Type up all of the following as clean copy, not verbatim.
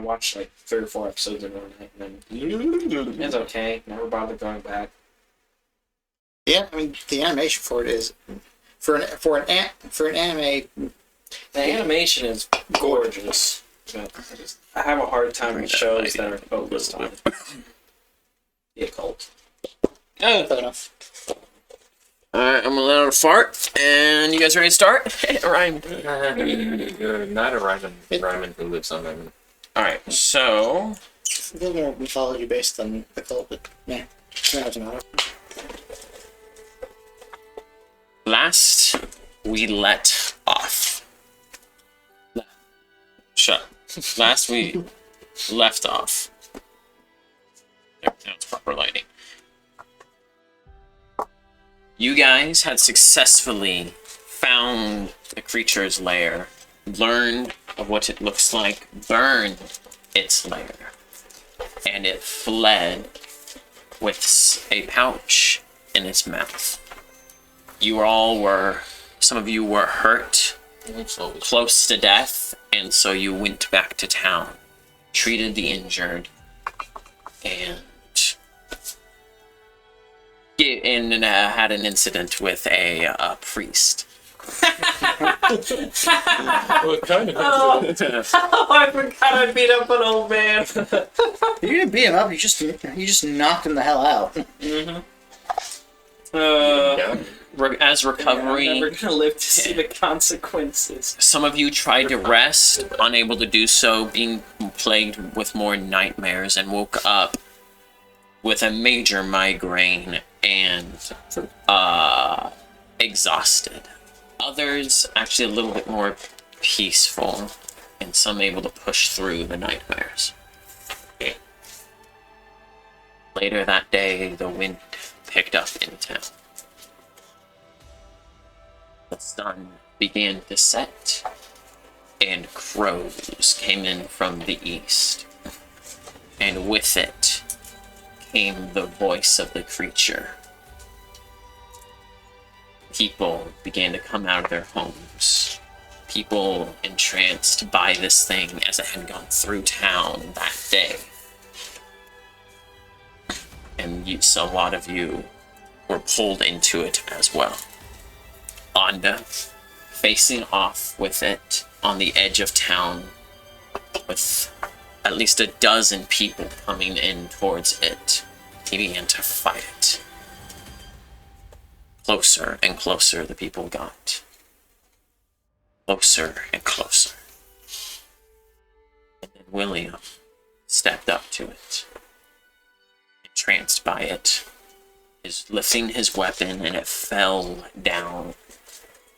watched like 3 or 4 episodes in one night, and then it's okay. Never bothered going back. Yeah, I mean the animation for it is for an anime. The animation is gorgeous. But I have a hard time with shows that are focused on the occult. Oh, fair enough. Alright, I'm allowed to fart, and you guys ready to start? Ryan. You're not a Ryman who lives on Ryman. Alright, so... A little more mythology based than the cult, but yeah, that doesn't matter. Last, we let off. Shut. Last, we left off. There, now it's proper lighting. You guys had successfully found the creature's lair, learned of what it looks like, burned its lair, and it fled with a pouch in its mouth. Some of you were hurt, close to death, and so you went back to town, treated the injured, and had an incident with a priest. What kind of Oh, I forgot I beat up an old man. You didn't beat him up. You just knocked him the hell out. As recovery, I'm never gonna live to see the consequences. some of you tried to rest, unable to do so, being plagued with more nightmares, and woke up with a major migraine and exhausted. Others actually a little bit more peaceful, and some able to push through the nightmares. Later that day, the wind picked up in town. The sun began to set, and crows came in from the east. And with it came the voice of the creature. People began to come out of their homes. People entranced by this thing as it had gone through town that day. And so a lot of you were pulled into it as well. Anda, facing off with it on the edge of town, with at least a dozen people coming in towards it, he began to fight it. Closer and closer the people got. Closer and closer. And then William stepped up to it, entranced by it, is lifting his weapon, and it fell down,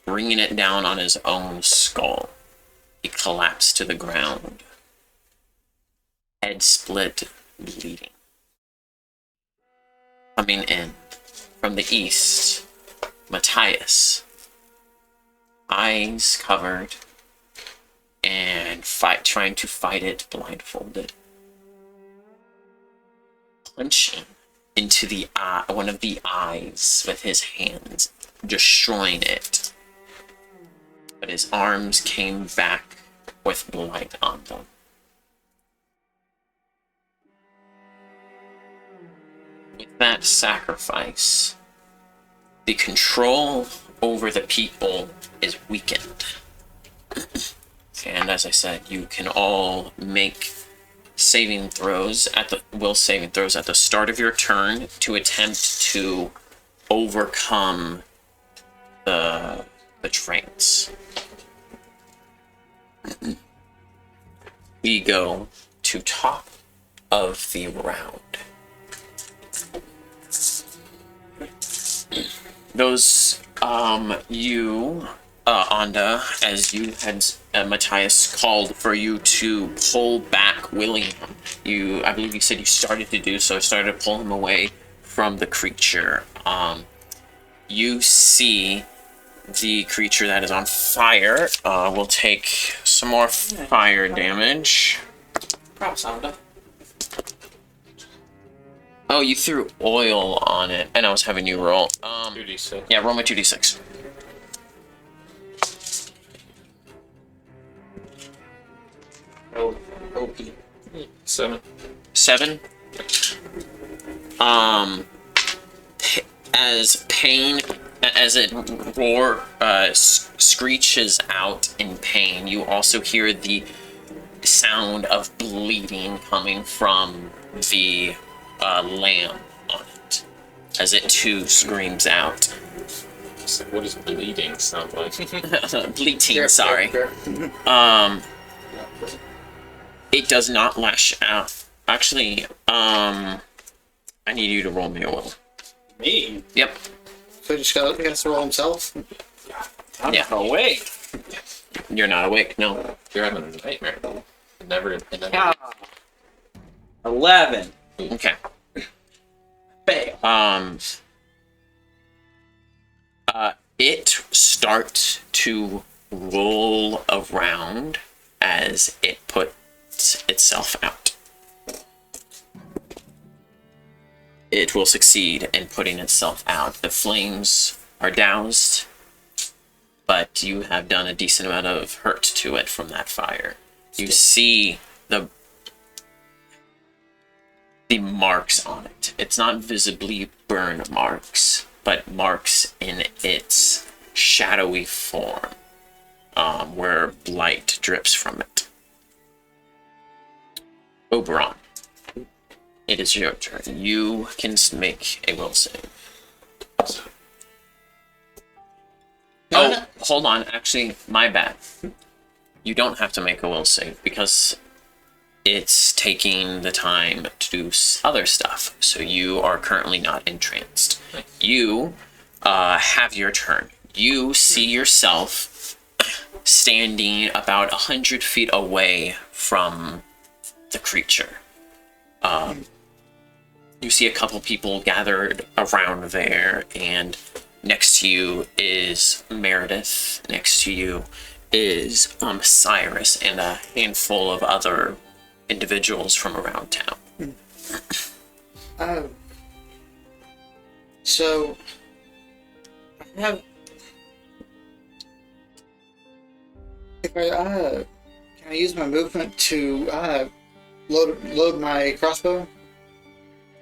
bringing it down on his own skull. He collapsed to the ground, head split, bleeding. Coming in from the east, Matthias, eyes covered, and trying to fight it blindfolded. Punching into the eye, one of the eyes with his hands, destroying it. But his arms came back with blight on them. With that sacrifice, the control over the people is weakened. And as I said, you can all make saving throws at the start of your turn to attempt to overcome the trance. We go to top of the round. Those Anda, as you had Matthias called for you to pull back William. I believe you said you started to do so, started to pull him away from the creature. You see the creature that is on fire will take some more fire damage. Props, Anda. Oh, you threw oil on it, and I was having you roll. 2d6. Yeah, roll my 2d6. Oh, OP. 7. 7. As pain, as it screeches out in pain, you also hear the sound of bleeding coming from the lamb on it, as it too screams out. So what does bleeding sound like? Bleating, sorry. It does not lash out. Actually, I need you to roll me a will. Me? Yep. So he has to roll himself. I'm Yeah. not awake. You're not awake, no. You're having a nightmare. It never. Ah. 11. Okay. Fail. It starts to roll around as it puts itself out. It will succeed in putting itself out. The flames are doused, but you have done a decent amount of hurt to it from that fire. You see the marks on it. It's not visibly burn marks, but marks in its shadowy form, where light drips from it. Oberon, it is your turn. You can make a will save. Oh, hold on. Actually, my bad. You don't have to make a will save because it's taking the time to do other stuff. So you are currently not entranced. You have your turn. You see yourself standing about 100 feet away from the creature. You see a couple people gathered around there, and next to you is Meredith. Next to you is Cyrus and a handful of other individuals from around town. So I have. If I can I use my movement to load my crossbow?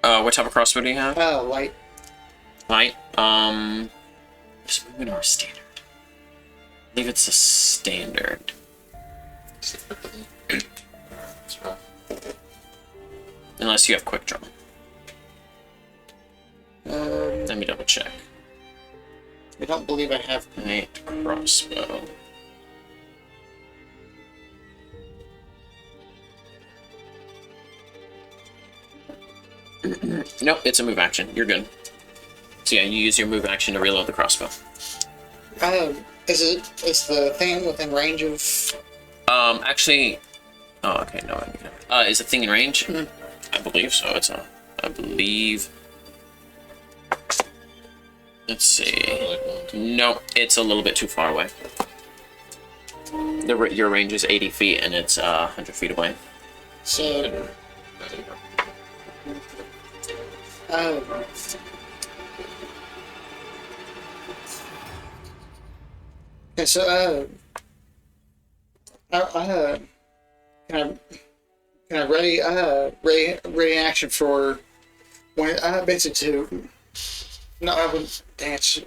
What type of crossbow do you have? Light. Light. Just movement or standard? I believe it's a standard. It's rough. Unless you have quick draw. I Let me double check. don't believe I have. Light crossbow. Nope, it's a move action. You're good. So yeah, you use your move action to reload the crossbow. Is the thing within range of? Actually, oh, okay, no. Is the thing in range? I believe so. I believe. Let's see. Nope, it's a little bit too far away. Your range is 80 feet, and it's 100 feet away. So. Okay, so can I ready action for when basically to no I wouldn't dance.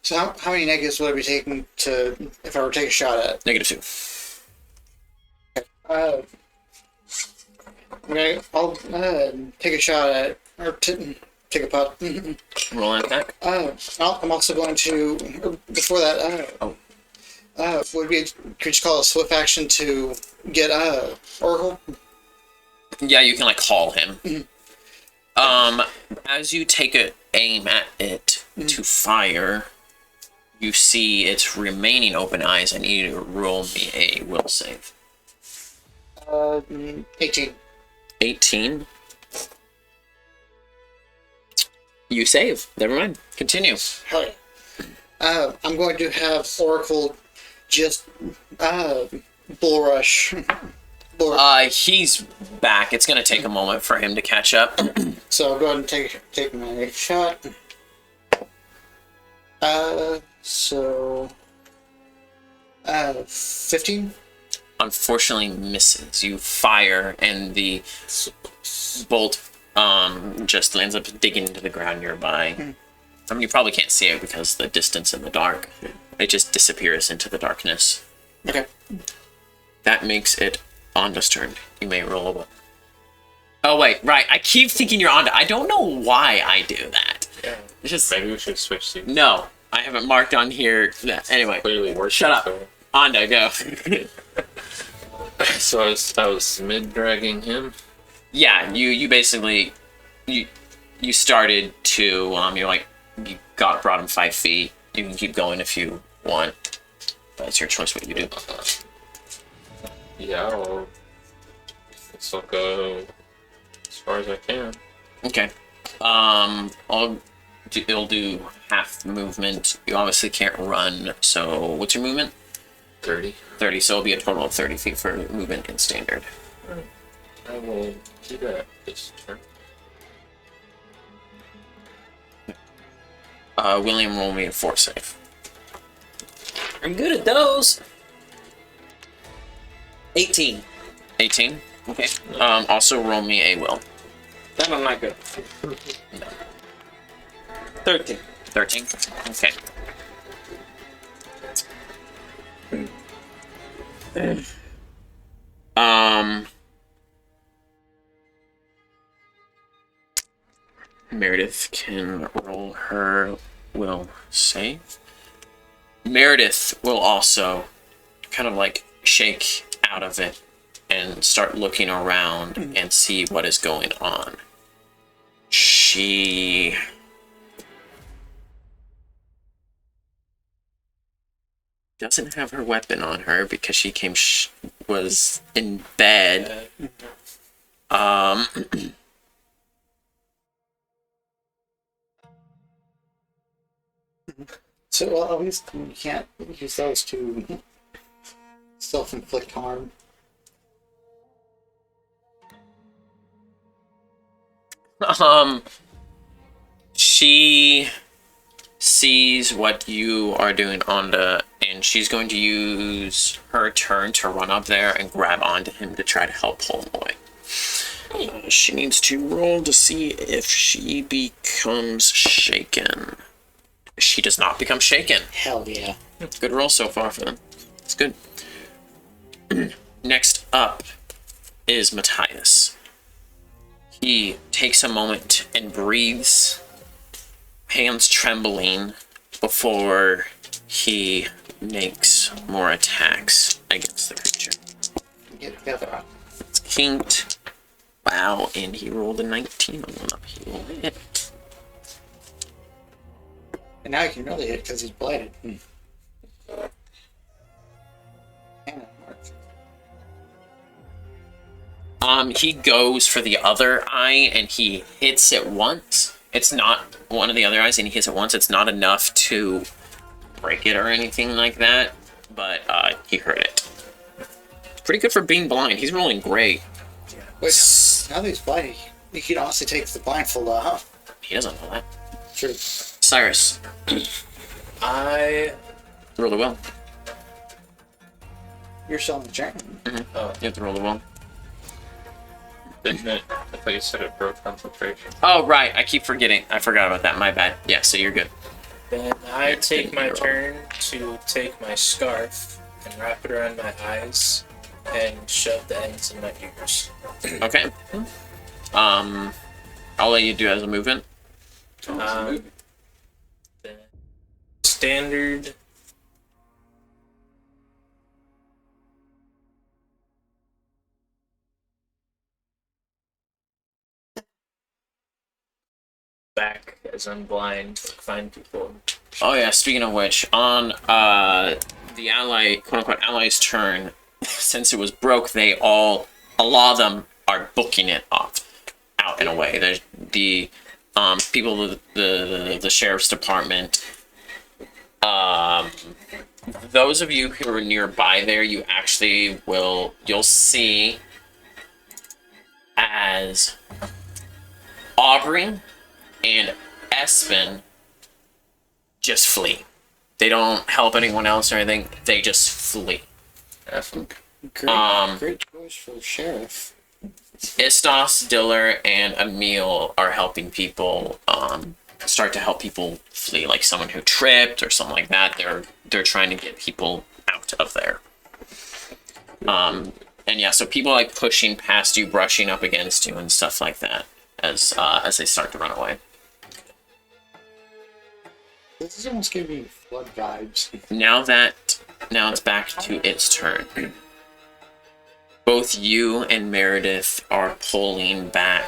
So how many negatives would I be taking to if I were to take a shot at? -2. Okay, I'll take a shot at or take a putt. Roll an attack. I'm also going to before that. Would be could you call it a swift action to get Oracle? Yeah, you can like call him. As you take a aim at it to fire, you see its remaining open eyes. I need you to roll me a will save. 18. 18. You save. Never mind. Continue. Hell yeah. I'm going to have Oracle just bull rush. He's back. It's gonna take a moment for him to catch up. So I'll go ahead and take my shot. So 15. unfortunately misses. You fire, and the bolt just ends up digging into the ground nearby. I mean, you probably can't see it because of the distance in the dark. It just disappears into the darkness. Okay. That makes it Onda's turn. You may roll a... Oh, wait, right. I keep thinking you're Onda. I don't know why I do that. Yeah. It's just... Maybe we should switch seats. No, I haven't marked on here. Anyway, Clearly worse. shut up. So, Onda, go. so I was mid dragging him. Yeah, you basically... You started to... you're like... You brought him 5 feet. You can keep going if you want. But it's your choice what you do. Yeah, I'll go as far as I can. Okay. It'll do half movement. You obviously can't run, so what's your movement? 30. 30, so it'll be a total of 30 feet for movement in standard. I will do that this turn. William, roll me a force save. I'm good at those. 18. 18? Okay. Also roll me a will. That I'm not good. 13. 13? Okay. Meredith can roll her will save. Meredith will also kind of like shake out of it and start looking around and see what is going on. She doesn't have her weapon on her because she was in bed. So, well, at least you can't use those to self-inflict harm. She sees what you are doing, Onda, and she's going to use her turn to run up there and grab onto him to try to help pull him away. She needs to roll to see if she becomes shaken. She does not become shaken. Hell yeah. Good roll so far for them. It's good. Next up is Matthias. He takes a moment and breathes, hands trembling, before he makes more attacks against the creature. Get together. It's kinked. Wow, and he rolled a 19 on one up. He will hit. And now he can really hit because he's blighted. He goes for the other eye and he hits it once. It's not one of the other eyes, and he hits it once. It's not enough to break it or anything like that, but he hurt it. Pretty good for being blind. He's rolling great. Wait, now that he's blighted, he can honestly take the blindfold off. He doesn't know that. True. Cyrus, I. roll the will. You're selling the chain. You have to roll the will. Didn't it? I thought you said it broke concentration. Oh, right. I keep forgetting. I forgot about that. My bad. Yeah, so you're good. Then I It's take gonna my be turn to take my scarf and wrap it around my eyes and shove the ends in my ears. Okay. I'll let you do as a movement. Then standard. Back as I'm blind, find people. Oh yeah, speaking of which, on the ally, quote-unquote ally's turn, since it was broke, a lot of them are booking it out in a way. There's the people of the sheriff's department. Those of you who are nearby there, you'll see as Aubrey and Espen just flee. They don't help anyone else or anything. They just flee. Espen. Great choice for sheriff. Istos, Diller, and Emil are helping people start to help people flee, like someone who tripped or something like that. They're trying to get people out of there. And yeah, so people like pushing past you, brushing up against you, and stuff like that as they start to run away. This is almost giving me flood vibes. Now it's back to its turn. Both you and Meredith are pulling back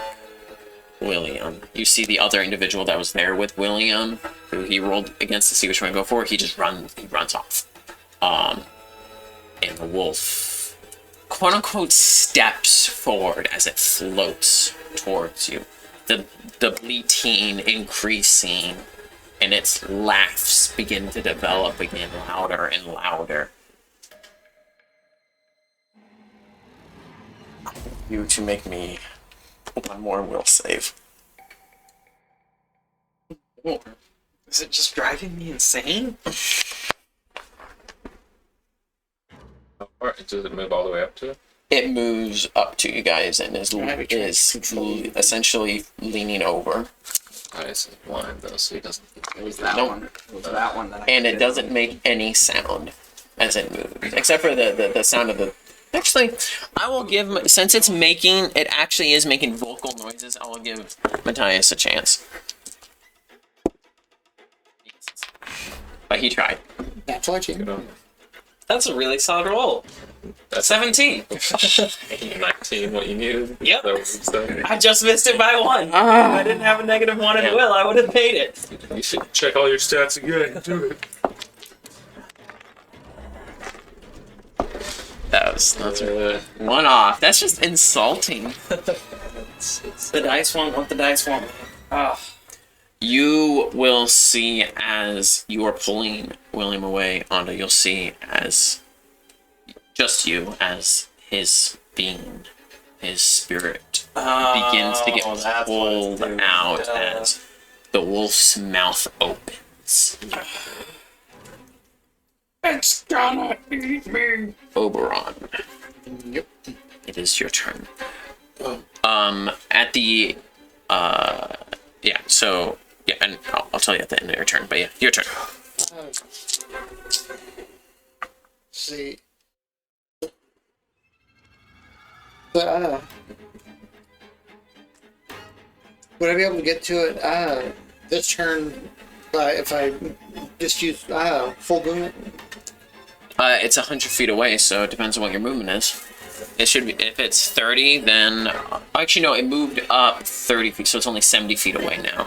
William. You see the other individual that was there with William, who he rolled against to see which one to go for. He runs off. And the wolf, quote unquote, steps forward as it floats towards you. The bleating increasing, and its laughs begin to develop again, louder and louder. You to make me one more will save. Is it just driving me insane? How far does it move all the way up to it? It moves up to you guys and is essentially leaning over. Nice is blind though, so he doesn't. It was that Nope. one. It was that one that I And it did. doesn't make any sound as it moves, except for the sound of the. Actually, I will give, since it actually is making vocal noises, I will give Matthias a chance. But he tried. That's what you. Good on. That's a really solid roll. That's 17. 19. What you needed. Yep. That was so- I just missed it by one. If I didn't have a -1 in will, I would have made it. You should check all your stats again. Do it. That's one off. That's just insulting. The dice want what the dice want. Oh. You will see as you are pulling William away, Anda, you'll see as just you as his being, his spirit begins to get that's what it's pulled doing. out as the wolf's mouth opens. It's gonna eat me. Oberon, Yep. it is your turn. At the yeah, so yeah, and I'll tell you at the end of your turn, but yeah, your turn. See. Would I be able to get to it this turn if I just use full movement? It's 100 feet away, so it depends on what your movement is. It should be, if it's 30, then actually no, it moved up 30 feet, so it's only 70 feet away now.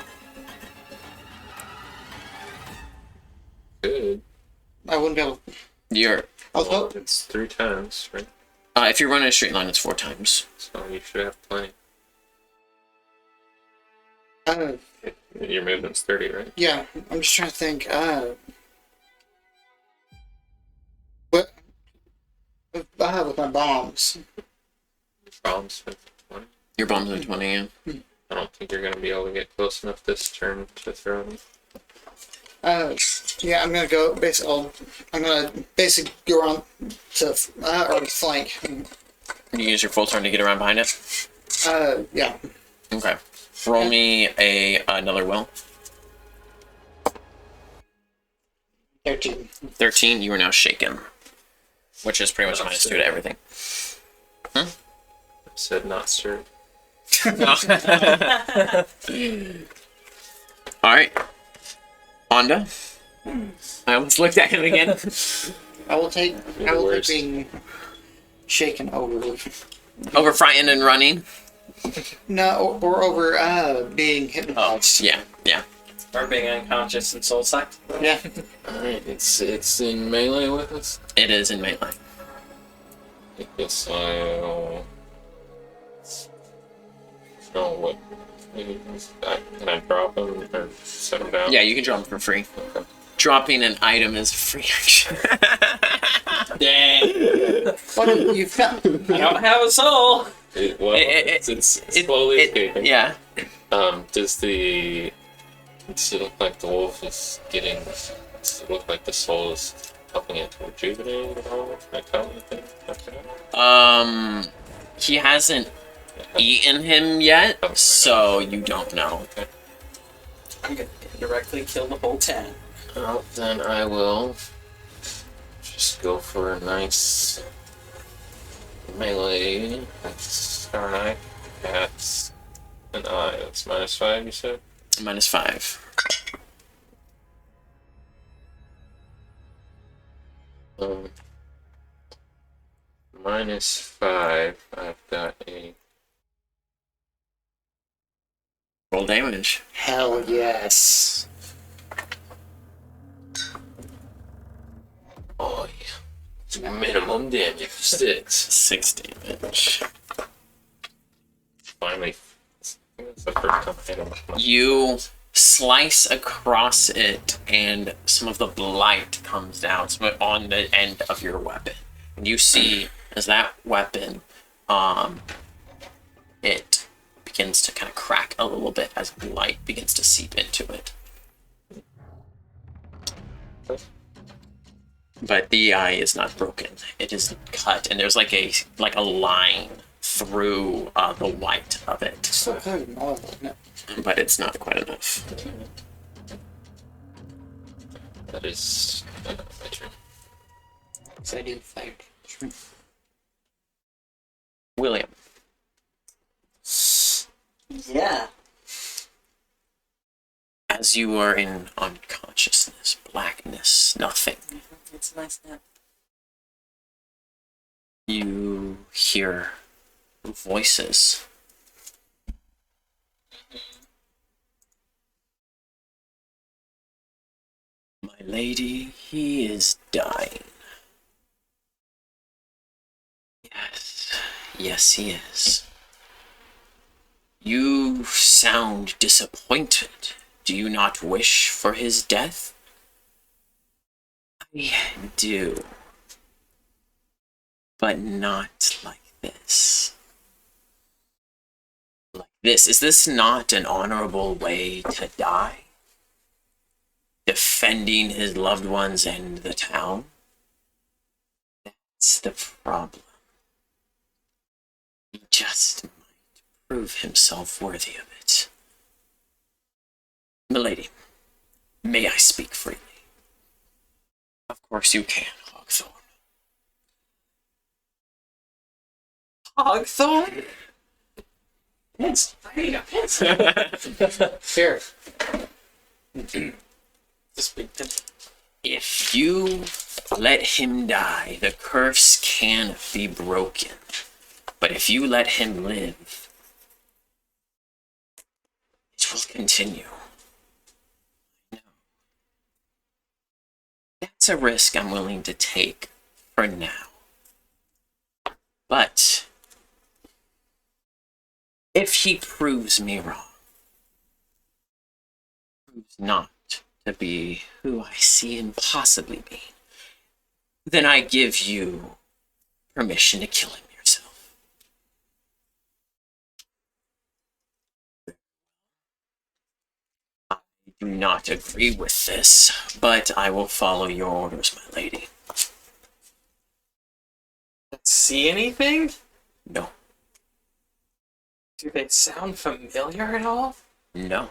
Good. I wouldn't be able. You're Also, It's 3 times, right? if you're running a straight line, it's 4 times. So you should have plenty. uh, Your movement's 30, right? yeah, I'm just trying to think. What? With my bombs. Bombs with 20. Your bombs are 20, yeah. I don't think you're gonna be able to get close enough this turn to throw them. Yeah, I'm gonna go. I'm gonna basically go around to or flank. You use your full turn to get around behind it. Yeah. Okay. Roll me another will. 13. 13. You are now shaken, which is pretty much -2 to everything. I said not stirred. All right. Anda. I almost looked at him again. I will take worst. being shaken over. Over frightened and running. No, or over being Oh, hypnotized. yeah, yeah. Or being unconscious and soul sucked. Yeah. Alright, it's in melee with us. It is in melee. I guess I'll. Oh, what? Can I drop him or set him down? Yeah, you can drop them for free. Okay. Dropping an item is a free action. Dang. Well, you've got. I don't have a soul. It's slowly escaping. Yeah. Does it look like the wolf is getting? Does it look like the soul is helping it to rejuvenate at all? Like, how anything after that? He hasn't eaten him yet, so you don't know. Okay. I'm gonna indirectly kill the whole 10. Well, then I will just go for a nice melee. That's Star Knight. That's an eye. That's -5, you said? -5. -5. I've got a. Roll damage. Hell yes. Oh, yeah. It's minimum damage. 6. 6 damage. Finally. That's the first time I hit him with my. You slice across it, and some of the blight comes out on the end of your weapon. And you see, as that weapon, it begins to kind of crack a little bit as light begins to seep into it. But the eye is not broken. It is cut, and there's like a line through the white of it. Still kind of normal, isn't it? But it's not quite enough. That is my turn. So I do think. William. Yeah. As you are in unconsciousness, blackness, nothing, It's a nice nap. you hear voices. My lady, he is dying. Yes, yes, he is. You sound disappointed. Do you not wish for his death? I do. But not like this. Like this. Is this not an honorable way to die? Defending his loved ones and the town? That's the problem. He just might prove himself worthy of it. Milady, may I speak freely? Of course you can, Hawkthorne. Hogthorn? It's Here. Just big tip. If you let him die, the curse can be broken. But if you let him live, it will continue. No. That's a risk I'm willing to take for now. But if he proves me wrong, proves not to be who I see him possibly being, then I give you permission to kill him yourself. I do not agree with this, but I will follow your orders, my lady. See anything? No, Do they sound familiar at all? no.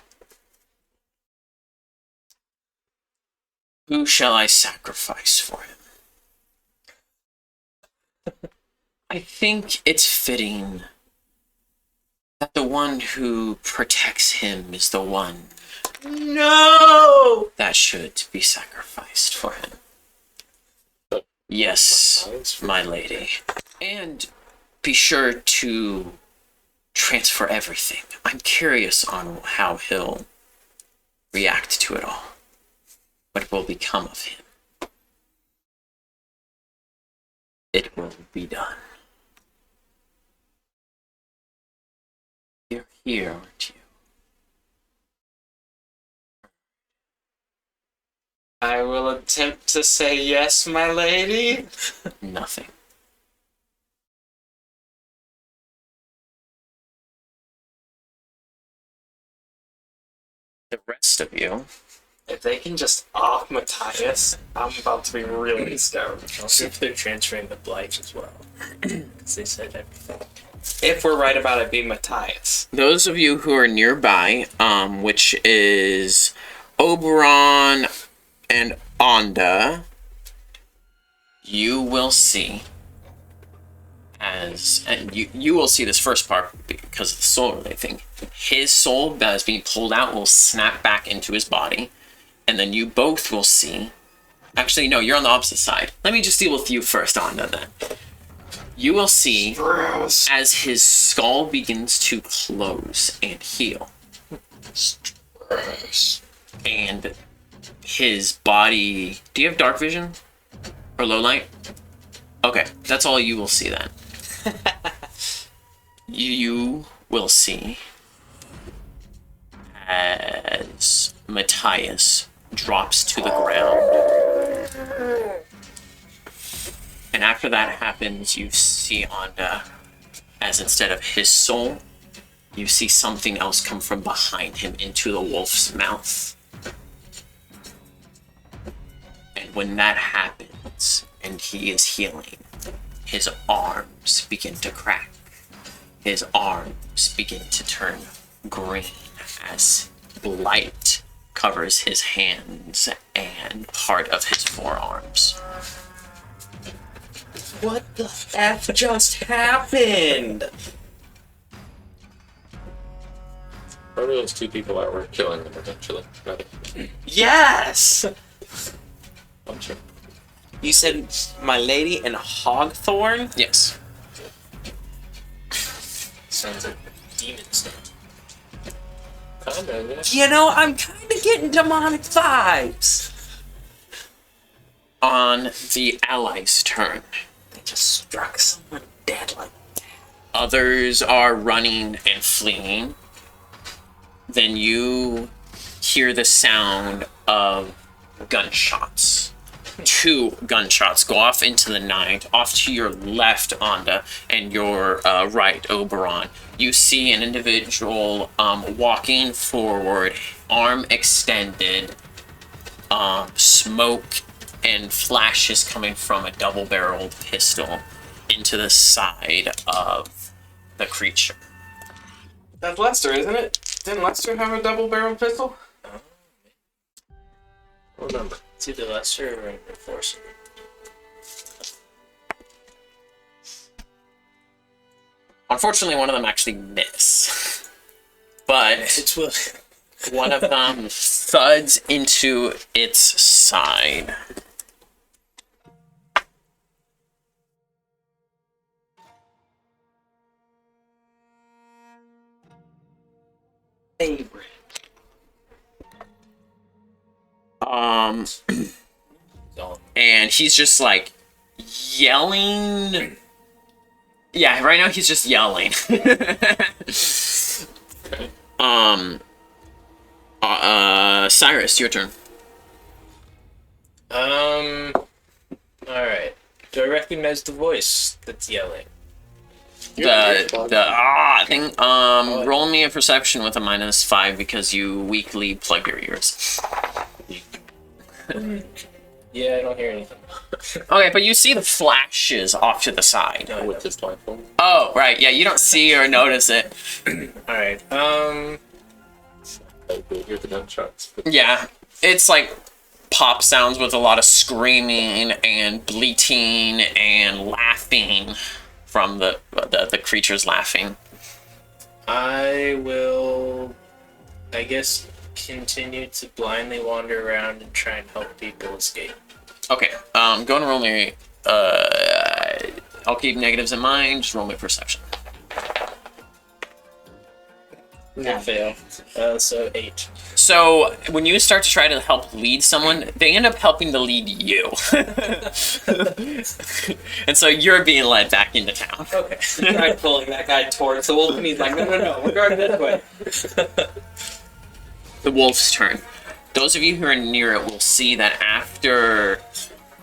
Who shall I sacrifice for him? I think it's fitting that the one who protects him is the one No! that should be sacrificed for him. Yes, my lady. And be sure to transfer everything. I'm curious on how he'll react to it all. What will become of him? It will be done. You're here, aren't you? I will attempt to say yes, my lady. Nothing. The rest of you, If they can just off Matthias, I'm about to be really scared. Also, if they're transferring the blight as well, because they said everything. If we're right about it being Matthias. Those of you who are nearby, which is Oberon and Onda, you will see and you will see this first part because of the soul related thing. His soul that is being pulled out will snap back into his body, and then you both will see. Actually, no, you're on the opposite side. Let me just deal with you first, Onda. Then you will see as his skull begins to close and heal, and his body. Do you have dark vision or low light? Okay, that's all you will see then. You will see as Matthias drops to the ground. And after that happens, you see Onda as instead of his soul, you see something else come from behind him into the wolf's mouth. And when that happens, and he is healing, his arms begin to crack. His arms begin to turn green as blight covers his hands and part of his forearms. What the F just happened? What are those two people that were killing them eventually? Yes! I'm sure. You said my lady and Hogthorn? Yes. Sounds like demon stuff. Kinda, yeah. You know, I'm kind of getting demonic vibes. On the allies' turn, They just struck someone dead like others are running and fleeing. Then you hear the sound of gunshots. 2 gunshots go off into the night, off to your left, Onda, and your right, Oberon. You see an individual walking forward, arm extended, smoke and flashes coming from a double-barreled pistol into the side of the creature. That's Lester, isn't it? Didn't Lester have a double-barrel pistol? Remember. It's either Lester or Enforcer. Unfortunately, one of them actually miss. But It's Will. one of them thuds into its side. Favorite. And he's just like yelling. Yeah, right now he's just yelling. Cyrus, your turn. Alright. Do I recognize the voice that's yelling? The thing. Roll me a perception with a -5 because you weakly plug your ears. Yeah, I don't hear anything. Okay, but you see the flashes off to the side. With his blindfold. Oh, right. Yeah, you don't see or notice it. Alright, I hear the gunshots. But Yeah, it's like pop sounds with a lot of screaming and bleating and laughing from the creatures laughing. I will, I guess, continue to blindly wander around and try and help people escape. Okay, go and roll me. I'll keep negatives in mind. Just roll me perception. I fail. So 8. So when you start to try to help lead someone, they end up helping to lead you, and so you're being led back into town. Okay. Tried pulling that guy towards the wolf, and he's like, no, we're going this way. The wolf's turn. Those of you who are near it will see that after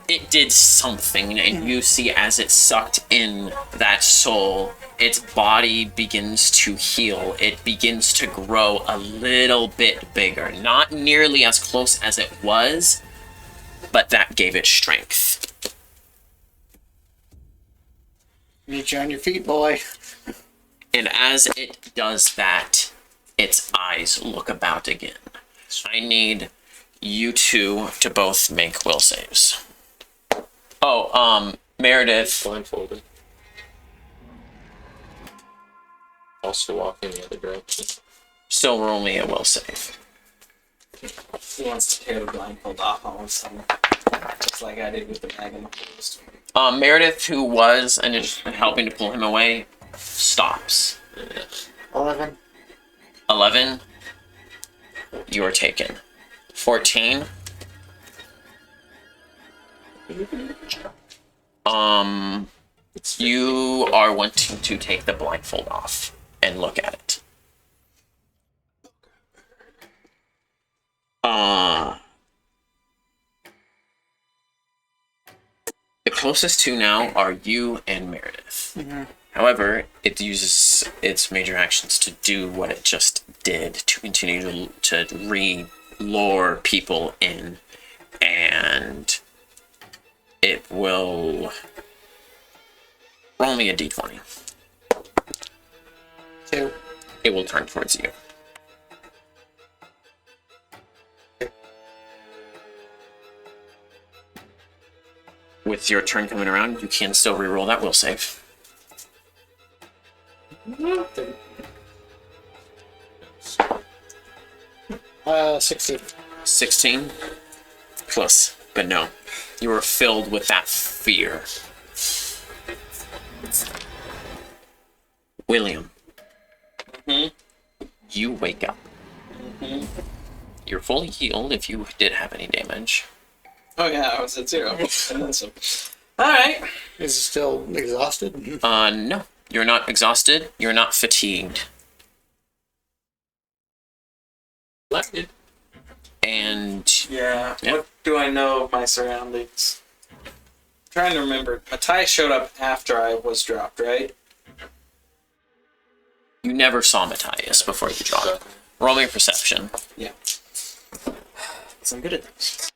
it did something, and you see as it sucked in that soul, its body begins to heal. It begins to grow a little bit bigger. Not nearly as close as it was, but that gave it strength. Need you on your feet, boy. And as it does that, its eyes look about again. I need you two to both make will saves. Oh, Meredith. Blindfolded. Also walking the other direction. Still roll me a will save. He wants to tear the blindfold off on someone, just like I did with the bag in the post. Meredith, who was helping to pull him away, stops. 11. 11. You are taken. 14. You are wanting to take the blindfold off and look at it. The closest two now are you and Meredith. Mm-hmm. However, it uses its major actions to do what it just did, to continue to re-lure people in, and it will roll me a d20. 2. It will turn towards you. With your turn coming around, you can still reroll that will save. 16. 16? Close, but no. You are filled with that fear. William. You wake up. You're fully healed if you did have any damage. Oh yeah, I was at 0. So, alright. Is it still exhausted? No. You're not exhausted. You're not fatigued. Lighted. And Yeah. Yeah. What do I know of my surroundings? I'm trying to remember. Matthias showed up after I was dropped, right? you never saw Matthias before you dropped. Roll me a perception. Yeah. So I'm good at this.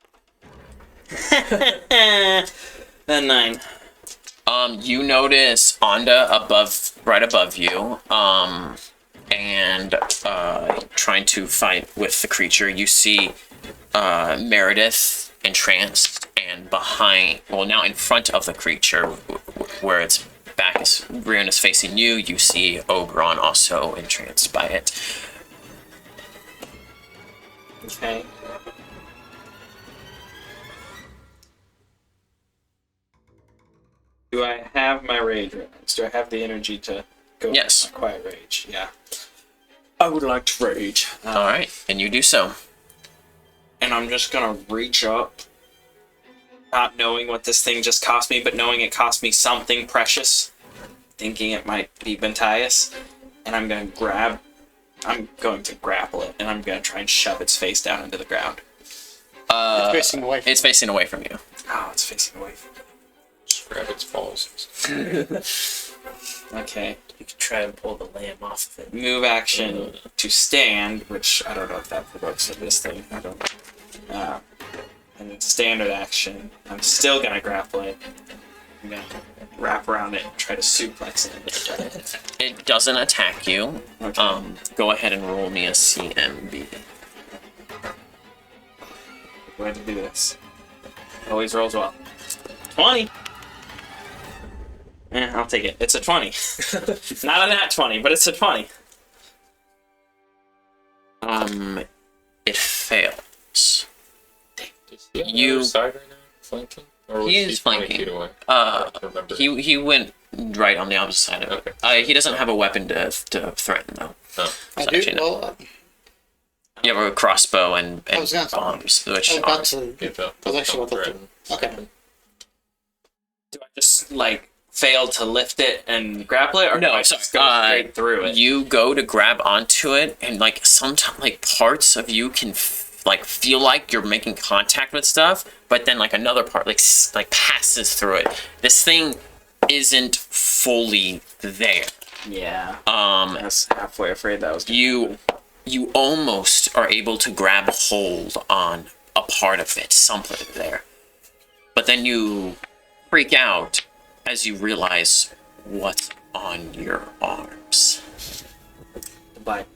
Then 9. You notice Onda right above you, and trying to fight with the creature. You see Meredith entranced, and now in front of the creature, where its rear end is facing you, you see Oberon also entranced by it. Okay. Do I have my rage rounds? Do I have the energy to go Yes. with my quiet rage? Yeah. I would like to rage. All right, and you do so. And I'm just gonna reach up, not knowing what this thing just cost me, but knowing it cost me something precious, thinking it might be Matthias, and I'm going to grapple it, and I'm going to try and shove its face down into the ground. It's facing away from It's facing away from you. Oh, it's facing away from me. Just grab its balls. Okay. You can try and pull the lamb off of it. Move action to stand, which I don't know if that works for this thing. I don't know. And then standard action, I'm still going to grapple it. I'm going to wrap around it and try to suplex it. It doesn't attack you. Okay. Go ahead and roll me a CMB. Go ahead and do this. Always rolls well. 20! I'll take it. It's a 20. Not a nat 20, but it's a 20. It fails. Is he on the You- other side right now? Flanking? Or was He is 20 flanking. feet away? I don't remember. He went right on the opposite side of it. He doesn't have a weapon to threaten though. Oh. I So do. actually, no. Well, You have a crossbow and I was gonna say- bombs, which I was about to. Yeah, that- I was actually about to. threaten. Okay. Do I just, fail to lift it and grapple it? Or No, do I so, just go straight through it? you go to grab onto it, and sometimes parts of you can feel like you're making contact with stuff, but then another part passes through it. This thing isn't fully there. Yeah. Um, I was halfway afraid that was. you almost are able to grab hold on a part of it, something there. But then you freak out as you realize what's on your arms. But.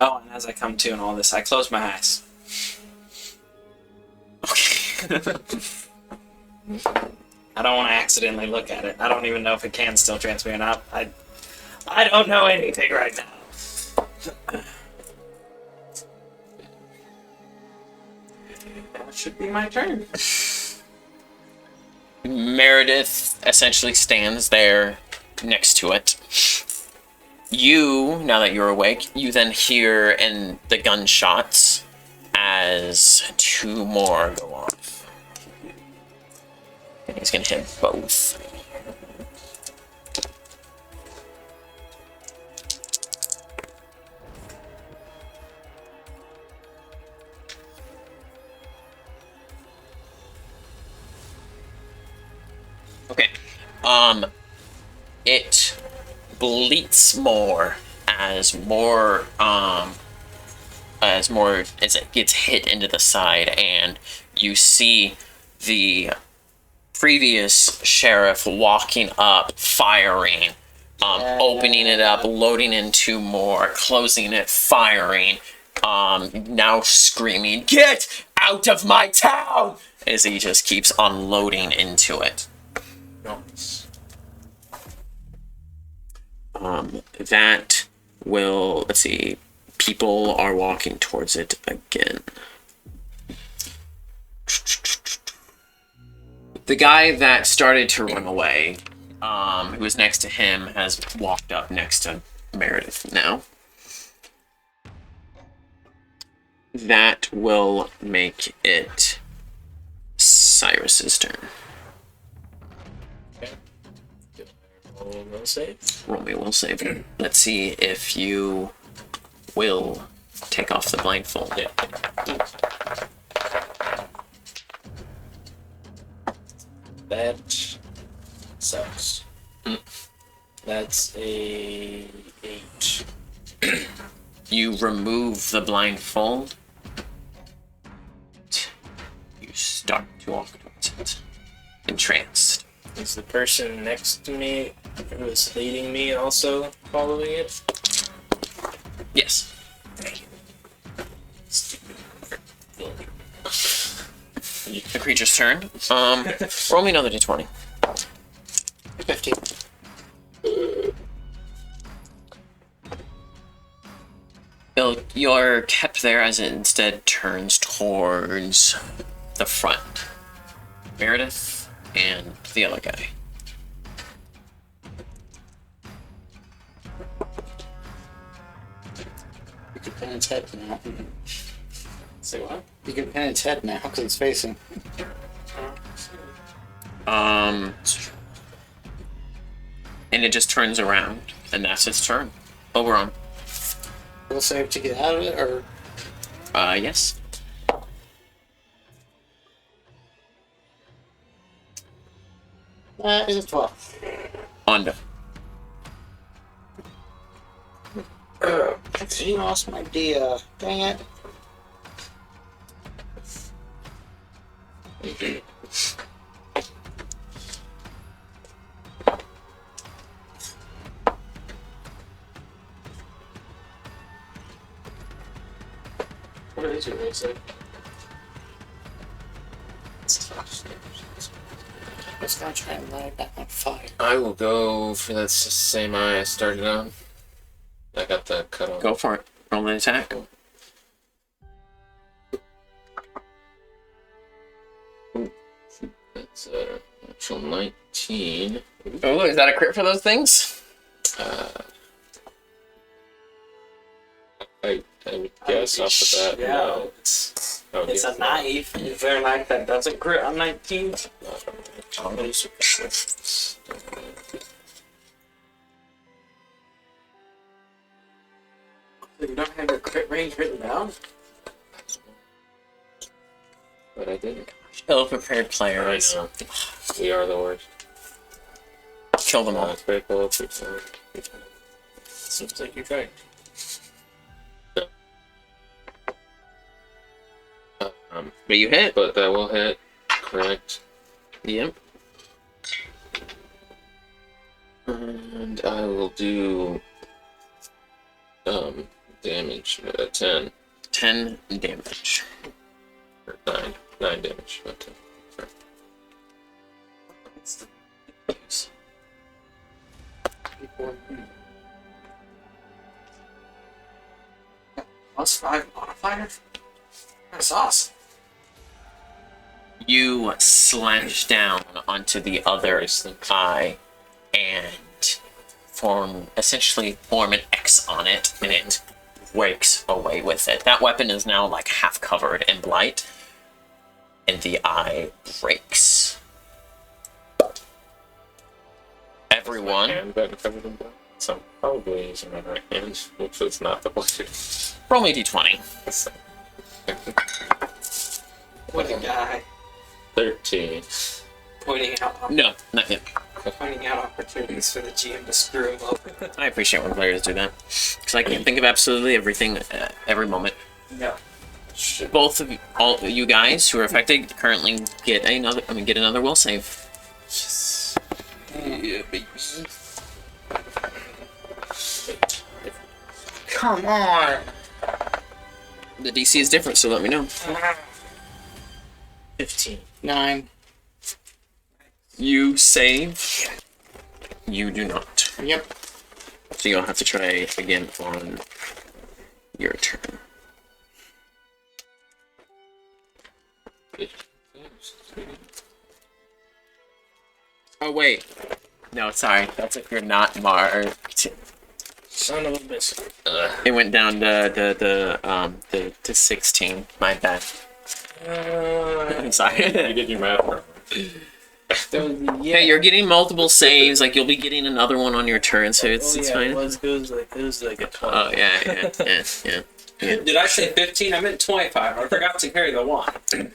Oh, and as I come to and all this, I close my eyes. Okay. I don't want to accidentally look at it. I don't even know if it can still transmit or not. I don't know anything right now. That should be my turn. Meredith essentially stands there next to it. You, now that you're awake, you then hear in the gunshots as 2 more go off. And he's gonna hit both. Okay. It bleats more as it gets hit into the side, and you see the previous sheriff walking up, firing, opening it up, loading into more, closing it, firing, now screaming, "Get out of my town!" as he just keeps unloading into it. Nice. That will, let's see, people are walking towards it again. The guy that started to run away, who was next to him, has walked up next to Meredith now. That will make it Cyrus's turn. Roll will save. Roll me a will save. Let's see if you will take off the blindfold. Yeah. That sucks. That's a 8. You remove the blindfold. You start to walk towards it, entranced. Is the person next to me who is leading me also following it? Yes. The creature's turn. Roll me another d20. 15. You're kept there as it instead turns towards the front. Meredith and the other guy. You can pin its head now. Say what? You can pin its head now because it's facing. And it just turns around, and that's its turn. Oberon. We'll save to get out of it, or Yes. that is a 12. Onda. She lost my dia. Dang it. What is your will save? I was gonna try and light it back on fire. I will go for that same eye I started on. I got the cut off. Go for it. Roll an attack. That's actual 19. Oh, is that a crit for those things? I would guess off the bat. Yeah, No. I would it's guess a no. knife. Is there a knife that doesn't crit on 19? You don't have your crit range written down? But I didn't. Ill-prepared I players. know. We are the worst. kill them all. It's very cool. It's Seems like you're trying. But you hit. but that will hit. Correct. Yep. And I will do damage 10 10 damage. or 9 damage. Not 10. Sorry. +5 modifier? That's awesome. You slash down onto the other eye and essentially form an X on it, and it breaks away with it. That weapon is now like half covered in blight, and the eye breaks. Everyone, And that covered in blood. So I'm probably using my right hand, which is not the blade. roll me d20. What a guy. 13. Pointing out No, not yet. opportunities for the GM to screw him up. I appreciate when players do that, because I can think of absolutely everything every moment. Yeah. Both of you, all you guys who are affected currently get another will save. Yeah, baby. Come on. The DC is different, so let me know. 15. 9. You save. You do not. Yep. So you'll have to try again on your turn. Oh wait. No, sorry. That's if you're not marked. Son of a bitch. It went down to 16. My bad. I'm sorry. You did your math wrong. Yeah, you're getting multiple saves. Like you'll be getting another one on your turn, so it's fine. It was like a 20. Oh yeah. Did I say 15? I meant 25. I forgot to carry the 1.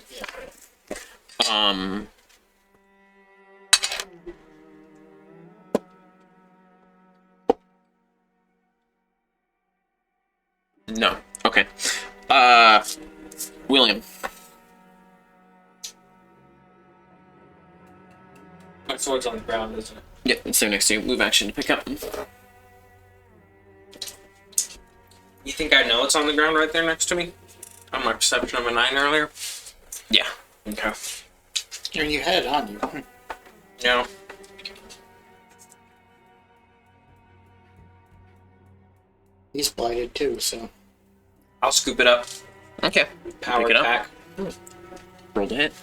No. Okay. William. My sword's on the ground, isn't it? Yep, it's there next to you. Move action to pick up. You think I know it's on the ground right there next to me? On my perception of a 9 earlier? Yeah. Okay. I mean, you had it on you. No. He's blighted too, so. I'll scoop it up. Okay. Power Pick it up. pack. Roll to hit.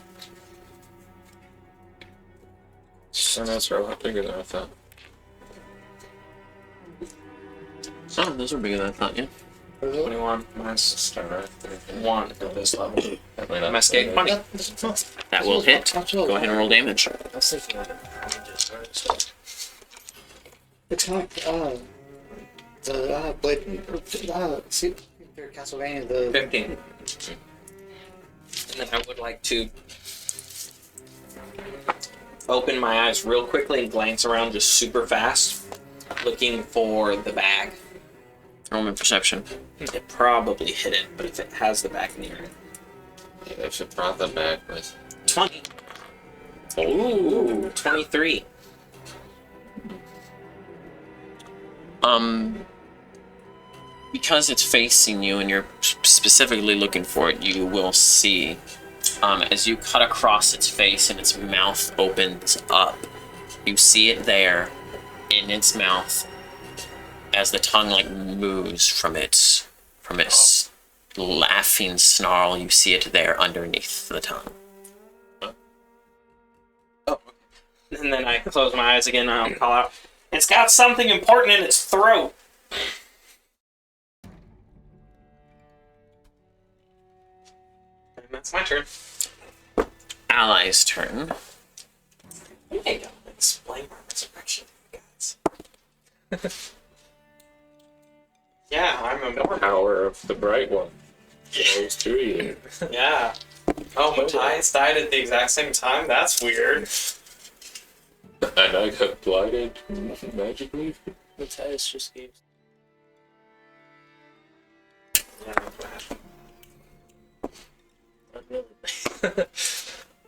So that's a lot bigger than I thought. Oh, those are bigger than I thought. Yeah. 21 minus Start right there. 1 at this level. That might not My escape be- 20. That will hit. Go ahead and roll damage. I was thinking of it. It's kind of like, the blade. See, Castlevania, the 15. And then I would like to open my eyes real quickly and glance around just super fast, looking for the bag. Roll me perception. It probably hit it, but if it has the bag near it. Yeah, they should brought them back with 20. Ooh, 23. Because it's facing you and you're specifically looking for it, you will see as you cut across its face and its mouth opens up, you see it there in its mouth as the tongue like moves from its laughing snarl. You see it there underneath the tongue. And then I close my eyes again and I'll call out, "It's got something important in its throat." And that's my turn. Ally's turn. You ain't gonna explain my resurrection, guys. Yeah, I the remember. power of the bright one. Those to you. Yeah. Oh, Matthias died at the exact same time? That's weird. And I got blinded magically. Matthias just gave. Not really.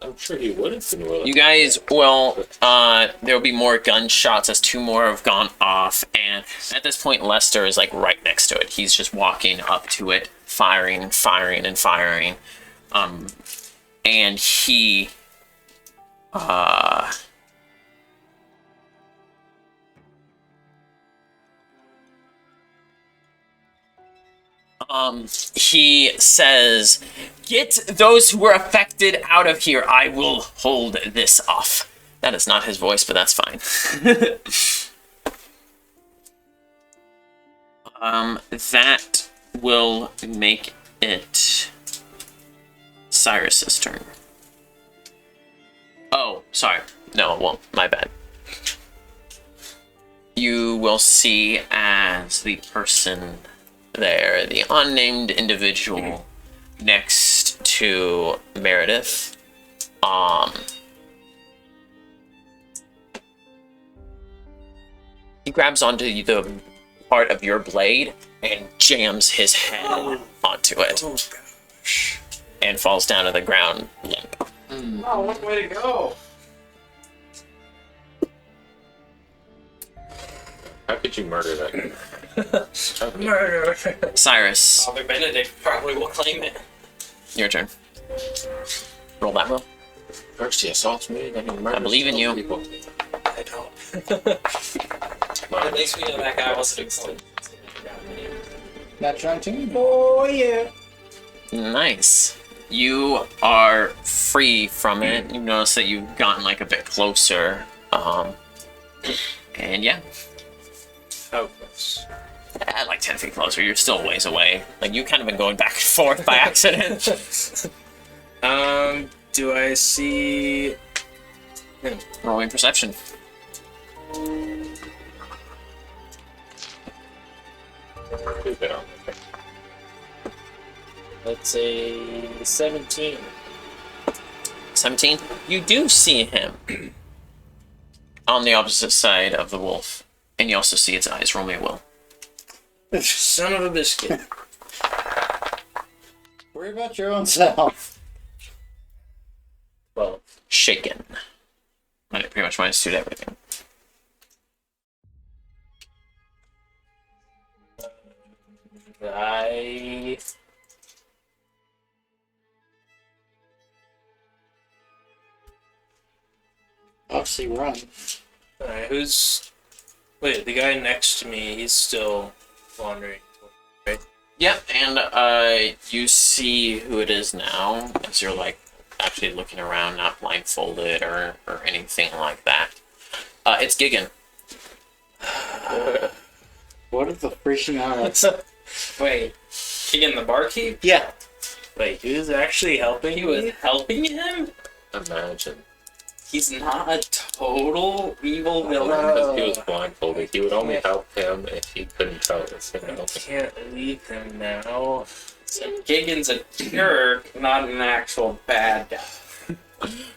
I'm sure he would have been willing. You guys will, there'll be more gunshots as two more have gone off, and at this point, Lester is like right next to it. He's just walking up to it, firing and firing and firing. And he, he says, "Get those who were affected out of here. I will hold this off." That is not his voice, but that's fine. That will make it Cyrus's turn. Oh, sorry. No, it won't. My bad. You will see as the person there, the unnamed individual next to Meredith, he grabs onto the part of your blade and jams his head onto it and falls down to the ground limp. Oh, what way to go! How could you murder that guy? Murder! Cyrus, Father Benedict probably will claim it. your turn. Roll that roll. First he assaults me, then he murders I believe in you. people. I don't. At least we know that guy wasn't excellent. That's 19. Oh, yeah. Nice. You are free from it. You notice that you've gotten like a bit closer. And yeah, How close? like 10 feet closer. You're still a ways away. Like you kind of been going back and forth by accident. Do I see him? Rolling perception. He's been on there. Let's say 17. 17. You do see him on the opposite side of the wolf. And you also see its eyes. Roll me a will. Son of a biscuit. Worry about your own self. Well, Shaken. And it pretty much minus 2 to everything. I Obviously, run. Alright, who's... Wait, the guy next to me, he's still wandering. Yep, and you see who it is now as you're like actually looking around, not blindfolded or anything like that. It's Gigan. What are the freaking odds? Wait, Keegan the barkeep? Yeah. Wait, who's actually helping He was me? helping him? Imagine. He's not a total evil villain. Because he was blindfolded, he would only help him if he couldn't tell us. You I know? can't leave him now. Gigan's a jerk, not an actual bad guy.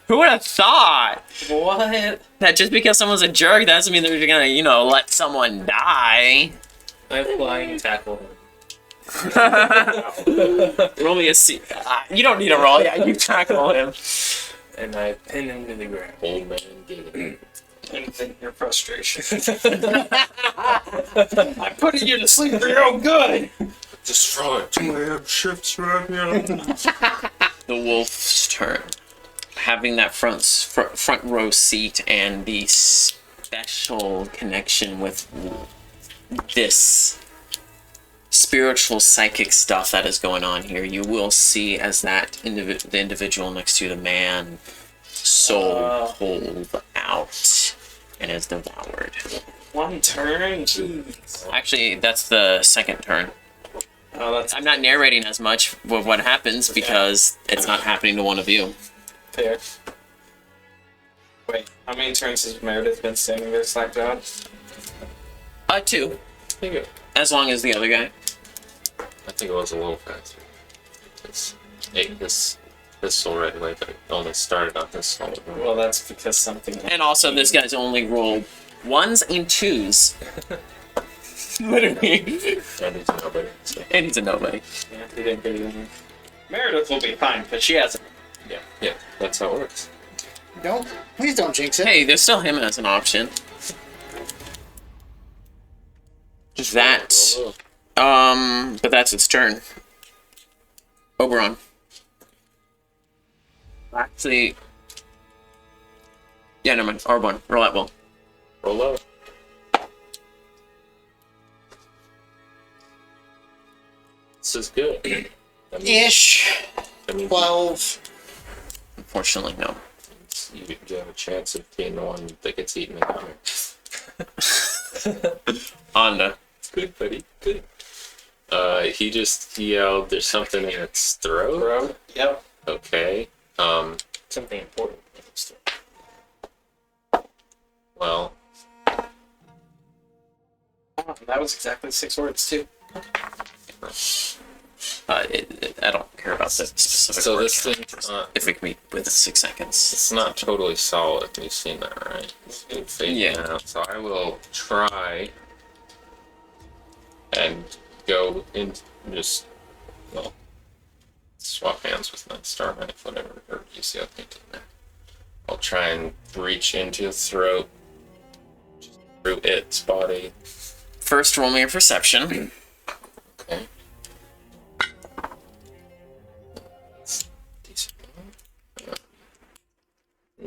Who would have thought What? that just because someone's a jerk, that doesn't mean they're gonna, let someone die? I flying tackle him. Roll me a C. You don't need a roll. Yeah, you tackle him. And I pin him to the ground. Old man Gigan. And think your frustration. I'm putting you to sleep for your own good. Destroy 2 AM ships right here. The wolf's turn. Having that front row seat and the special connection with this spiritual psychic stuff that is going on here, you will see as that the individual next to the man soul pulled out and is devoured. One turn? Jeez. Actually, that's the second turn. Oh, that's I'm not narrating as much with what happens because it's not happening to one of you. fair. Wait, how many turns has Meredith been standing there slacked out? 2, as long as the other guy. I think it was a little faster. This pistol right away, but it only started on pistol. Well, that's because something. And also, this guy's only rolled ones and twos. Literally. And he's nobody. So. And he's a nobody. Yeah, he didn't get it in. Meredith will be fine, but she hasn't. Yeah, that's how it works. Please don't jinx it. Hey, there's still him as an option. That, but that's its turn. Oberon. Actually, yeah, never mind. R1. Roll that will. Roll out. This is good. I mean, Ish. I mean, 12. Unfortunately, no. you have a chance of being the one that gets eaten in honor. Anda. Good, buddy. Good. He just yelled, "There's something in its throat." Road? Yep. Okay. Something important. Well, Oh, that was exactly 6 words, too. I don't care about the specific so word this thing, count. If we can be within 6 seconds. it's not totally solid. You've seen that, right? It's been fading Yeah. out. So I will try and go in, just, well, swap hands with my star knife, whatever, or you see how there. I'll try and reach into the throat, just through its body. First, roll me your perception. Okay. That's decent.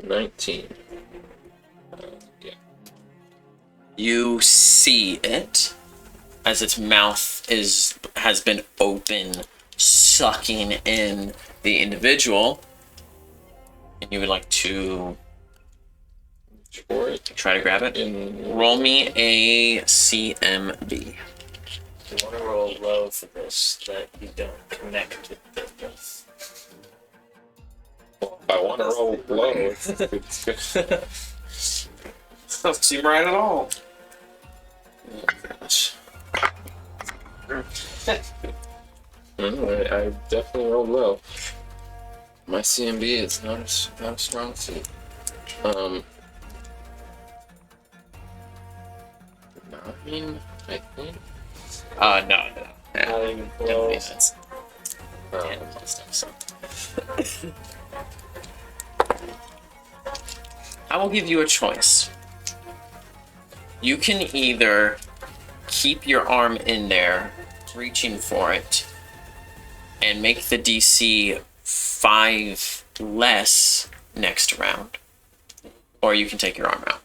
19. Yeah. You see it as its mouth has been open, sucking in the individual, and you would like to For it try to grab it. in Roll me a CMB. You want to roll low for this so that you don't connect with the death. Well, if I want to roll low, it's good. Doesn't seem right at all. I definitely rolled low. My CMB is not a strong suit. 9, I think. No. Not even Definitely close. that's Um, 10 plus stuff, so. I will give you a choice. You can either keep your arm in there, reaching for it, and make the DC 5 less next round, or you can take your arm out.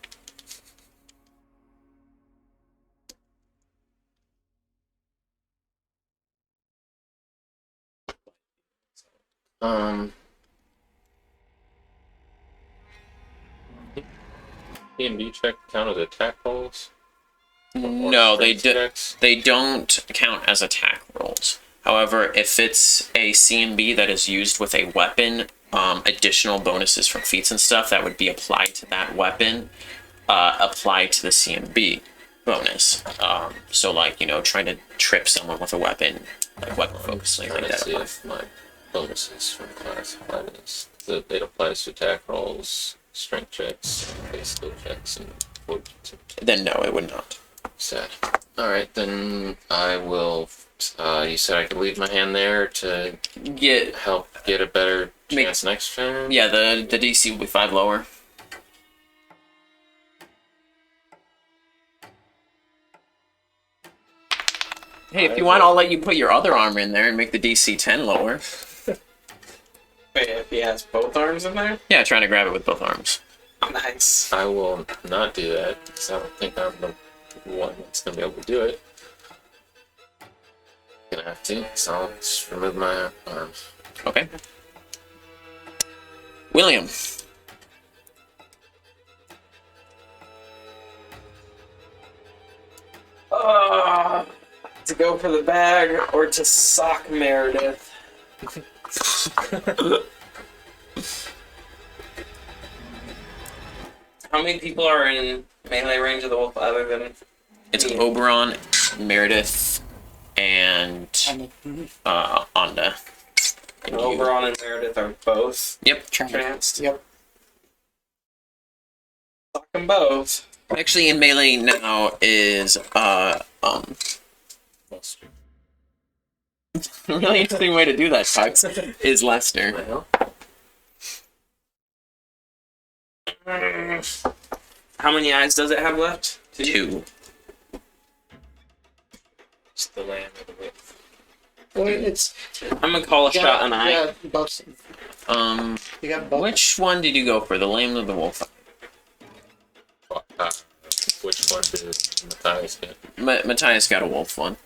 CMB check count as attack rolls? Or No, they strength do. checks? They don't count as attack rolls. However, if it's a CMB that is used with a weapon, additional bonuses from feats and stuff that would be applied to that weapon, applied to the CMB bonus. So like, trying to trip someone with a weapon, like weapon focus, like Trying to that. see if my bonuses from class apply to this. It applies to attack rolls, strength checks, base skill checks, and fortitude. Then no, it would not. Sad. Alright, then I will. You said I could leave my hand there to Get help get a better Make- chance next turn? yeah, the DC will be 5 lower. Hey, if you want, I'll let you put your other arm in there and make the DC 10 lower. Wait, if he has both arms in there? Yeah, trying to grab it with both arms. Nice. I will not do that because I don't think I'm the one that's going to be able to do it. Gonna have to, so I'll just remove my arms. Okay. William. To go for the bag or to sock Meredith. How many people are in melee range of the wolf other than It's me? Oberon, Meredith, and Anda. And you- Oberon and Meredith are both Yep. tranced. Yep. Fuck them both. Actually, in melee now is a really interesting way to do that. Fox, is Lester. Well, How many eyes does it have left? 2. It's the lamb of the width. Well, it's I'm gonna call a shot an eye. Yeah, both. You got both. Which one did you go for? The lamb or the wolf? which one did Matthias get? Matthias got a wolf one.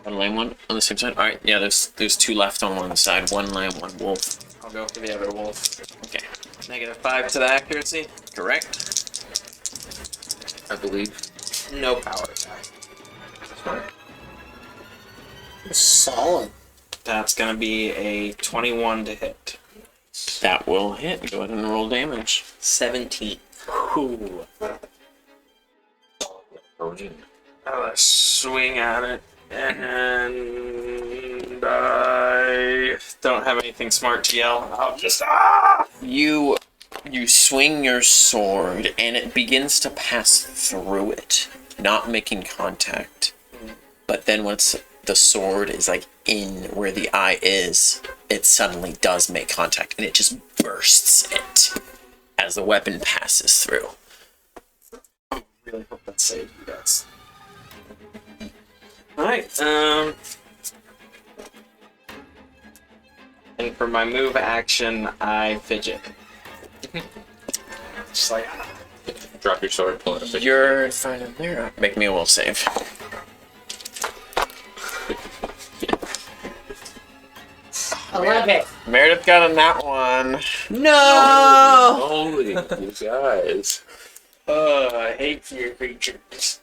A lamb one on the same side. All right. Yeah. There's 2 left on one side. 1 lamb, 1 wolf. I'll go for the other wolf. Okay. -5 to the accuracy. Correct. I believe. No power attack. Solid. That's gonna be a 21 to hit. That will hit. Go ahead and roll damage. 17. Ooh. I'll swing at it, and I don't have anything smart to yell. I'll just You swing your sword and it begins to pass through it, not making contact. But then once the sword is like in where the eye is, it suddenly does make contact and it just bursts it as the weapon passes through. really hope that saved you guys. Alright, and for my move action, I fidget. Just like, Drop your sword, pull it up. You're fine in there. Make me a will save. I love it. Meredith got a nat 1. no! Holy, you guys. I hate fear creatures.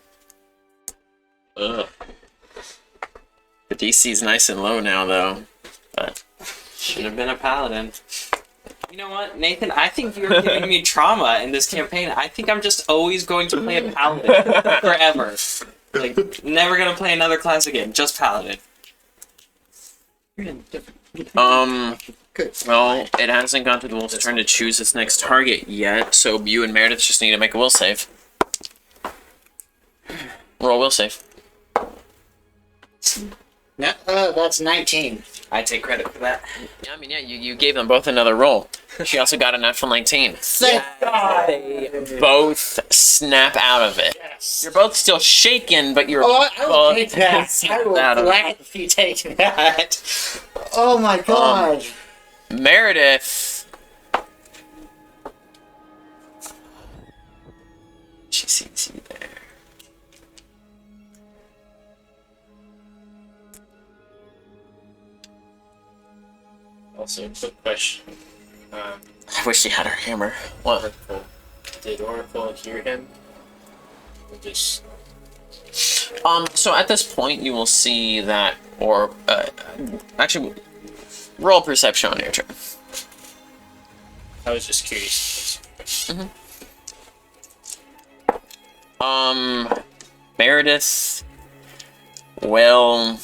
Ugh. The DC's nice and low now, though. But Should have been a paladin. You know what, Nathan? I think you're giving me trauma in this campaign. I think I'm just always going to play a paladin forever. Like, never gonna play another class again. Just paladin. Good. well, it hasn't gone to the wolf's turn to choose its next target yet, so you and Meredith just need to make a will save. Roll will save. No, that's 19. I take credit for that. Yeah, I mean, yeah, you gave them both another roll. She also got a natural 19. Thank God. They both snap out of it. Yes. You're both still shaken, but you're Oh, I will both take that. I snap will out of it. gladly take that. Oh my God. Meredith. She sees you there. Also, quick question. I wish she had her hammer. What? Oracle. Did Oracle hear him? Or just So at this point, you will see that, or actually, roll perception on your turn. I was just curious. Meredith will.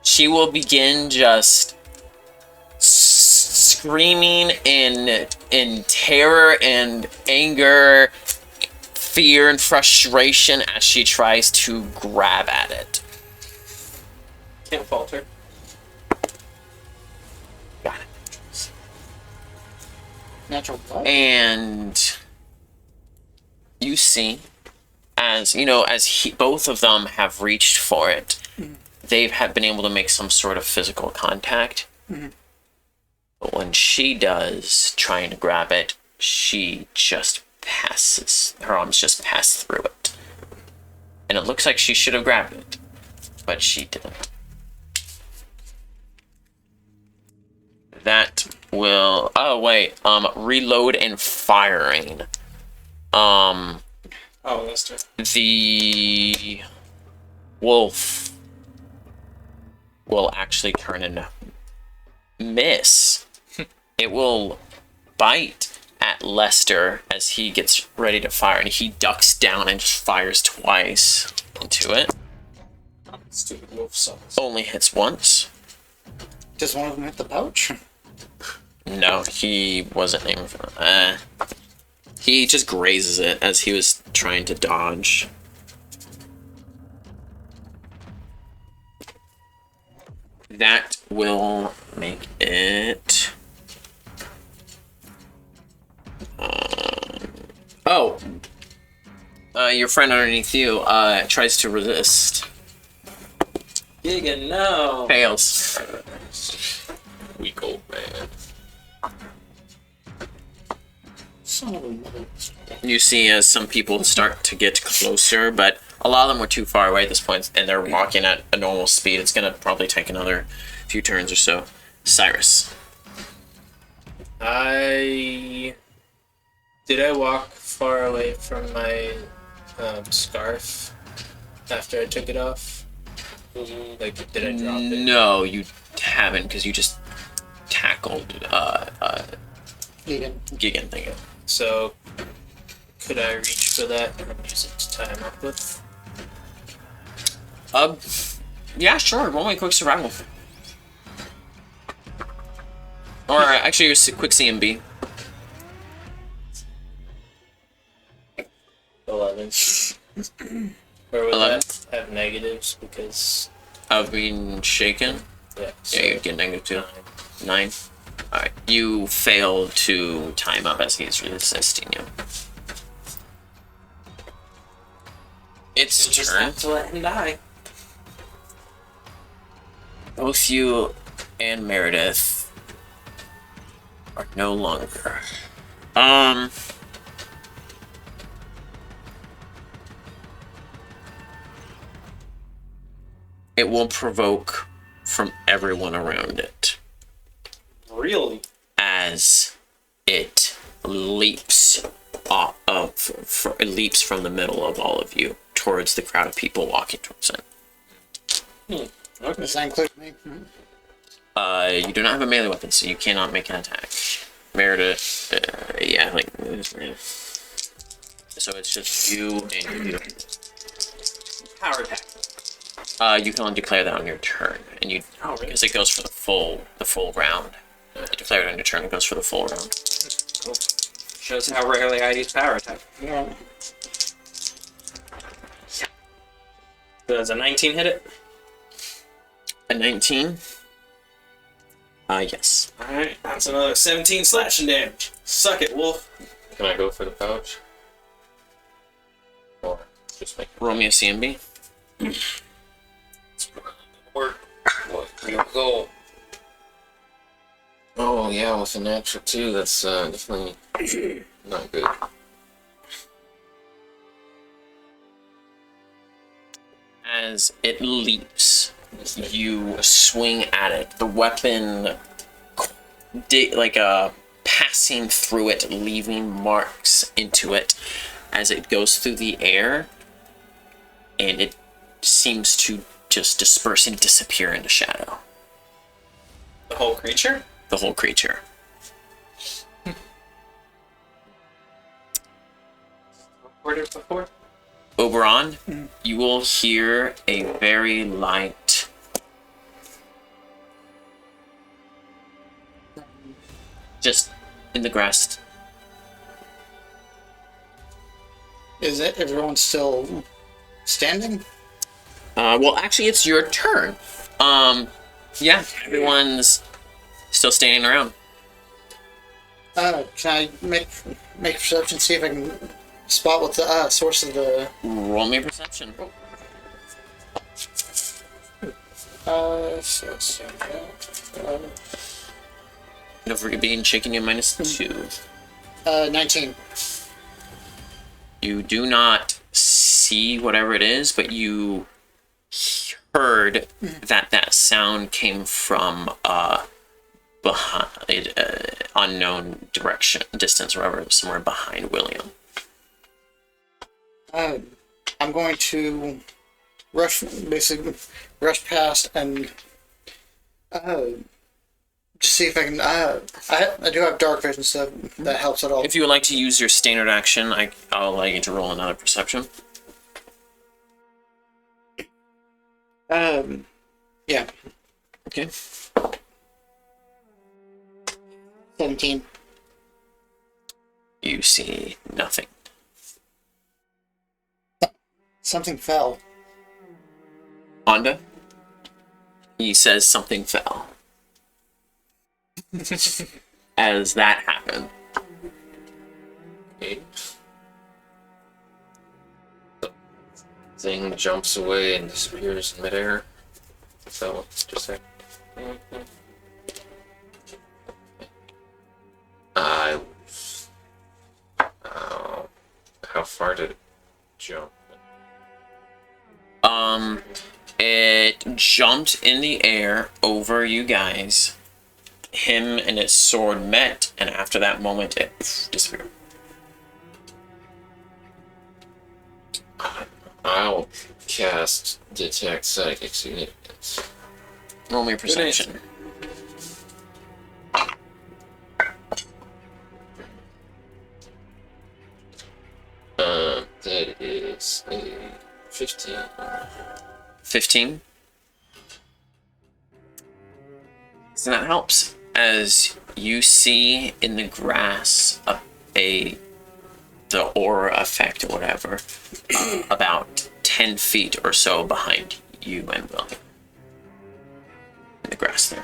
She will begin just screaming in terror and anger, fear and frustration as she tries to grab at it. Can't falter. Got it. Natural blood. And you see, as you know, both of them have reached for it, they have been able to make some sort of physical contact. But when she does, trying to grab it, she just passes. Her arms just pass through it. And it looks like she should have grabbed it, but she didn't. That will. Oh wait. Reload and firing. Oh, Lester. The wolf will actually turn and miss. It will bite at Lester as he gets ready to fire, and he ducks down and just fires twice into it. Stupid wolf sucks. Only hits once. Does one of them hit the pouch? No, he wasn't aiming for that. He just grazes it as he was trying to dodge. That will make it. Your friend underneath you tries to resist. Giga, no. Fails. Weak old man. Son of a mother. You see as some people start to get closer, but a lot of them were too far away at this point, and they're walking at a normal speed. It's gonna probably take another few turns or so. Cyrus. Did I walk far away from my scarf after I took it off? Like, did I drop it? No, you haven't, because you just tackled Negan. Gigan thing. So, could I reach for that and use it to tie him up with? Yeah, sure. Roll me a quick survival. Or actually, a quick CMB. 11. Or would 11? that have negatives because... Of being shaken. Yeah, so Yeah, you'd get -2. 9. Alright. You fail to time up as he's resisting you. It's Just turn. have to let him die. Both you and Meredith are no longer. It will provoke from everyone around it Really? as it leaps it leaps from the middle of all of you towards the crowd of people walking towards it. Does that include me? You do not have a melee weapon, so you cannot make an attack. Meredith, yeah, like, so it's just you and you. Power attack. You can only declare that on your turn, and you, Oh, really? because it goes for the full round. You declare it on your turn, it goes for the full round. Cool. Shows how rarely I use power attack. Yeah. Does a 19 hit it? A 19? Yes. Alright, that's another 17 slashing damage. Suck it, wolf. Can I go for the pouch? Or just make Roll me a CMB. work? What? Here we go. Oh yeah, with a natural 2, that's definitely not good. As it leaps, you swing at it. The weapon, passing through it, leaving marks into it as it goes through the air, and it seems to just disperse and disappear into shadow. The whole creature? The whole creature. Reported before? Oberon, you will hear a very light just in the grass. Is it everyone still standing? Well, actually, it's your turn. Yeah, everyone's still standing around. Can I make perception, see if I can spot what the source of the Roll me a perception. Don't forget being shaken, you -2. 19. You do not see whatever it is, but you heard that sound came from behind unknown distance, wherever, somewhere behind William. I'm going to basically rush past and just see if I can. I do have dark vision, so that helps at all. If you would like to use your standard action, I'll allow you to roll another perception. Yeah, Okay. 17. You see nothing. Something fell. Honda? He says something fell. As that happened. Okay. The thing jumps away and disappears in midair. So, just a sec. I. How far did it jump? It jumped in the air over you guys. Him and his sword met, and after that moment, it disappeared. I'll cast Detect Psychic Significance. Roll me a perception. That is a 15. 15. So that helps. As you see in the grass the aura effect or whatever, about 10 feet or so behind you and William. In the grass there.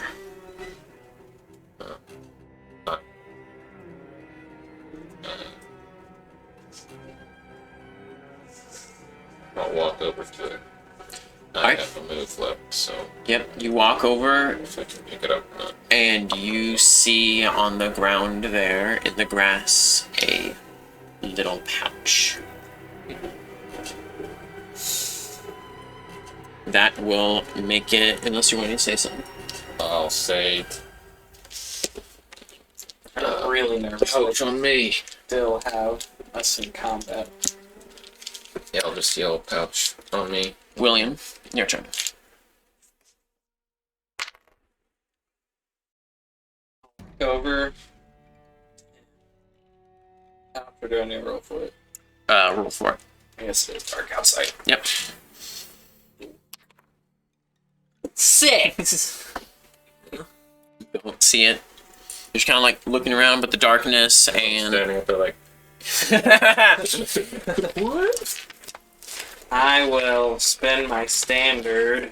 I'll walk over to it. I Alright. have a move left, so Yep, you walk over if I can pick it up. and you see on the ground there in the grass a little pouch. That will make it, unless you want to say something. I'll say I'm really nervous. pouch on me. Still have us in combat. Yeah, I'll just yell pouch on me. William, your turn. Go over. How do I need to roll for it? Roll for it. I guess it is dark outside. Yep. 6! Don't see it. You're just kind of like looking around, but the darkness and. Standing up there like, What? I will spend my standard.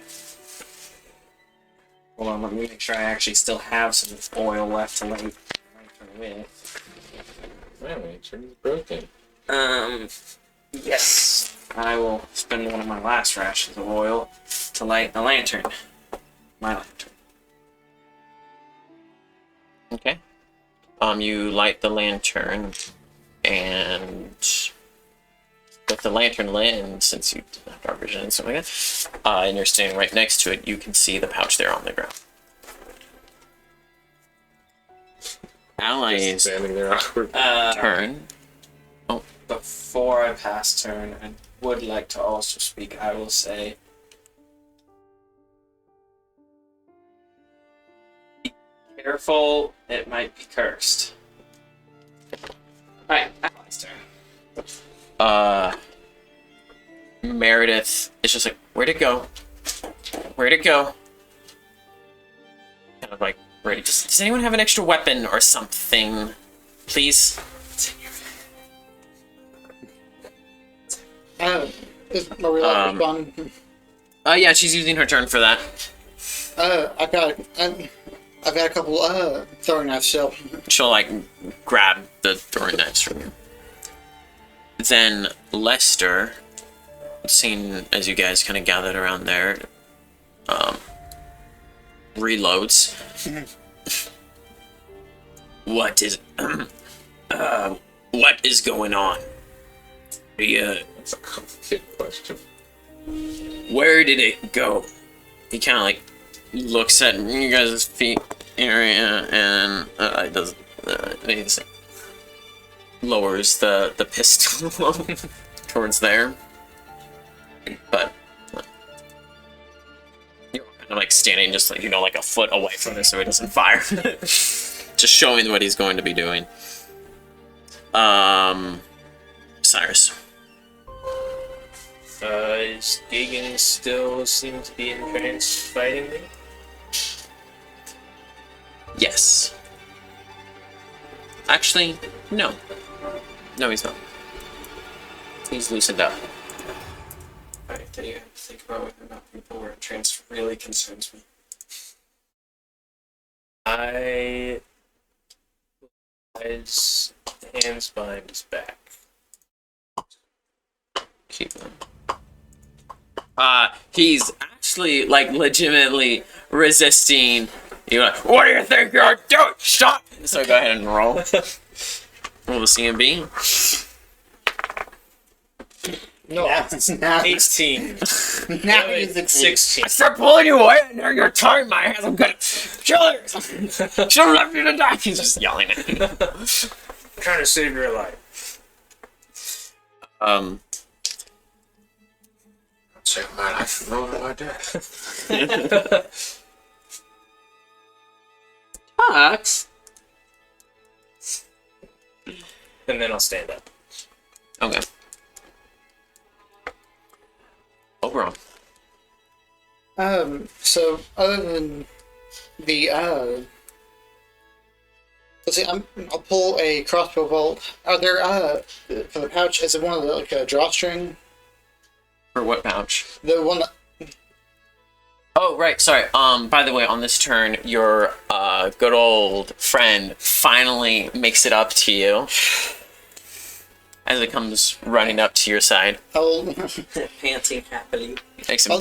Hold on, let me make sure I actually still have some oil left to light with. man, my turn's broken. Yes. I will spend one of my last rations of oil to light the lantern. My lantern. Okay. You light the lantern, and with the lantern lit, and since you didn't have dark vision and stuff like that, and you're standing right next to it, you can see the pouch there on the ground. Allies Standing there awkward. turn. Before I pass turn, I would like to also speak. I will say, be careful, it might be cursed. Alright, allies turn. Meredith is just like, where'd it go? Where'd it go? Kind of like ready. Does anyone have an extra weapon or something? Please? Is Marilla responding? Yeah, she's using her turn for that. I've got a couple throwing knives still. She'll like grab the throwing knives from you. Then Lester, seeing as you guys kind of gathered around there, reloads. What is going on? That's a complicated question. Where did it go? He kind of like looks at you guys' feet area and it does he just like lowers the pistol towards there. But you're all kind I'm like standing just like like a foot away from this so he doesn't fire. Just showing what he's going to be doing. Cyrus. Is Gagan still seem to be entranced fighting me? Yes. Actually, no. No, he's not. He's loosened up. Alright, then you have to think about whether or not people were trans really concerns me. His hands behind his back. Keep him. He's actually like legitimately resisting. You're like, what do you think you're doing? Stop! So go ahead and roll. Roll the CMB. No, Now, 18. now he's at 16. I start pulling you away, and now you're tying my hands. I'm gonna kill you. Should have left you to die. He's just yelling at me. Trying to save your life. Save my life. No, I did. Fox. And then I'll stand up. Okay. Oberon. So other than the let's see, I'll pull a crossbow bolt. Are there for the pouch? Is it one of the like a drawstring? For what pouch? The one that, Oh, right. Sorry. By the way, on this turn, your good old friend finally makes it up to you as it comes running up to your side. I'll Panting happily. Makes him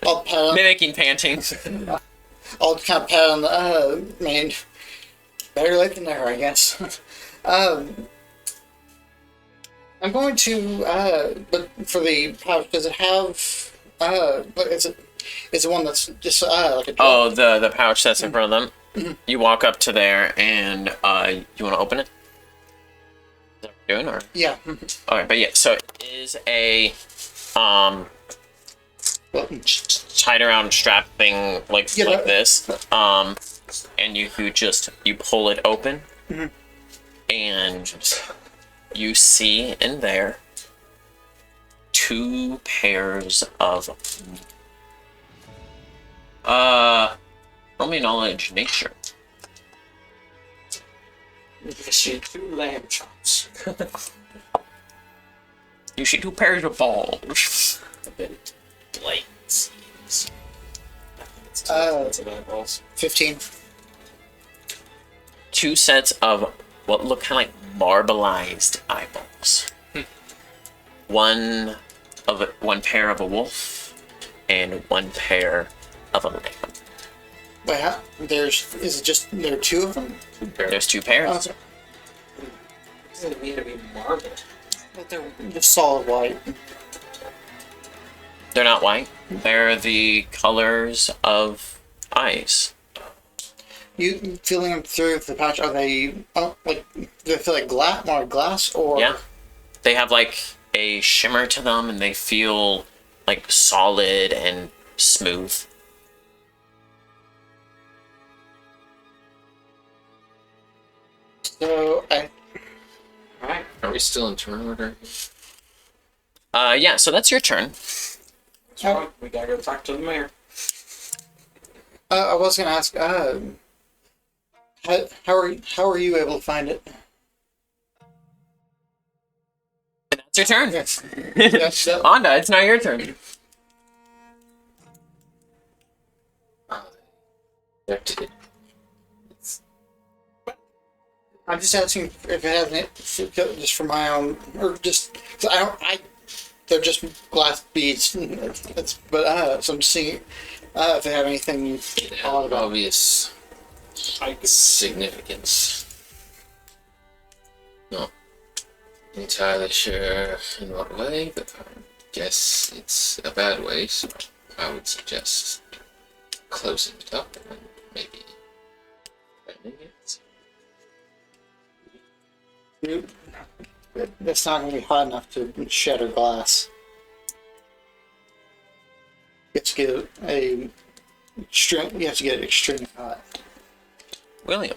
I'll pat, mimicking panting. I'll kind of pat on the I mean, better late than never, I guess. I'm going to but for the pouch, does it have what is it? Is it one that's just like a Oh, the pouch that's in front of them. You walk up to there and you want to open it? Is that what you're doing, or? yeah. Okay, but yeah, so it is a Well, tied around strap thing like Yeah, like that- this. And you just pull it open, and you see in there 2 pairs of roll me knowledge nature. You see 2 lamb chops. You see 2 pairs of balls. A bit light seems. Uh, 15. 2 sets of what look kind of like marbleized eyeballs. One pair of a wolf, and 1 pair of a lamb. Wait, how, is it just there are 2 of them? There's 2 Oh, pairs. sorry. Doesn't it mean to be marble? But they're just solid white. They're not white. They're the colors of eyes. You feeling them through the pouch? Are they like? Do they feel like more glass or? Yeah. They have like a shimmer to them, and they feel like solid and smooth. So Alright. Are we still in turn order? Yeah, so that's your turn. So we gotta go talk to the mayor. I was gonna ask. How are you able to find it? And that's your turn. Yes. Yes. That, Anda, it's now your turn. I'm just asking if it has any, just for my own, or just 'cause they're just glass beads. So I'm just seeing if they have anything odd about. Obvious significance. Not entirely sure in what way, but I guess it's a bad way, so I would suggest closing it up and maybe bending it. It's not going to be hot enough to shatter glass. Let's get a extreme. You have to get it extremely hot. William.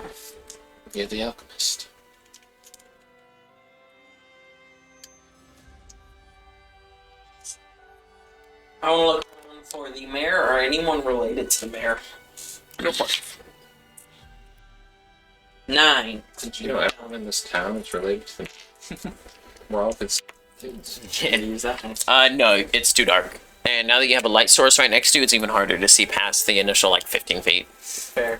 Yeah, the alchemist. I want to look for the mayor or anyone related to the mayor. Go for it. 9. Did you know everyone in this town is related to them? We're all good dudes. Can't use that one. No, it's too dark. And now that you have a light source right next to you, it's even harder to see past the initial, like, 15 feet. Fair.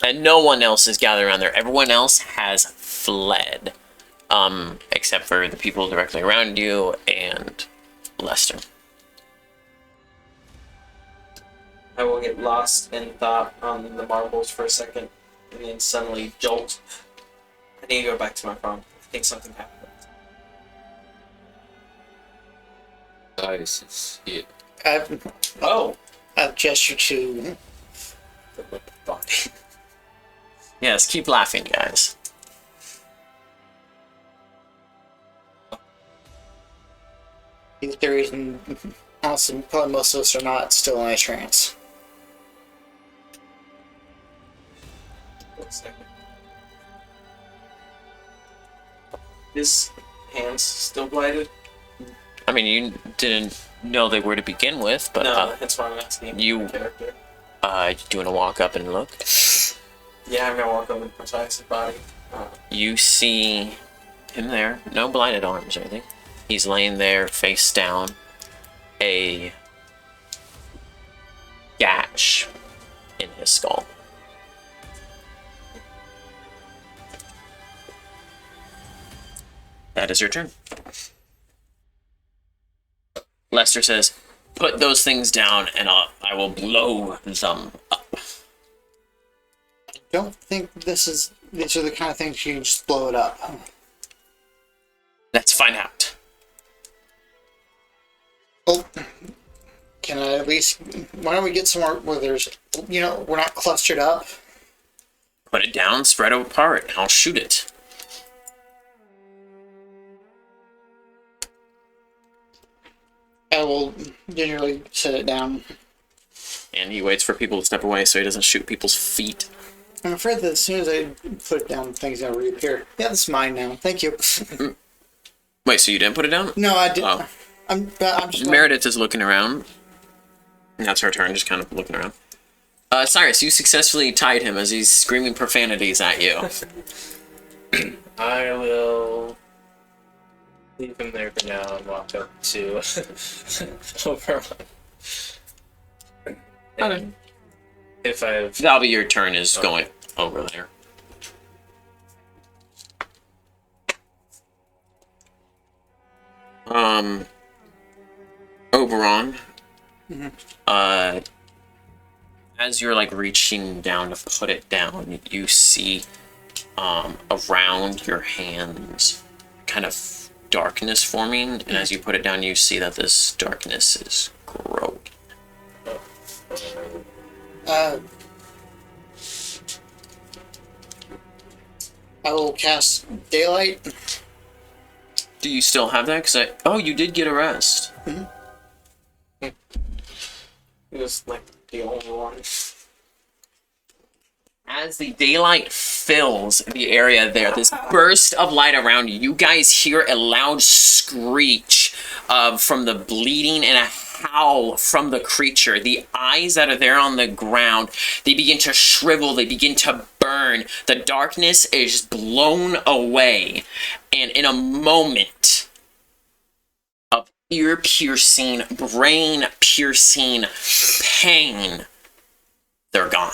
And no one else is gathered around there. Everyone else has fled. Except for the people directly around you and Lester. I will get lost in thought on the marbles for a second, and then suddenly jolt. I need to go back to my phone. I think something happened. Dice is it. Oh! I've gestured to. What the fuck? Yes, keep laughing, guys. The reason, honestly, probably most of us are not still in a trance. One second. His hands still blighted? I mean, you didn't know they were to begin with, but No, that's why I'm asking. you- My character. do you want to walk up and look? Yeah, I'm gonna walk over to Precise body. You see him there. No blinded arms or anything. He's laying there, face down. A gash in his skull. That is your turn. Lester says, "Put those things down, and I will blow them up." Don't think these are the kind of things you can just blow it up. Let's find out. Oh, can I at least? Why don't we get somewhere where there's, we're not clustered up. Put it down, spread it apart, and I'll shoot it. I will generally set it down. And he waits for people to step away so he doesn't shoot people's feet. I'm afraid that as soon as I put it down, things gonna reappear. Yeah, that's mine now. Thank you. Wait, so you didn't put it down? No, I didn't. Oh. I'm just. Meredith is looking around. That's her turn, just kind of looking around. Cyrus, you successfully tied him as he's screaming profanities at you. I will leave him there for now and walk up to Oberon. And if I've That'll be your turn, is going over there. Oberon. As you're like reaching down to put it down, you see around your hands kind of darkness forming, and as you put it down, you see that this darkness is growing. I will cast daylight. Do you still have that? Oh, you did get a rest. He was like the only one. As the daylight fills the area there, this burst of light around you, you guys hear a loud screech from the bleeding and a howl from the creature. The eyes that are there on the ground, they begin to shrivel, they begin to burn. The darkness is blown away, and in a moment of ear-piercing, brain-piercing pain, they're gone.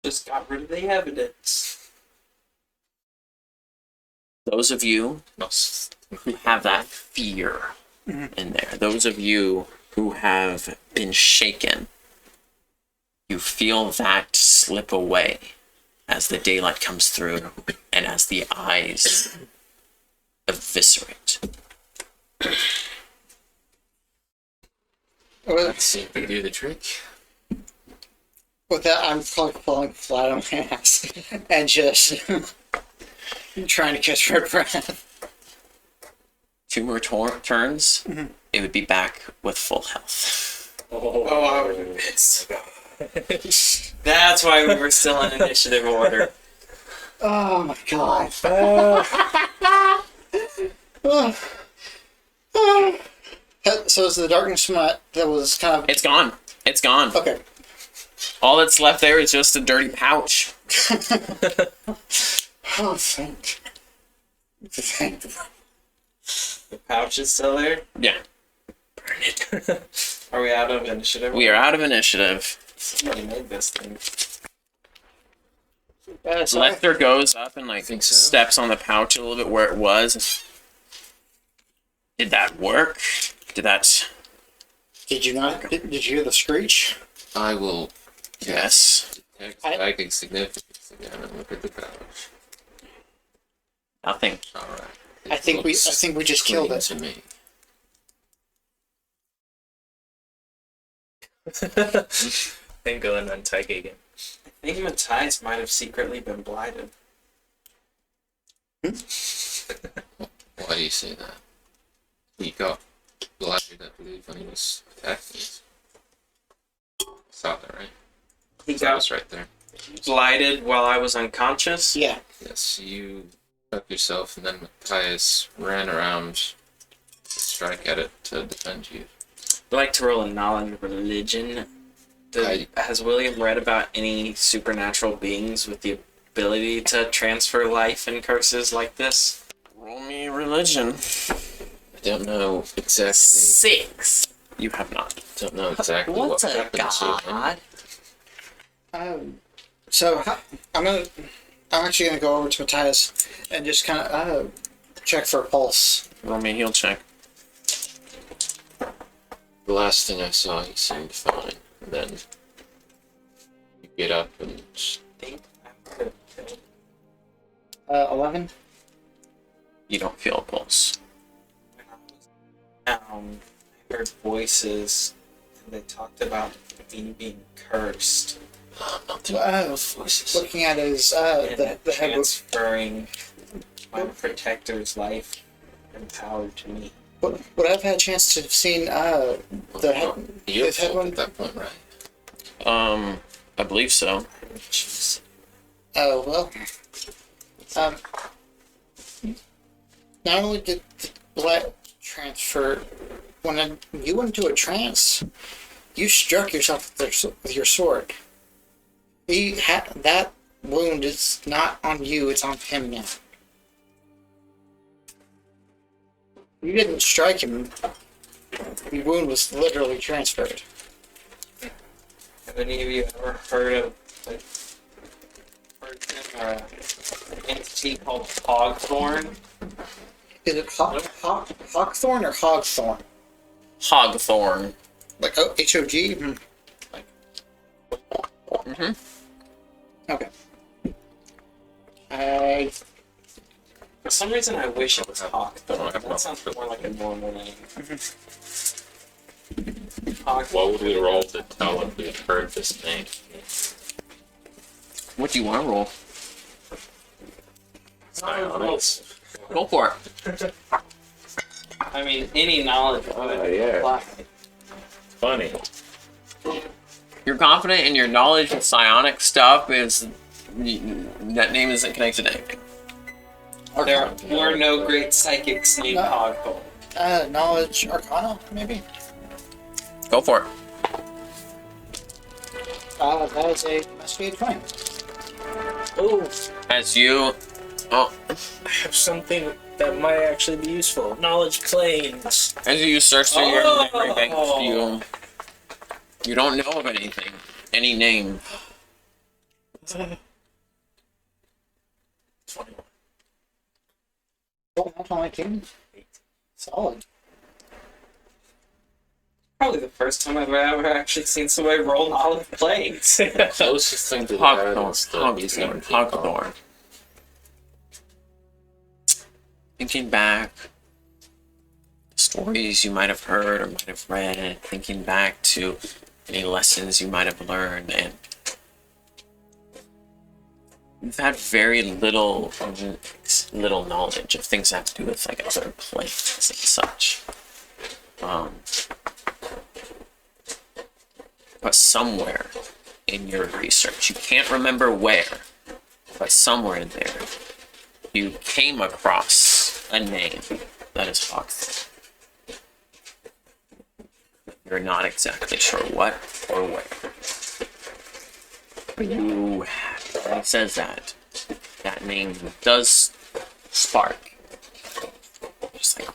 Just got rid of the evidence. Those of you Must who have that fear in there, those of you who have been shaken, you feel that slip away as the daylight comes through and as the eyes eviscerate. Let's see if we do the trick. With that, I'm probably falling flat on my ass and just trying to catch my breath. 2 more turns, it would be back with full health. Oh, I would have been pissed. That's why we were still in initiative order. Oh my god. So is the darkness that was kind of It's gone. It's gone. okay. All that's left there is just a dirty pouch. Oh, thank. The pouch is still there. Yeah. Are we out of initiative? We are out of initiative. Somebody made this thing. So Lester goes up and like Think so? steps on the pouch a little bit where it was. Did that work? Did that? did you not? Did you hear the screech? I will Yes. detect I- psychic significance again and look at the pouch. Nothing. All right. I think we just killed Clean it. to me. Then going on Tyke again. I think Matthias might have secretly been blighted. Why do you say that? He got blinded, I believe, when he was attacking us. Saw that, right? He That got was right there. blighted while I was unconscious. Yeah. Yes, you stuck yourself, and then Matthias ran around to strike at it to defend you. I'd like to roll a knowledge of religion. Has William read about any supernatural beings with the ability to transfer life and curses like this? Roll me religion. I don't know exactly. 6. You have not. Don't know exactly what happened to him. So I'm actually gonna go over to Matthias and just kind of check for a pulse. Roll me a heal check. The last thing I saw, he seemed fine. And then you get up and Think I could have killed 11. You don't feel a pulse. when I was down. I heard voices, and they talked about me being cursed nothing. Voices. Looking at his and the head was. transferring my protector's life and power to me. Would I've had a chance to have seen the head? Your his head fault one? at that point, right? I believe so. Jeez. Oh well. Not only did the blood transfer, when you went into a trance, you struck yourself with your sword. He had that wound is not on you; it's on him now. You didn't strike him. The wound was literally transferred. Have any of you ever heard of a person or an entity called Hogthorn? Is it Hawkthorn or Hogthorn? Hogthorn. Like H-O-G? Mhm. Okay. I For some reason, I wish it was Don't Hawkthorn. have That sounds more like a normal name. What would we roll to tell if we had heard this name? What do you want to roll? Psionics. Go for it. I mean, any knowledge would yeah. apply. Funny. You're confident in your knowledge of psionic stuff is that name isn't connected to anything. There were no great psychics named No. Hogthorn. knowledge Arcana, maybe? Go for it. That is a investigate 20. Oh, As you, oh, I have something that might actually be useful. Knowledge planes. as you search through your Oh. memory bank, you don't know of anything, any name. 21. Oh, that's only 18. Solid. Probably the first time I've ever actually seen somebody roll knowledge planes. Closest thing to that is the he's never Hogthorn. Thinking back, stories you might have heard or might have read, thinking back to any lessons you might have learned, and you've had very little knowledge of things that have to do with like other planes and such. but somewhere in your research, you can't remember where, but somewhere in there, you came across a name that is Hawkthorne. You're not exactly sure what or where. But when he says that, that name does spark. Just like,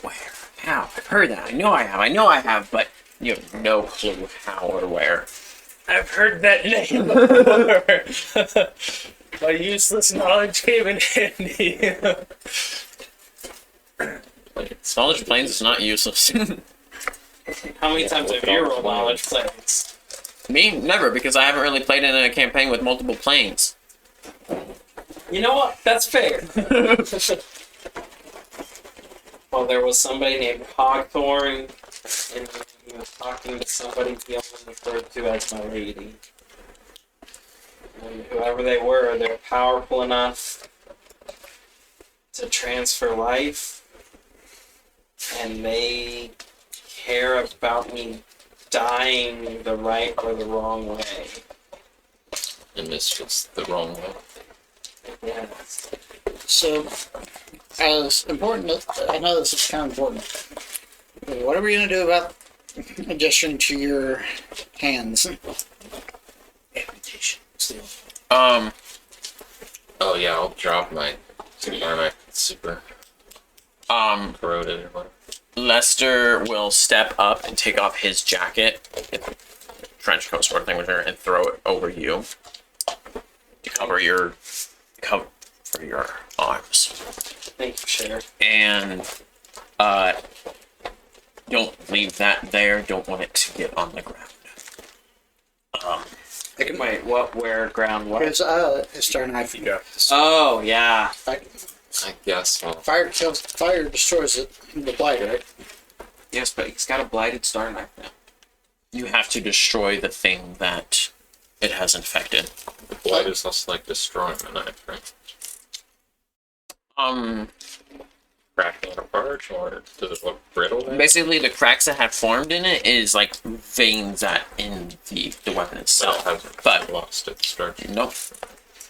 where? How? I've heard that. I know I have, but you have no clue how or where. I've heard that name before. My useless knowledge came in handy. Knowledge planes is not useless. How many times have you rolled knowledge planes? Me? Never, because I haven't really played in a campaign with multiple planes. You know what? That's fair. Well, there was somebody named Hogthorn, and he was talking to somebody he only referred to as my lady. And whoever they were, they're powerful enough to transfer life, and they care about me dying the right or the wrong way. And this was the wrong way. Yes. So, as important, I know this is kind of important. What are we going to do about adjusting to your hands? Amputation. Um, Oh yeah, I'll drop my super corroded or whatever. Lester will step up and take off his jacket, trench coat sort of thing, and throw it over you to cover your arms. Thank you, Sheriff. And don't leave that there. Don't want it to get on the ground. Wait, what? Where? Ground? What? Because it's Star Knife. Oh, yeah. I guess. Well, Fire destroys it. The blight, right? Yes, but he's got a blighted star knife now. You have to destroy the thing that it has infected. the blight is less like destroying the knife, right? Cracking it apart, or does it look brittle? Then? Basically, the cracks that have formed in it is like veins that in the weapon Well, it itself. hasn't But lost its structure. nope.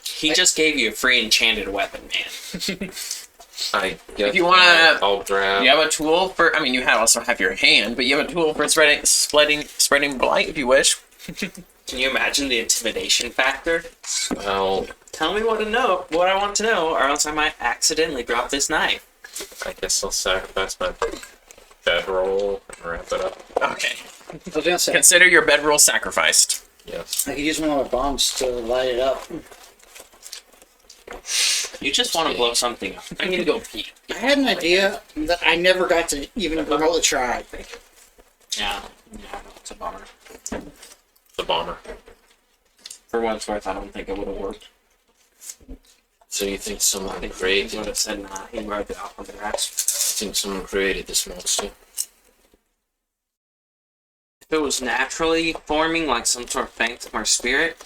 He just gave you a free enchanted weapon, man. I guess If you wanna- I'll grab. You have a tool for. I mean, you also have your hand, but you have a tool for spreading blight if you wish. Can you imagine the intimidation factor? Well, Tell me what I want to know, or else I might accidentally drop this knife. I guess I'll sacrifice my bedroll and wrap it up. Okay. I was going to say, Consider your bedroll sacrificed. Yes. I could use one of my bombs to light it up. You just want to blow something up. I need to go pee. I had an idea that I never got to even remotely try. Yeah, it's a bummer. The bomber. For what it's worth, I don't think it would have worked. So you think I someone think he created? would have said, nah, he rubbed it off on the rest. Think someone created this monster? If it was naturally forming like some sort of phantom or spirit,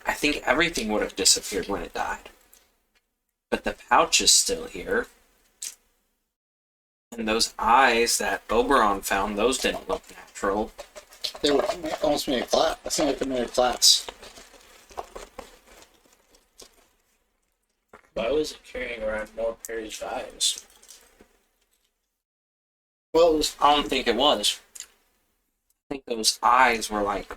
I think everything would have disappeared when it died. But the pouch is still here. And those eyes that Oberon found, those didn't look natural. They were almost made of glass. I think they made of glass. Why was it carrying around more Perry's vibes? Well, it was, I don't think it was. I think those eyes were like,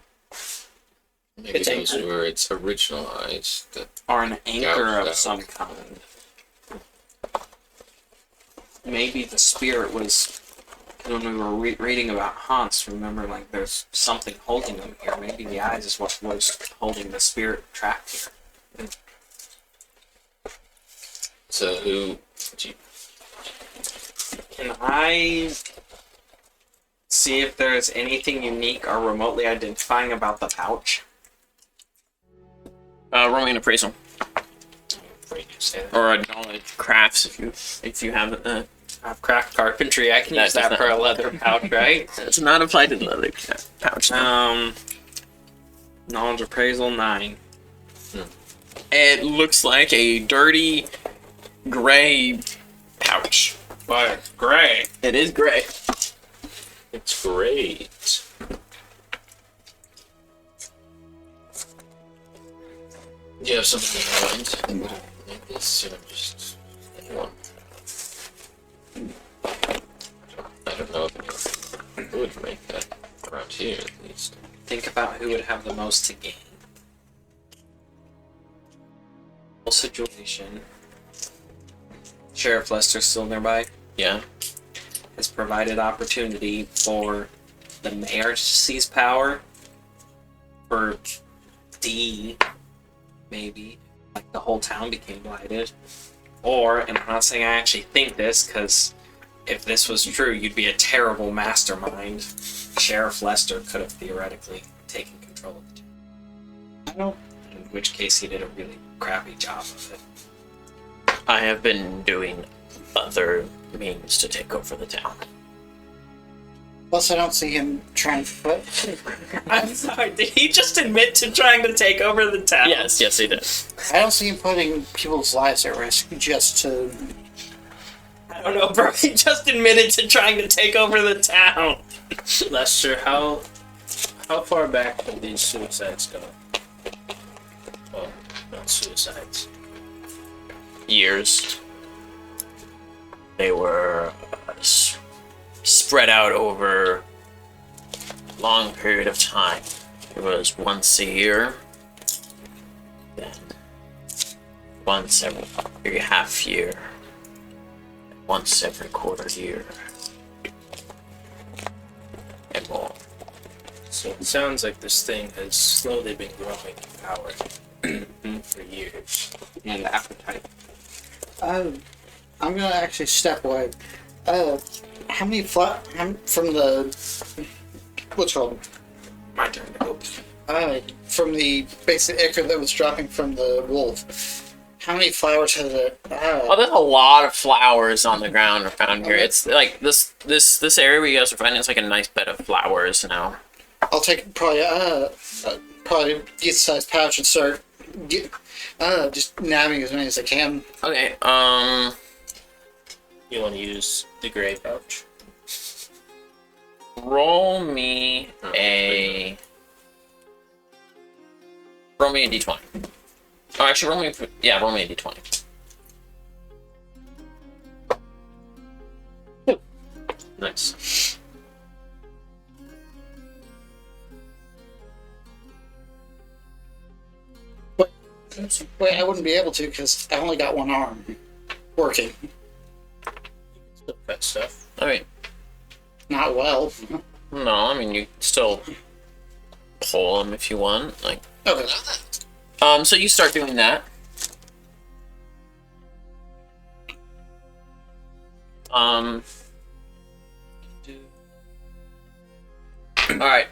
Maybe It's those anchored. were its original eyes. That are an anchor Gouged of out. some kind. Maybe the spirit was, when we were reading about Hans, remember, like, there's something holding them here. Maybe the eyes is what was holding the spirit trapped here. so who? Do you, Can I see if there's anything unique or remotely identifying about the pouch? Roll me an appraisal Afraid you say that. or a knowledge crafts if you have it. I have craft carpentry. I can That use that does for not- a leather pouch, right? It's not applied to the leather pouch. No. Knowledge appraisal 9. It looks like a dirty gray pouch. But it's gray. It is gray. it's great. Do you have something in mind like this, or just anyone? I don't know who would make that around here, at least. Think about who would have the most to gain. Whole situation. Sheriff Lester's still nearby. Yeah. Has provided opportunity for the mayor to seize power. For D, maybe. Like the whole town became blighted. Or, and I'm not saying I actually think this, because if this was true, you'd be a terrible mastermind. Sheriff Lester could have theoretically taken control of the town. I don't. In which case he did a really crappy job of it. I have been doing other means to take over the town. Plus, I don't see him trying to put. I'm sorry, did he just admit to trying to take over the town? Yes, he did. I don't see him putting people's lives at risk just to. I don't know, bro. He just admitted to trying to take over the town. Lester, how far back did these suicides go? Well, not suicides. Years. They were spread out over a long period of time. It was once a year, then once every half year, once every quarter year, and more. So it sounds like this thing has slowly been growing in power for years. And appetite. I'm gonna actually step away. How many from the what's it called? My turn to go. From the basic ichor that was dropping from the wolf. How many flowers has it? Oh, there's a lot of flowers on the ground around here. It's like this area where you guys are finding, it's like a nice bed of flowers now. I'll take probably decent-sized pouch and start just nabbing as many as I can. Okay, You want to use the gray pouch? roll me a d20. Oh, actually, roll me a d20. Nice. Wait, I wouldn't be able to because I only got one arm working. Still cut stuff. I mean, Not well. no, I mean, you can still pull them if you want. Like, Okay. so you start doing that. Alright,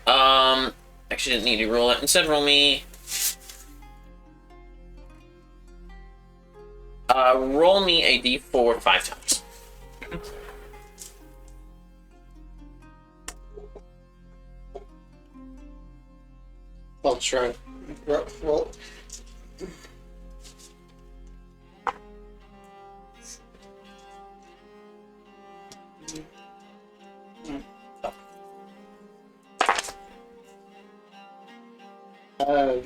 actually didn't need to roll it. Instead, roll me. Roll me a d4 5 times. I'll try. Roll. Uh,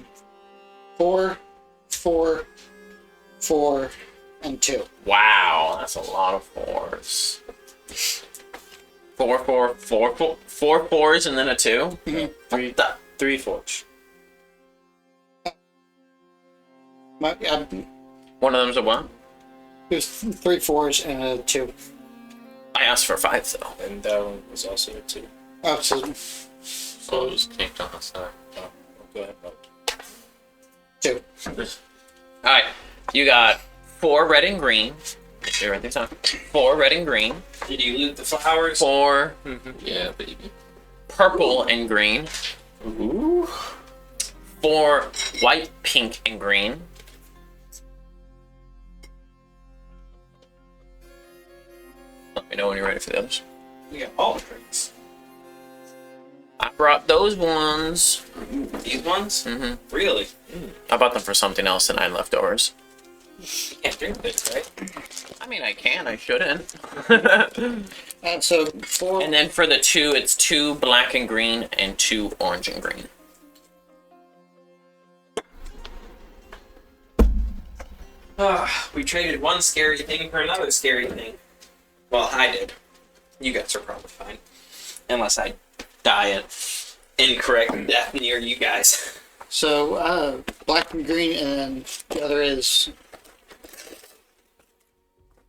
4, 4, 4, and 2. Wow, that's a lot of fours. Four fours, and then a 2. Three forge. One of them's a 1. There's 3 4s and a 2. I asked for 5 though. And that one was also a 2. Oh, so So it was kicked on the side. Oh, go ahead, Bob. 2. Alright, you got 4 red and green. You write these down. 4 red and green. Did you loot the flowers? 4 Yeah, baby. purple and green. Ooh. 4 white, pink, and green. Let me know when you're ready for the others. We got all the drinks. I brought those ones. These ones? Mm-hmm. Really? I bought them for something else and I had leftovers. You can't drink this, right? I mean, I can, I shouldn't. So 4. And then for the 2, it's 2 black and green and 2 orange and green. We traded one scary thing for another scary thing. Well, I did. You guys are probably fine. Unless I die an incorrect death near you guys. So, black and green, and then the other is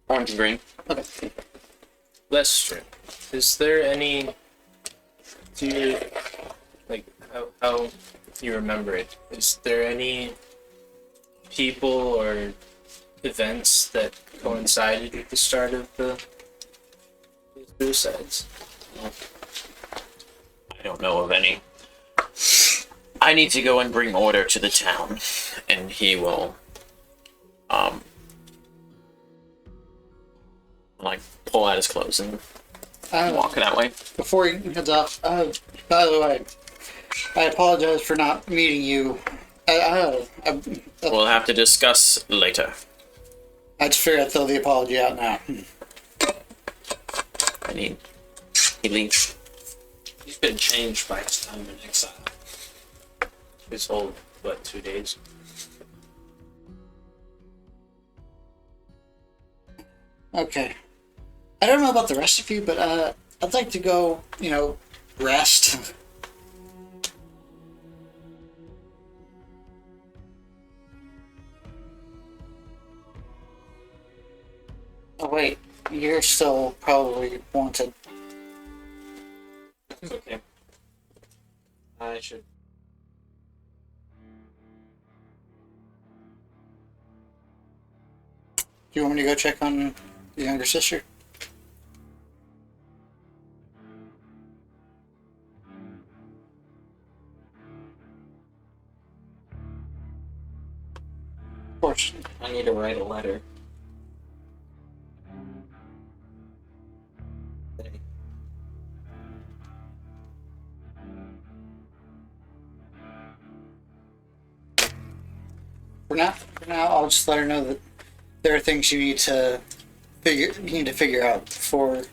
Orange and green. okay. Lester, is there any? Do you like how you remember it? Is there any people or events that coincided with the start of the suicides? I don't know of any. I need to go and bring order to the town, and he will, like, pull out his clothes and walk that way. Before he heads off, by the way, I apologize for not meeting you. I We'll have to discuss later. just figured I'd throw the apology out now. And he leaves. He's been changed by his time in exile. His whole 2 days? Okay. I don't know about the rest of you, but I'd like to go, rest. Oh wait, you're still probably wanted. It's okay. I should. Do you want me to go check on the younger sister? Of course. I need to write a letter. For now, I'll just let her know that there are things you need to figure out before.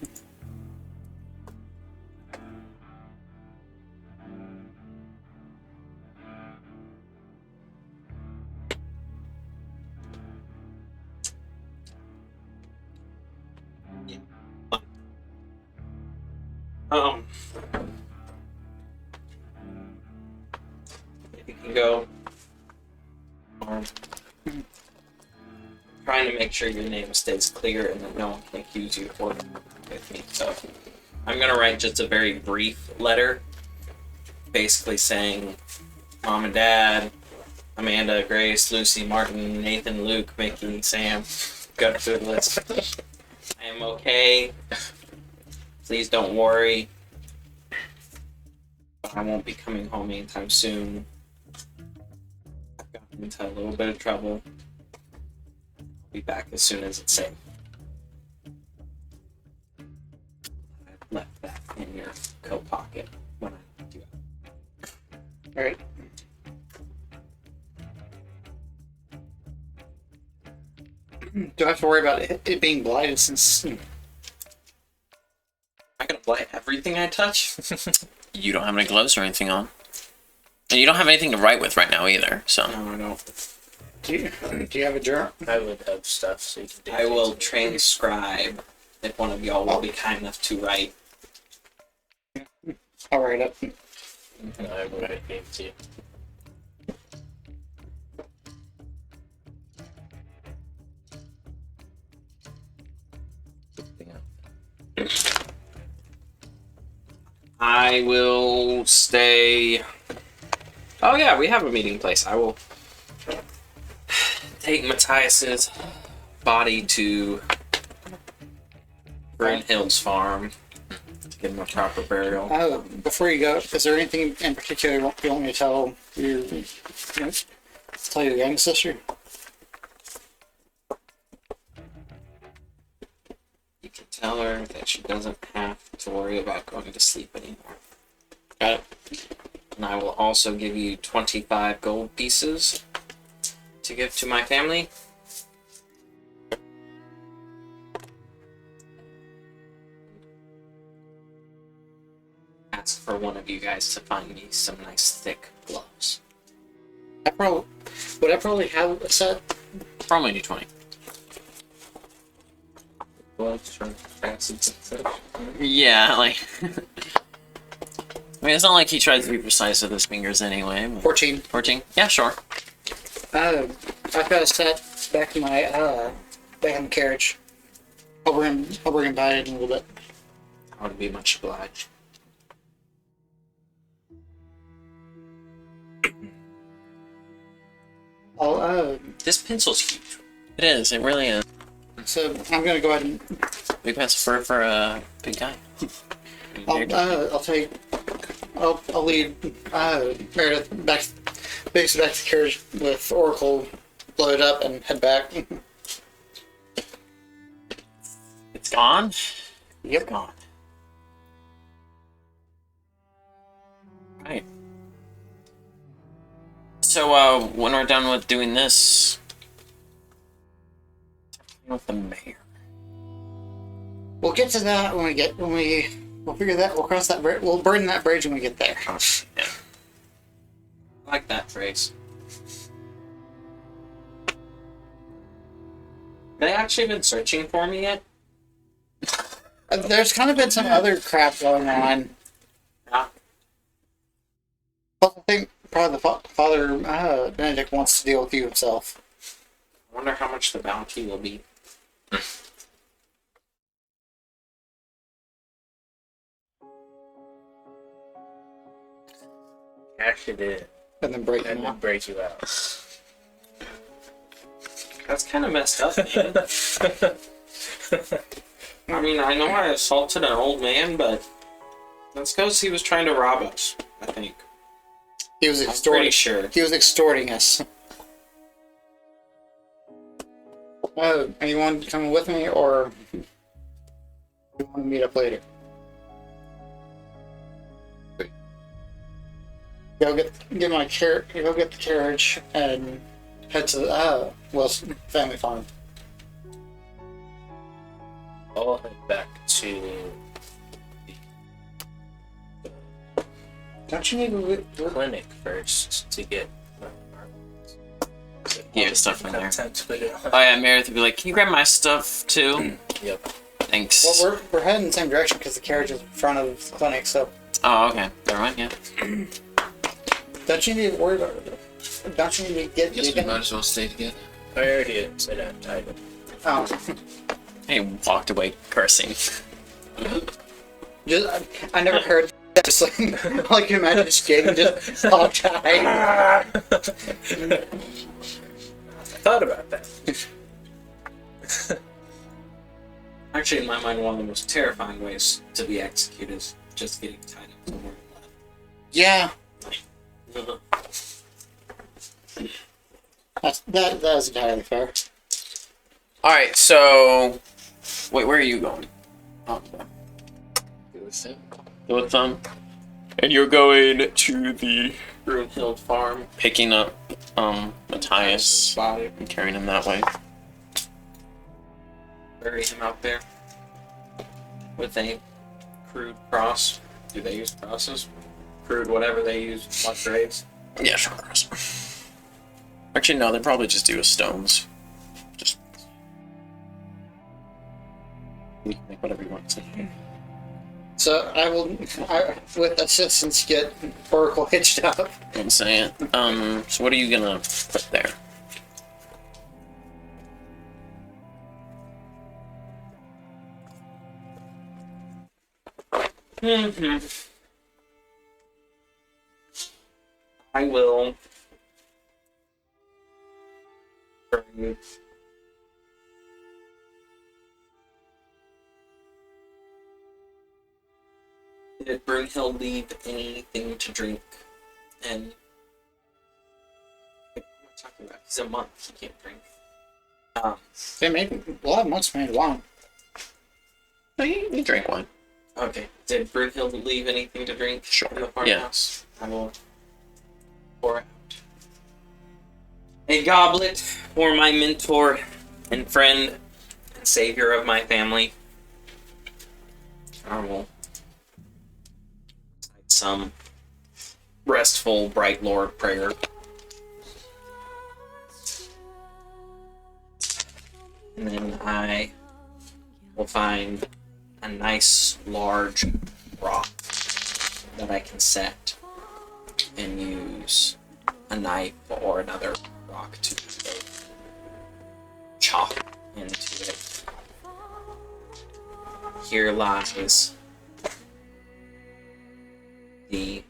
If you can go. Trying to make sure your name stays clear and that no one can accuse you of working with me. So I'm gonna write just a very brief letter, basically saying, Mom and Dad, Amanda, Grace, Lucy, Martin, Nathan, Luke, Mickey, Sam, got a good list. I am okay. Please don't worry. But I won't be coming home anytime soon. I've gotten into a little bit of trouble. I'll be back as soon as it's safe. I've left that in your coat pocket when I do it. Alright. Do I have to worry about it being blighted since. I'm not gonna blight everything I touch. You don't have any gloves or anything on. And you don't have anything to write with right now either, so. No, I don't. Do you have a journal? I would have stuff so you can. I will transcribe if one of y'all will be kind enough to write. I'll write up. I will write game to you. I will stay. Oh yeah, we have a meeting place. I will take Matthias's body to Brunhild's farm to give him a proper burial. Before you go, is there anything in particular you want me to tell tell your young sister? You can tell her that she doesn't have to worry about going to sleep anymore. Got it? And I will also give you 25 gold pieces to give to my family. Ask for one of you guys to find me some nice thick gloves. Would I probably have a set Probably d20. Well, sure. Acids and such. Yeah, like. I mean, it's not like he tries to be precise with his fingers anyway. But 14. 14? Yeah, sure. I've got to set back in my back in the carriage. I'll bring him by in a little bit. I would be much obliged. I'll This pencil's huge. It is, it really is. so I'm gonna go ahead and Big pencil for a big guy. I'll lead Meredith back basically back to the carriage with Oracle loaded up and head back. It's gone? Yep. Gone. Right. So, when we're done with doing this, with the mayor. We'll get to that we'll figure that we'll cross that bridge. We'll burn that bridge when we get there. Yeah. I like that phrase. They actually been searching for me yet? There's kind of been some other crap going on. Yeah. I think probably the Father Benedict wants to deal with you himself. I wonder how much the bounty will be. Cash it in And then break him and then out. break you out. That's kind of messed up, man. I mean, I know I assaulted an old man, but that's because he was trying to rob us, I think. He was I'm pretty extorting. sure. He was extorting us. Anyone coming with me, or you want to meet up later? Go get my go get the carriage and head to the Wilson family farm. I'll head back to Don't you need the clinic first to get my Yeah, stuff in there. Time to put it on. Oh yeah, Meredith would be like, can you grab my stuff too? Yep. Thanks. Well, we're heading the same direction because the carriage is in front of the clinic. So Oh, okay. Never mind, yeah. don't you need to worry about it? Don't you need to get? Guess we might as well stay together. I already said I'm tired. Oh, He walked away cursing. I never heard. Just like you imagine just getting just hog tied. I thought about that. Actually, in my mind, one of the most terrifying ways to be executed is just getting tied up somewhere. Yeah, Uh-huh. that is entirely fair. Alright, so... Wait, where are you going? Oh, okay. Go with them. And you're going to the Brunhild farm. picking up Matthias Body. and carrying him that way. Bury him out there. With a crude cross. Do they use crosses? Crude, whatever they use, like graves. Yeah, sure. Actually, no, they probably just do with stones. Just you can make whatever you want to. So I will, with assistance, get Oracle hitched up. I'm saying. So what are you gonna put there? I will bring Did Brunhild leave anything to drink? And what am I talking about? He's a monk. He can't drink. They make a lot of monks made wine. No, you drink wine. Okay. Did Brunhild leave anything to drink Sure. in the Yeah. farmhouse? I will pour out a goblet for my mentor and friend and savior of my family. I will recite some restful, bright Lord prayer. And then I will find a nice large rock that I can set and use a knife or another rock to chop into it. Here lies the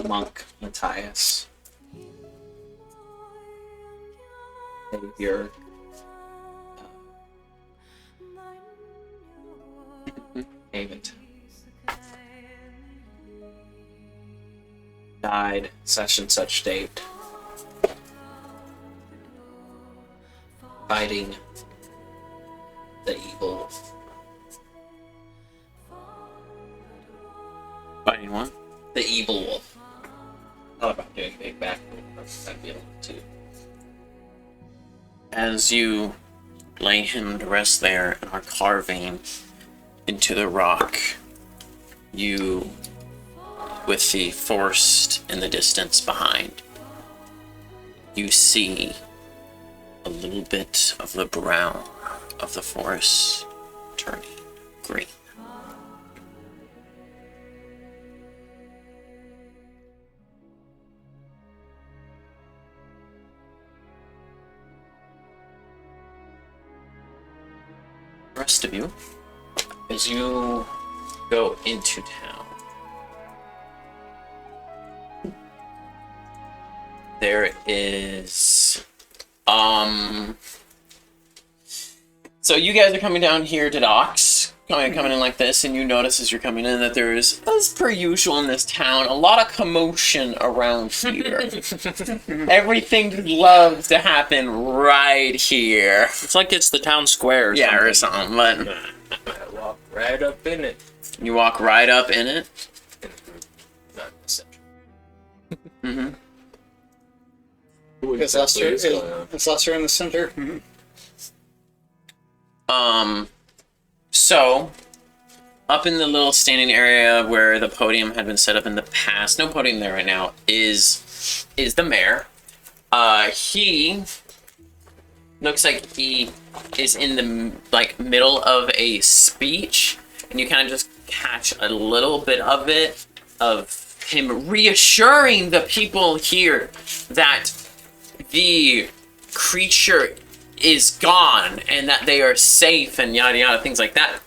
monk Matthias. Savior. Haven't. Died such and such date. Fighting the evil wolf. Fighting one. The evil wolf. I thought about doing big back. I'd be able to. As you lay him to rest there and are carving into the rock, you, with the forest in the distance behind, you see a little bit of the brown of the forest turning green. The rest of you, as you go into town, there is so you guys are coming down here to docks, coming in like this, and you notice as you're coming in that there is, as per usual in this town, a lot of commotion around here. Everything loves to happen right here. It's like it's the town square or Yeah, something. or something, but I walk right up in it. you walk right up in it. Not in the center. Mm-hmm. Is Lester in the center? So, up in the little standing area where the podium had been set up in the past, no podium there right now, is the mayor. He looks like he is in the middle of a speech, and you kind of just catch a little bit of it, of him reassuring the people here that the creature is gone and that they are safe and yada yada, things like that.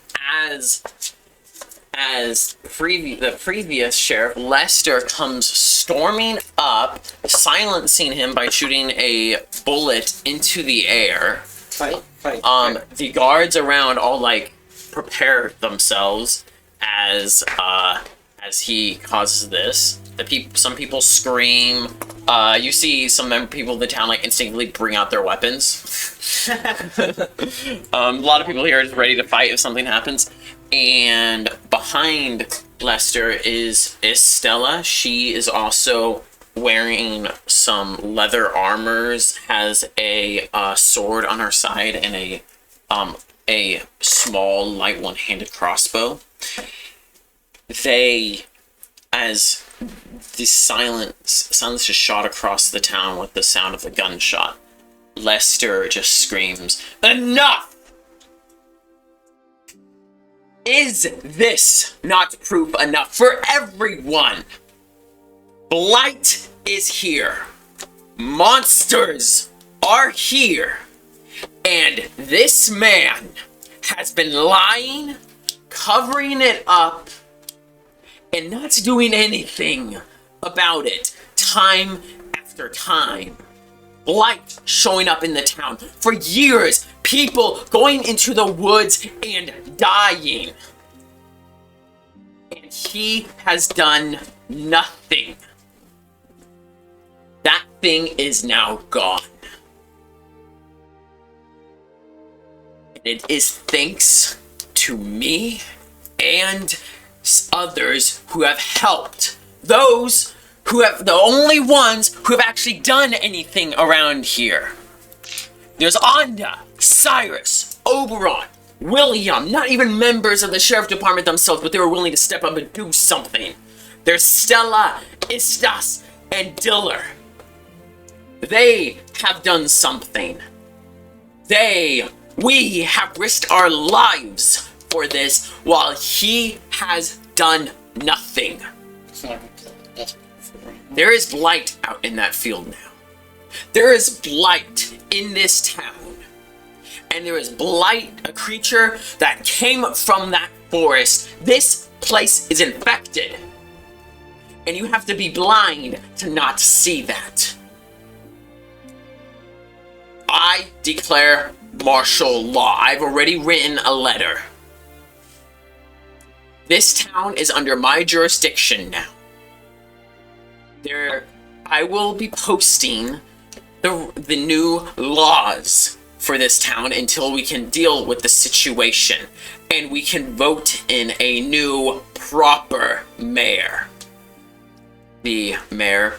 The previous sheriff Lester comes storming up, silencing him by shooting a bullet into the air. Fight. The guards around all prepare themselves as he causes this. Some people scream. You see some people of the town instinctively bring out their weapons. A lot of people here are just ready to fight if something happens. And behind Lester is Estella. She is also wearing some leather armors, has a sword on her side, and a small light one-handed crossbow. As the silence just shot across the town with the sound of the gunshot, Lester just screams, "Enough! Is this not proof enough for everyone? Blight is here. Monsters are here. And this man has been lying, covering it up, and not doing anything about it time after time. Blight showing up in the town for years, people going into the woods and dying. And he has done nothing. That thing is now gone. And it is thanks to me and others who have helped. Those who have, the only ones who have actually done anything around here. There's Anda, Cyrus, Oberon, William, not even members of the sheriff department themselves, but they were willing to step up and do something. There's Stella, Istas, and Diller. They have done something. They We have risked our lives for this while he has done nothing. It's not, that's There is blight out in that field now. There is blight in this town. And there is blight, a creature that came from that forest. This place is infected. And you have to be blind to not see that. I declare martial law. I've already written a letter. This town is under my jurisdiction now. I will be posting the new laws for this town until we can deal with the situation and we can vote in a new proper mayor. The mayor.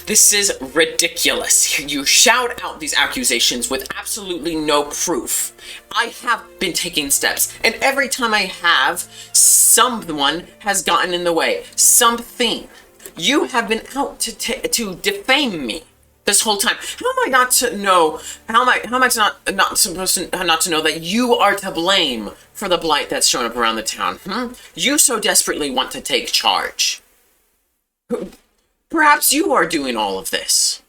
This is ridiculous. You shout out these accusations with absolutely no proof. I have been taking steps, and every time I have, someone has gotten in the way. Something. You have been out to defame me this whole time. How am I not to know? How am I not supposed to not to know that you are to blame for the blight that's shown up around the town? You so desperately want to take charge. Perhaps you are doing all of this.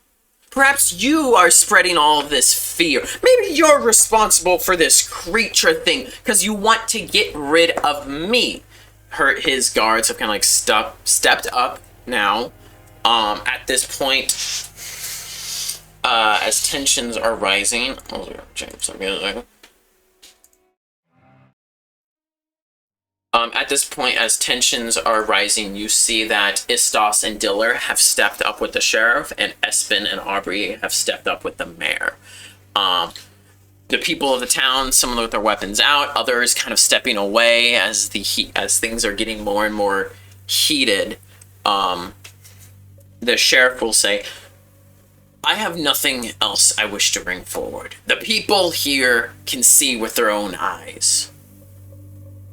Perhaps you are spreading all of this fear. Maybe you're responsible for this creature thing because you want to get rid of me. His guards have kind of like stepped up now. At this point, as tensions are rising. At this point, as tensions are rising, you see that Istos and Diller have stepped up with the sheriff, and Espen and Aubrey have stepped up with the mayor. The people of the town, some of them with their weapons out, others kind of stepping away as things are getting more and more heated. The sheriff will say, I have nothing else I wish to bring forward. The people here can see with their own eyes.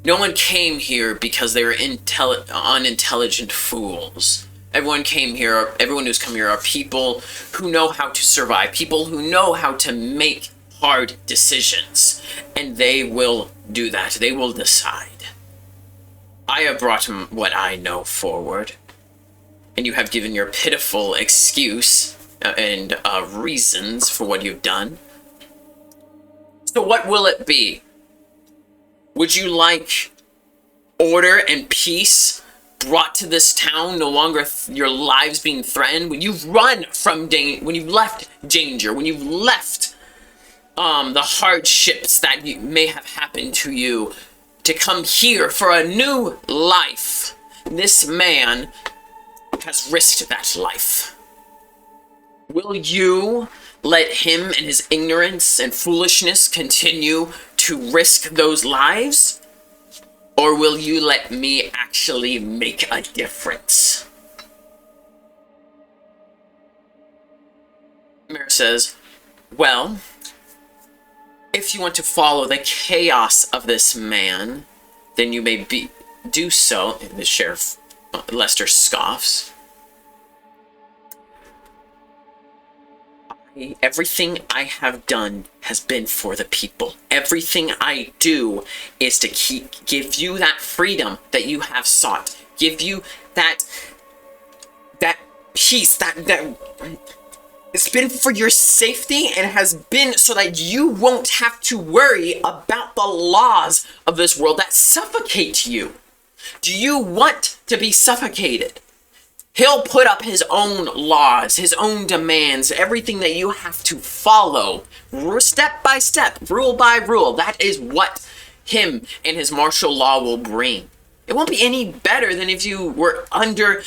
No one came here because they were unintelligent fools. Everyone who's come here are people who know how to survive, people who know how to make hard decisions, and they will do that. They will decide. I have brought what I know forward, and you have given your pitiful excuse and reasons for what you've done. So what will it be? Would you like order and peace brought to this town, no longer your lives being threatened? When you've run from when you've left danger, when you've left the hardships that may have happened to you, to come here for a new life. This man has risked that life. Will you let him and his ignorance and foolishness continue to risk those lives? Or will you let me actually make a difference? Mayor says, well, if you want to follow the chaos of this man, then you may do so. And the sheriff, Lester, scoffs. Everything I have done has been for the people. Everything I do is to give you that freedom that you have sought. Give you that peace, that it's been for your safety, and has been so that you won't have to worry about the laws of this world that suffocate you. Do you want to be suffocated? He'll put up his own laws, his own demands, everything that you have to follow, step by step, rule by rule. That is what him and his martial law will bring. It won't be any better than if you were under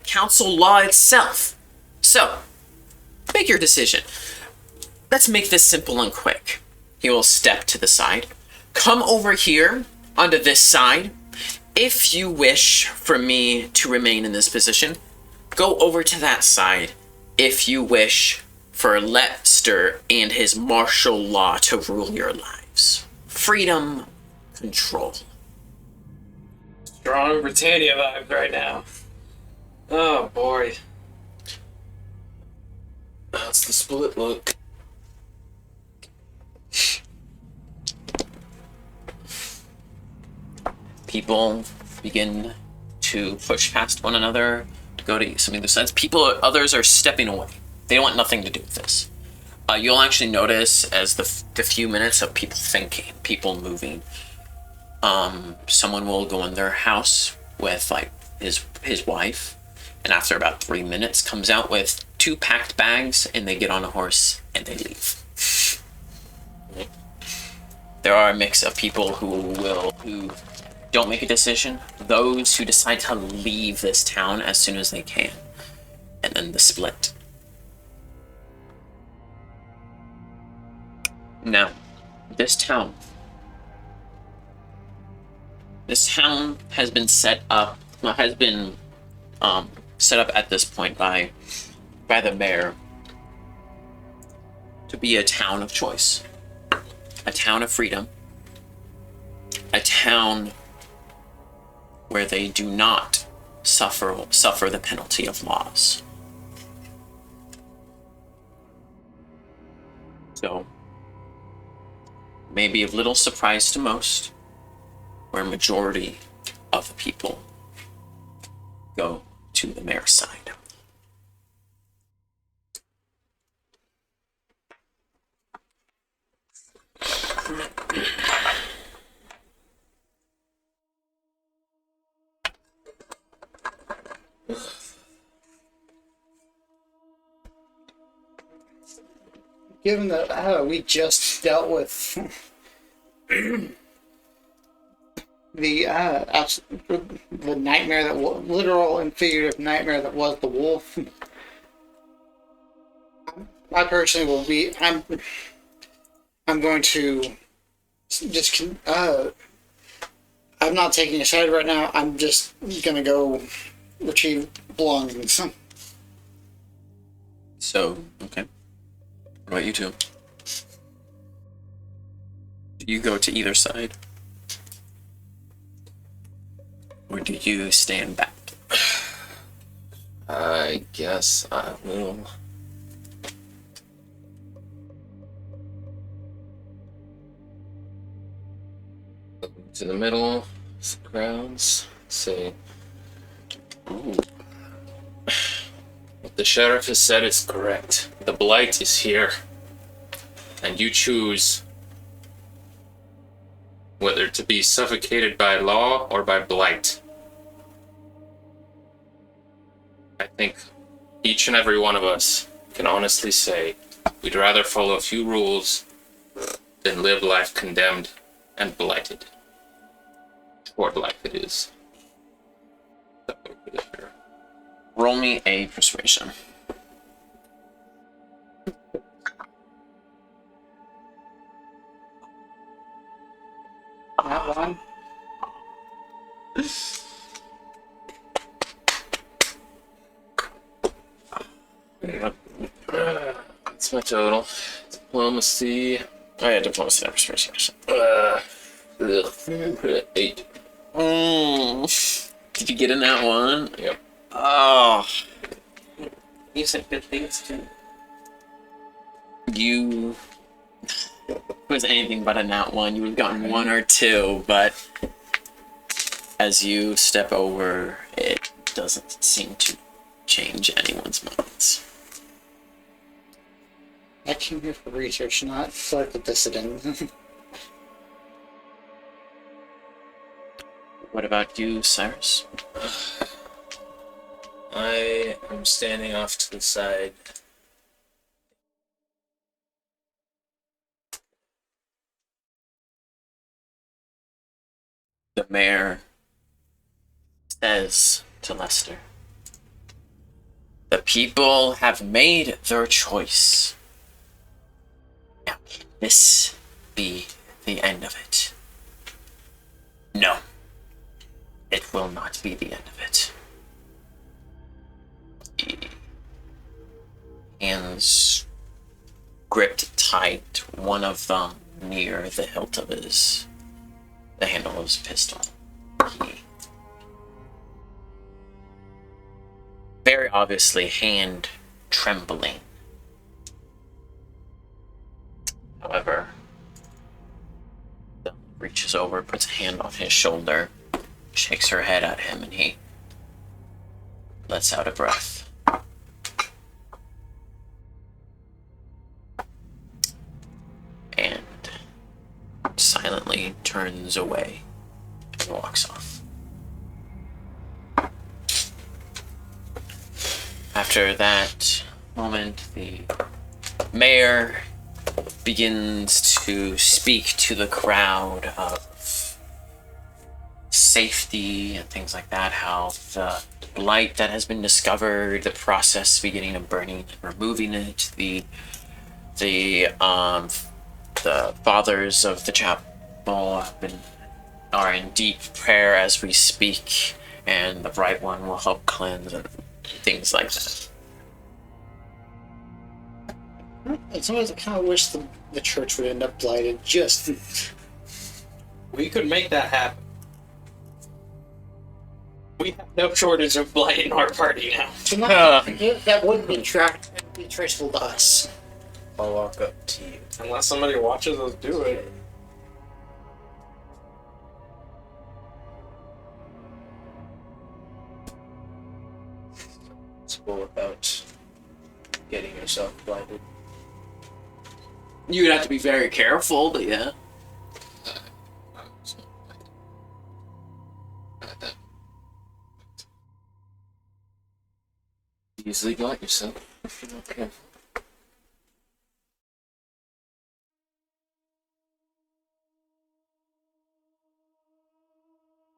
council law itself. So, make your decision. Let's make this simple and quick. He will step to the side. Come over here onto this side. If you wish for me to remain in this position, go over to that side. If you wish for Lester and his martial law to rule your lives. Freedom, control. Strong Britannia vibes right now. Oh boy. That's the split look. People begin to push past one another to go to some other sides. Others are stepping away. They want nothing to do with this. You'll actually notice as the few minutes of people thinking, people moving. Someone will go in their house with like his wife, and after about 3 minutes, comes out with 2 packed bags, and they get on a horse and they leave. There are a mix of people who don't make a decision, those who decide to leave this town as soon as they can, and then the split. Now, this town has been set up at this point by the mayor to be a town of choice, a town of freedom, a town where they do not suffer the penalty of laws. So, maybe a little surprise to most, where a majority of the people go to the mayor's side. Given that we just dealt with the nightmare that literal and figurative nightmare that was the wolf, I personally will be. I'm going to just. I'm not taking a side right now. I'm just gonna go retrieve belongings. So, okay. What about you two? Do you go to either side? Or do you stand back? I guess I will. Look to the middle, the crowds, say, Ooh. what the sheriff has said is correct. The blight is here. And you choose whether to be suffocated by law or by blight. I think each and every one of us can honestly say we'd rather follow a few rules than live life condemned and blighted. Toward life it is. Roll me a persuasion. That one. That's my total. Diplomacy. Oh yeah, diplomacy, not persuasion. 8. Did you get in that one? Yep. Oh. You said good things too. You. If it was anything but a nat 1, you would have gotten 1 or 2, but as you step over, it doesn't seem to change anyone's minds. I came here for research, not flirt with dissident. What about you, Cyrus? I am standing off to the side. The mayor says to Lester, "The people have made their choice. Now, can this be the end of it?" No. It will not be the end of it. Hands gripped tight, one of them near the hilt of the handle of his pistol. He very obviously hand trembling. However, reaches over, puts a hand on his shoulder, shakes her head at him, and he lets out a breath. And silently turns away and walks off. After that moment, the mayor begins to speak to the crowd of safety and things like that, how the blight that has been discovered, the process beginning of burning and removing it, the fathers of the chapel are in deep prayer as we speak, and the bright one will help cleanse and things like that. And sometimes I kind of wish the church would end up blighted. Just We could make that happen. We have no shortage of blight in our party now. that wouldn't be traceable to us. I'll walk up to you. Unless somebody watches us do it. It's all about getting yourself blinded. You'd have to be very careful, but yeah. Easily blind yourself. Okay.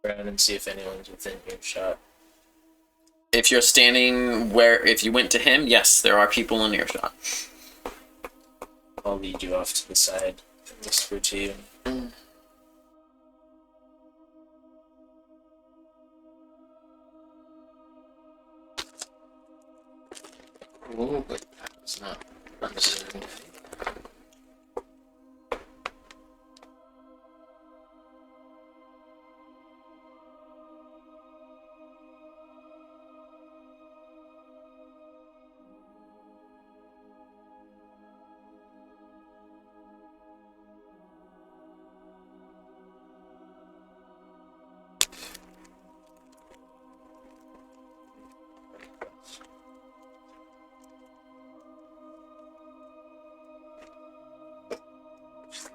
Around and see if anyone's within earshot. If you're standing if you went to him, yes, there are people in earshot. I'll lead you off to the side and whisper to you. Cool, but that was not necessary.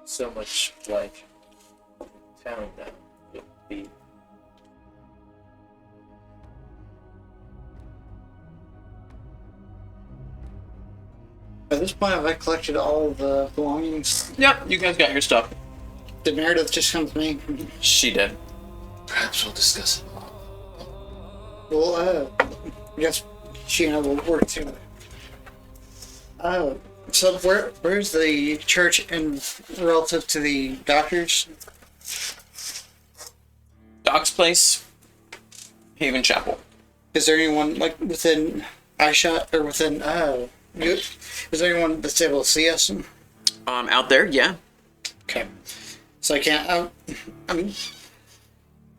So much like town now. It'd be At this point, have I collected all the belongings? Yep, you guys got your stuff. Did Meredith just come to me? She did. Perhaps we'll discuss it. Well, I guess she and I will work together. So where's the church in relative to the doctors? Doc's place, Haven Chapel. Is there anyone like within eyeshot or within is there anyone that's able to see us? Out there, yeah. Okay. So I can't. I mean,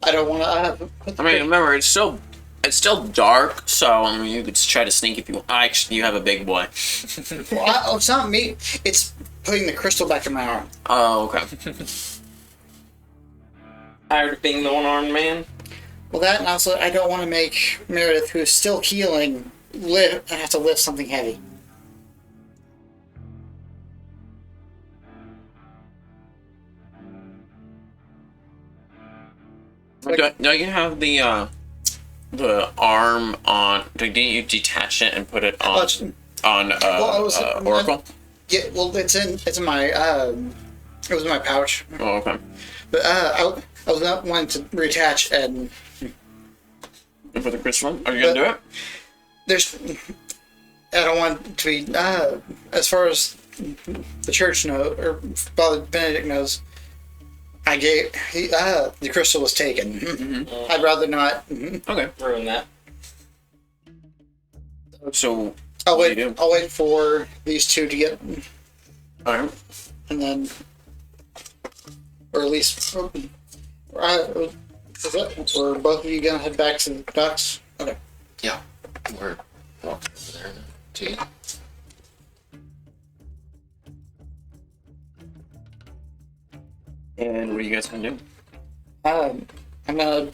I don't want to. I mean, remember, it's still dark, so I mean, you could try to sneak if you want. Actually, you have a big boy. Well, it's not me. It's putting the crystal back in my arm. Oh, okay. Tired of being the one-armed man? Well, that and also I don't want to make Meredith, who's still healing, have to lift something heavy. Don't you have the arm on? Didn't you detach it and put it on Oracle? Yeah, well, it's in my it was in my pouch. Oh, okay. But I was not wanting to reattach, and And for the crystal, are you gonna do it? there's I don't want it to be as far as the church knows or Father Benedict knows. The crystal was taken. Mm-hmm. I'd rather not. Okay. Ruin that. So I'll what do wait. you do? I'll wait for these two to get, All right. and then, or at least, or both of you gonna head back to the docks? Okay. Yeah, we're walking over there now. To you. And what are you guys gonna do? I'm gonna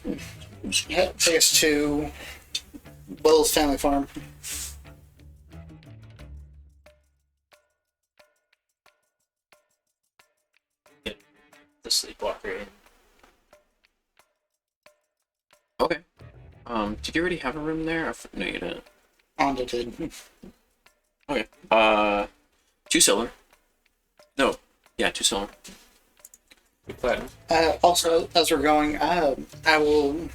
take us to Will's family farm. The sleepwalker in. Okay. Did you already have a room there? No, you didn't. Onda did. Okay. 2 silver. No. Yeah, 2 silver. Platinum. Also, as we're going, I will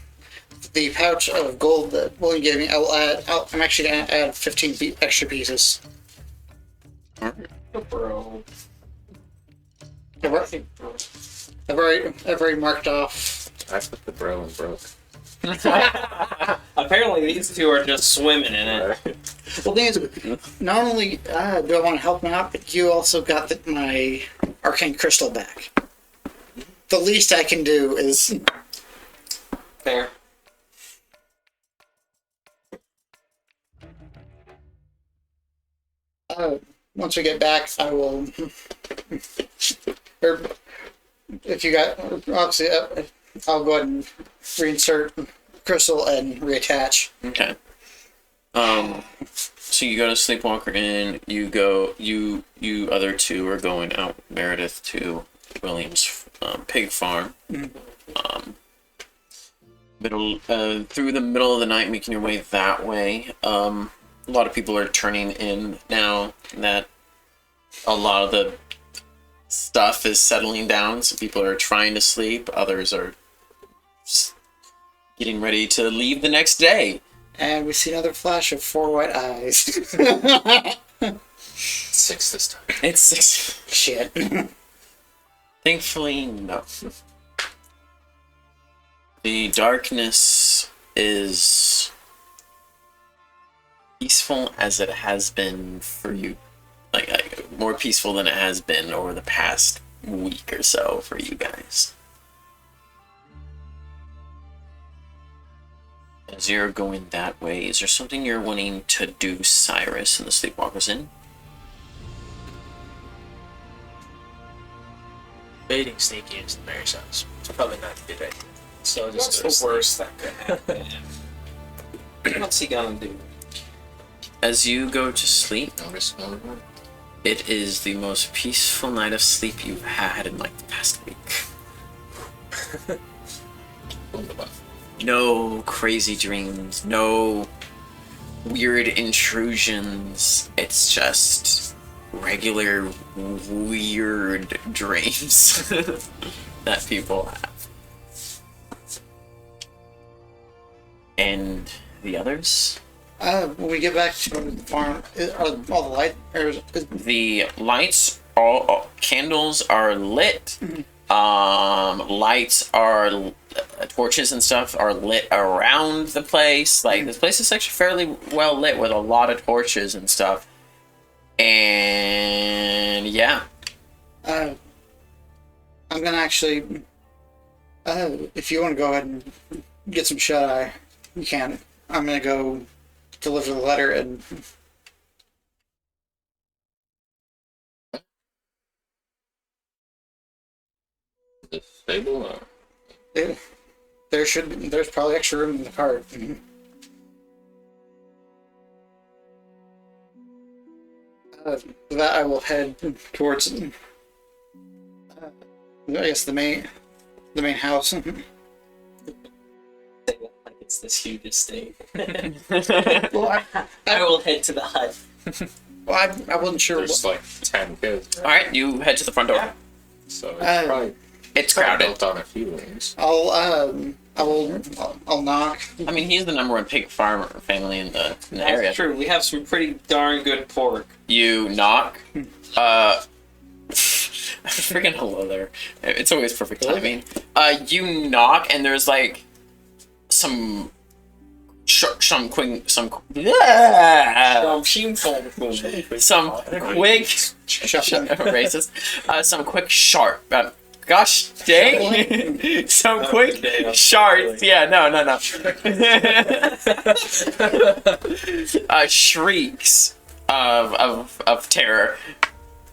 the pouch of gold that William gave me. I'm actually gonna add 15 extra pieces. Alright. Bro. I've already marked off. I put the bro in broke. Apparently, these two are just swimming in it. Well, the thing is, not only do I want to help him out, but you also got my arcane crystal back. The least I can do is Fair. once we get back, I will. Or if you got, obviously, I'll go ahead and reinsert crystal and reattach. Okay. So you go to Sleepwalker Inn. You other two are going out Meredith to William's pig farm. Through the middle of the night, making your way that way. A lot of people are turning in now that a lot of the stuff is settling down. So people are trying to sleep. Others are getting ready to leave the next day. And we see another flash of 4 white eyes. 6 this time. It's 6. Shit. Thankfully, no. The darkness is peaceful as it has been for you. Like more peaceful than it has been over the past week or so for you guys. As you're going that way, is there something you're wanting to do, Cyrus, in the Sleepwalkers Inn? Baiting sneaky into the mayor's house. It's probably not a good idea. So I'll just What's go the to worst that could happen? What's he gonna do? As you go to sleep, Notice no one. it is the most peaceful night of sleep you've had in like the past week. On the buff. No crazy dreams, no weird intrusions. It's just regular weird dreams that people have. And the others? When we get back to the farm, are all the light? Or is, The lights, all candles are lit. Lights are torches and stuff are lit around the place. Like this place is actually fairly well lit with a lot of torches and stuff. And yeah, I'm gonna actually. If you want to go ahead and get some shut eye, you can. I'm gonna go deliver the letter and. The stable or There's probably extra room in the cart. That I will head towards. I guess the main house. Like it's this huge estate. Well, I will head to the hut. I wasn't sure. there's like 10 kids, all right, you head to the front door. so it's probably It's crowded. built on a few wings. I'll knock. I mean, he's the number 1 pig farmer family in the area. That's true. We have some pretty darn good pork. You knock. Freaking hello there. It's always perfect timing. You knock and there's like some quick racist. Some quick sharp. Gosh dang! Some quick shards. Yeah, no. Shrieks of terror.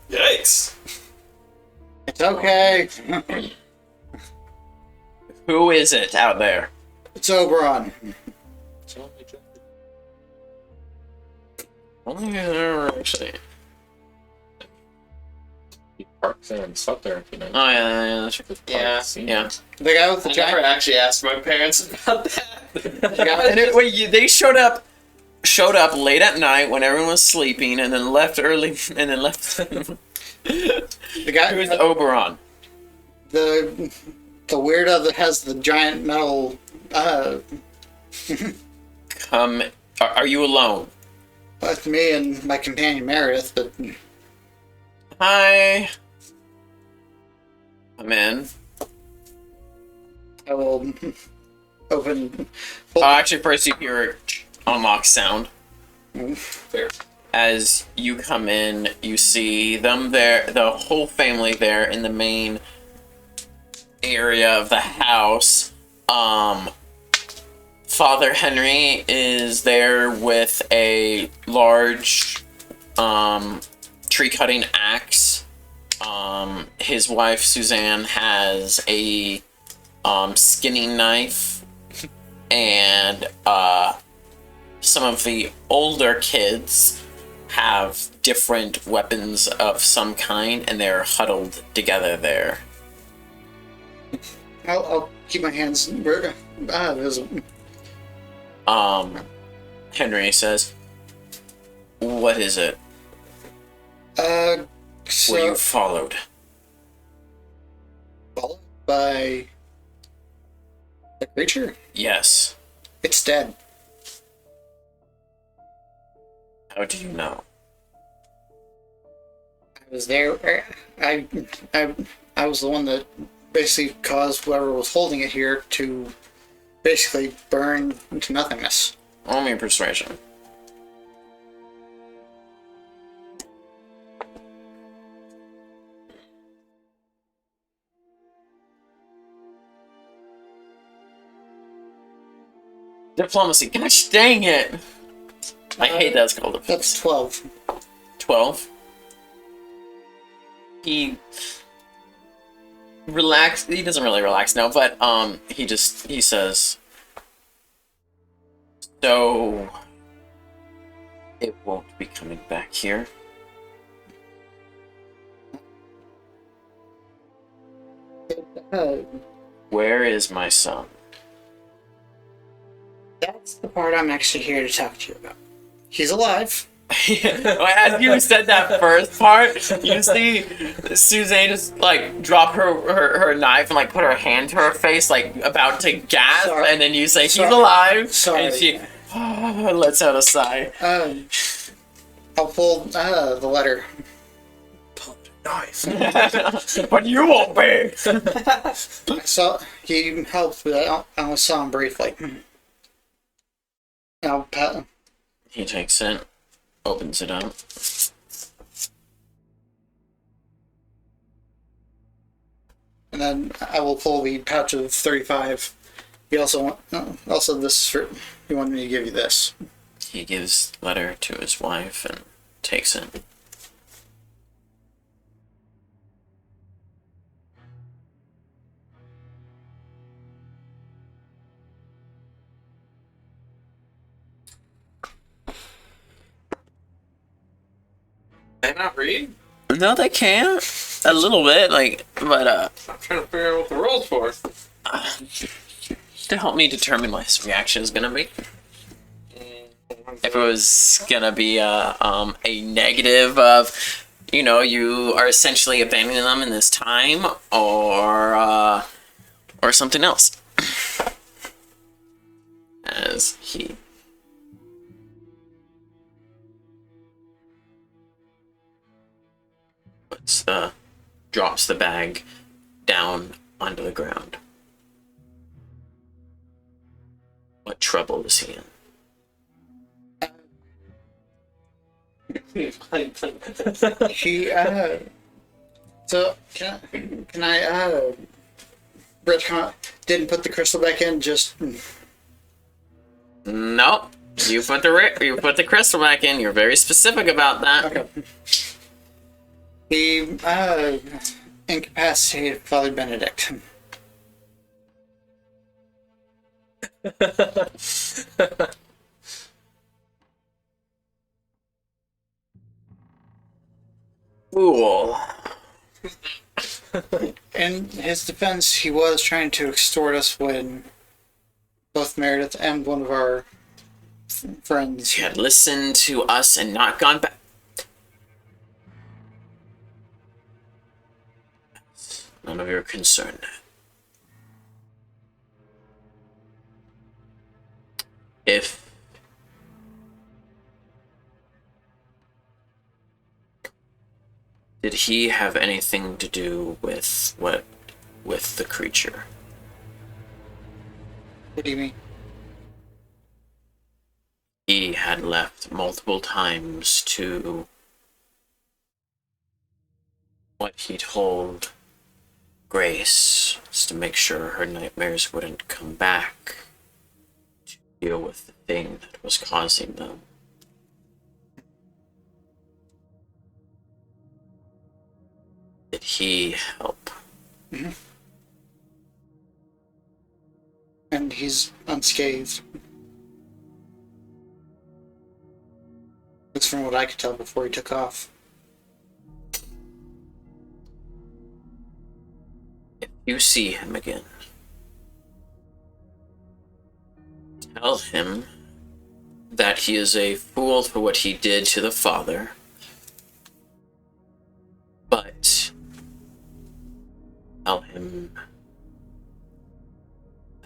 Yikes! It's okay. Who is it out there? It's Oberon. Actually. He parked there and slept there, you know. Oh yeah, that's right. Yeah. The guy with the I never giant. actually asked my parents about that. And they showed up late at night when everyone was sleeping, and then left early, and then left. The guy. Who's Oberon? The weirdo that has the giant metal. Come. Are you alone? That's me and my companion Meredith, but Hi. Come in. I will open. Actually, first you hear a unlock sound. Fair. As you come in, you see them there, the whole family there in the main area of the house. Father Henry is there with a large tree cutting axe. His wife Suzanne has a skinning knife, and some of the older kids have different weapons of some kind, and they're huddled together there. I'll keep my hands visible. Henry says, "What is it? Were So you followed?" followed by a creature. Yes. It's dead. How do you know? I was there. I was the one that basically caused whoever was holding it here to basically burn into nothingness. Only persuasion. Diplomacy. Gosh dang it! I hate that it's called diplomacy. That's 12. 12. He relaxed. He doesn't really relax now, but he says, "So it won't be coming back here." Where is my son? That's the part I'm actually here to talk to you about. He's alive. As you said that first part, you see Suzanne just like drop her knife and like put her hand to her face, like about to gasp, Sorry. and then you say he's Sorry. alive, Sorry. and she lets out a sigh. I'll pull the letter. But you won't be. I saw he helped, but I only saw him briefly. I'll pat him. He takes it, opens it up. And then I will pull the pouch of 35. He also this for, he wanted me to give you this. He gives the letter to his wife and takes it. They not read? No, they can. A little bit, but I'm trying to figure out what the rules for. to help me determine what his reaction is gonna be. If it was gonna be a negative of, you are essentially abandoning them in this time, or something else. As he drops the bag down onto the ground. What trouble is he in? He so can I retcon didn't put the crystal back in, just Nope. You put the crystal back in. You're very specific about that. okay. He incapacitated Father Benedict. Fool. In his defense, he was trying to extort us when both Meredith and one of our friends. If you had listened to us and not gone back. None of your concern. If did he have anything to do with the creature? What do you mean? He had left multiple times to what he told Grace was to make sure her nightmares wouldn't come back to deal with the thing that was causing them. Did he help? And he's unscathed. That's from what I could tell before he took off. If you see him again, tell him that he is a fool for what he did to the father, but tell him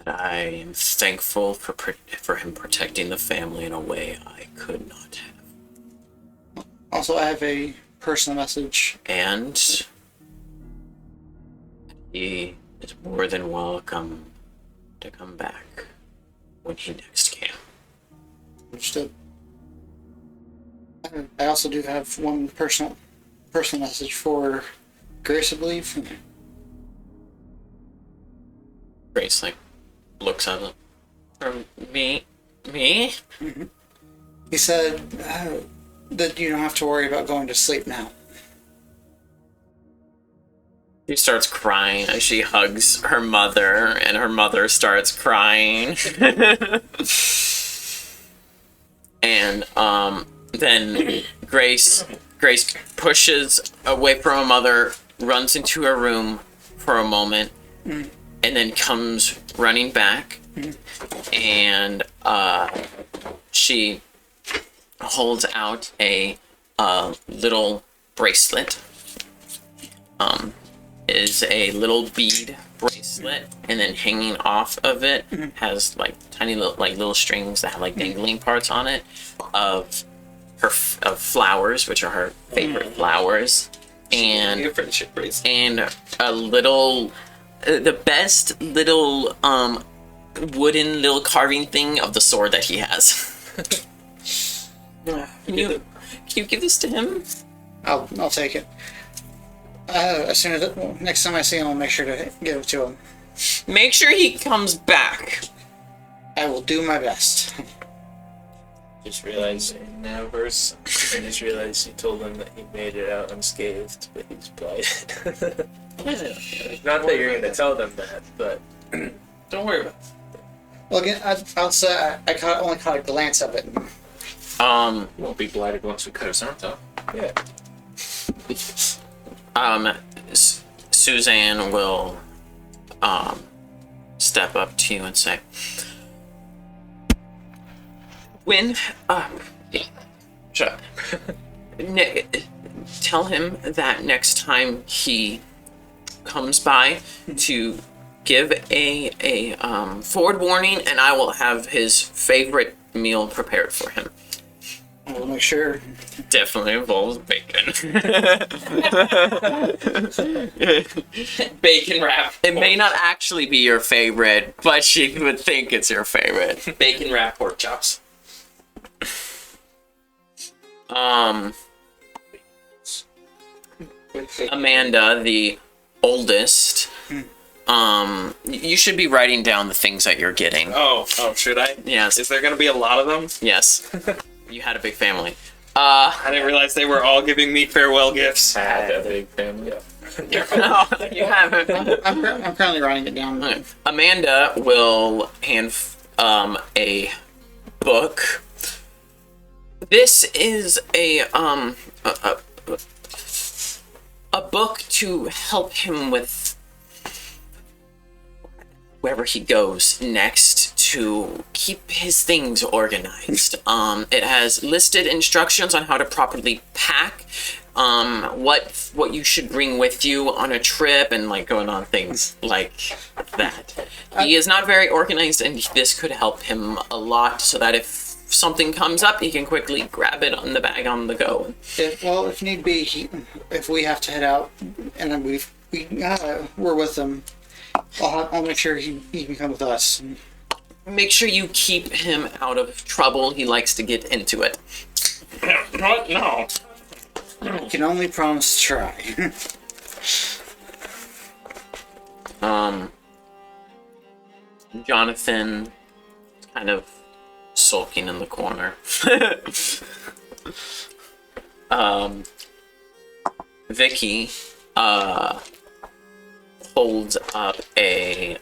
that I am thankful for him protecting the family in a way I could not have. Also, I have a personal message. And he is more than welcome to come back when he next can. Understood. I also do have one personal message for Grace, I believe. Grace looks at him. From me? Me? He said that you don't have to worry about going to sleep now. She starts crying as she hugs her mother, and her mother starts crying. And then Grace pushes away from her mother, runs into her room for a moment, and then comes running back, and she holds out a little bracelet. Is a little bead bracelet, and then hanging off of it has tiny little strings that have dangling parts on it of flowers, which are her favorite flowers, and Your friendship bracelet. and a little the best little wooden little carving thing of the sword that he has. Can you give this to him? I'll take it. As soon as next time I see him, I'll make sure to give it to him. Make sure he comes back. I will do my best. Just realized in that verse, I just realized he told him that he made it out unscathed, but he's blind. Not that you're gonna tell them that, but Don't worry about it. Well, again, I'll say I only caught a glance of it. You won't be blighted once we cut his arms off. yeah. Suzanne will step up to you and say, when shut up. Tell him that next time he comes by to give a forward warning, and I will have his favorite meal prepared for him. I will make sure. Definitely involves bacon. Bacon wrap. It may not actually be your favorite, but she would think it's your favorite. Bacon wrap pork chops. Amanda, the oldest, you should be writing down the things that you're getting. Oh, should I? Yes. Is there gonna be a lot of them? Yes. You had a big family. I didn't realize they were all giving me farewell gifts. I had that big family. No, you haven't. I'm currently writing it down. Amanda will hand a book. This is a book to help him with wherever he goes next, to keep his things organized. It has listed instructions on how to properly pack, what you should bring with you on a trip, and like going on things like that. He is not very organized, and this could help him a lot, so that if something comes up, he can quickly grab it on the bag on the go. Well, if need be, if we have to head out, and then we're with him, I'll make sure he can come with us. Make sure you keep him out of trouble. He likes to get into it. What? No. I can only promise to try. Jonathan kind of sulking in the corner. Vicky holds up a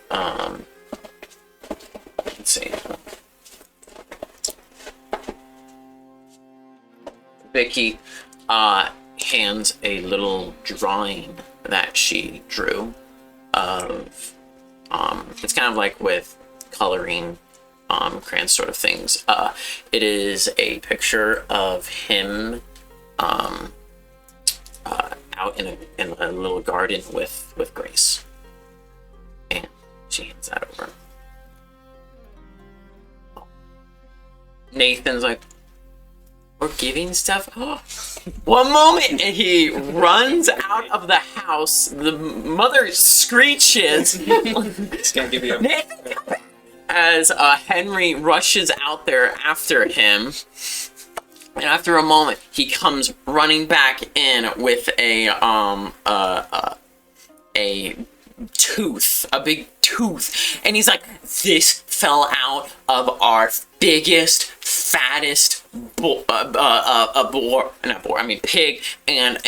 let's see. Vicky hands a little drawing that she drew of it's kind of like with coloring crayons sort of things. It is a picture of him out in a little garden with Grace, and she hands that over. Nathan's like, we're giving stuff? One moment! And he runs out of the house. The mother screeches. It's gonna give you a... Nathan, come back! As Henry rushes out there after him. And after a moment, he comes running back in with a tooth, a big tooth, and he's like, "This fell out of our biggest, fattest pig, and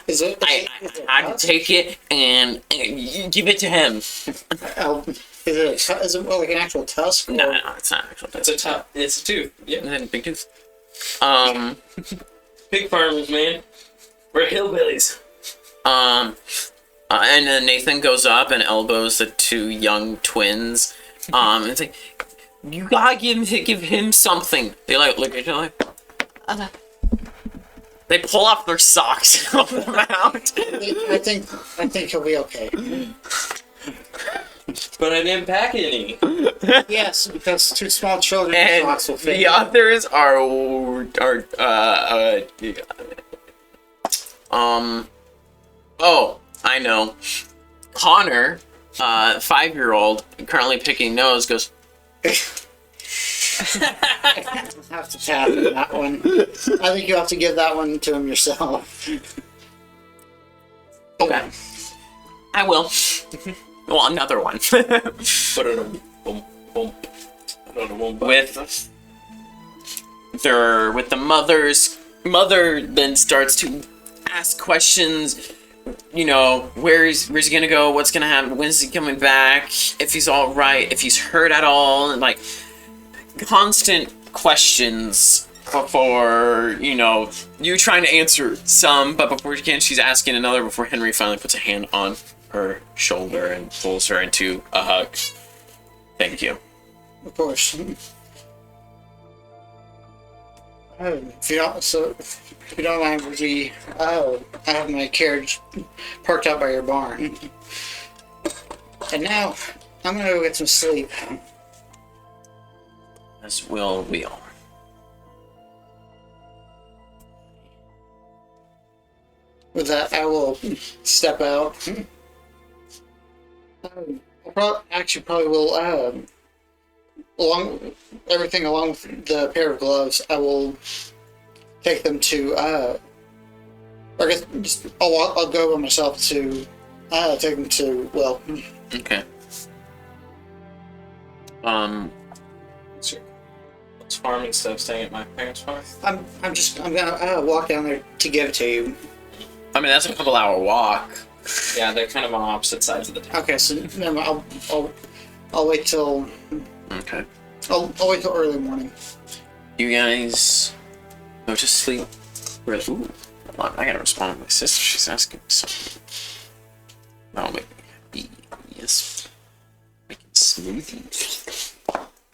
Is it? I had to take it and you give it to him." Is it like an actual tusk? No, it's not actual. It's a tooth. It's a tooth. Yeah. It's a big tooth. Pig farmers, man. We're hillbillies. And then Nathan goes up and elbows the two young twins. And it's like, you gotta give him something. They like look at each other like, they pull off their socks and help them out. I think he'll be okay. But I didn't pack any. Yes, because two small children And socks will fit. the others are oh, I know. Connor, 5-year-old, currently picking nose, goes, Have to tap that one. I think you have to give that one to him yourself. okay, I will. Well, another one. Put it on boom, boom. Put it on boom. with the mother then starts to ask questions. You know, where's he gonna go? What's gonna happen? When's he coming back? If he's all right? If he's hurt at all? And like constant questions for you trying to answer some, but before you can, she's asking another. Before Henry finally puts a hand on her shoulder and pulls her into a hug. Thank you. Of course. If you don't mind, I have my carriage parked out by your barn. And now, I'm gonna go get some sleep. As will we all. With that, I will step out. Probably will, along with the pair of gloves, I will take them to, I guess just, I'll go by myself to, take them to, well. Okay. What's farming stuff staying at my parents' farm? I'm gonna walk down there to give it to you. I mean, that's a couple-hour walk. Yeah, they're kind of on opposite sides of the town. Okay, so never mind, I'll wait till. Okay. I'll wait till early morning. You guys go to sleep. Ooh, hold on, I gotta respond to my sister. She's asking me something. That'll make me happy. Yes. Making smoothies.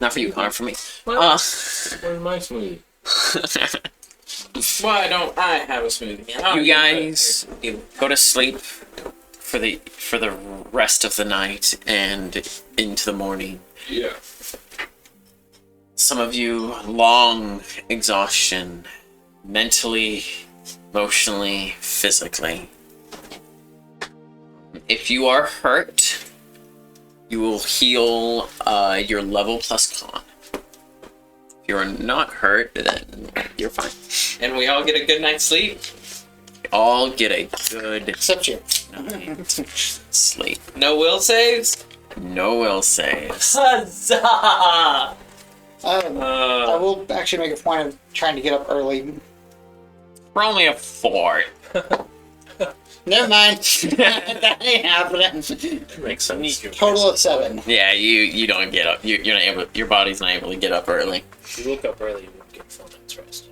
Not for you, Connor, for me. Where's my smoothie? Why don't I have a smoothie? You guys go to sleep for the rest of the night and into the morning. Yeah. Some of you, long exhaustion, mentally, emotionally, physically. If you are hurt, you will heal your level plus con. If you're not hurt, then you're fine. And we all get a good night's sleep. All get a good Except you. night's sleep. No will saves. No will saves. Huzzah! I will actually make a point of trying to get up early. We're only a 4. Never mind. That ain't happening. Makes sense. Total of 7. Yeah, you don't get up. You're not able. Your body's not able to get up early. If you woke up early, you wouldn't get full night's rest.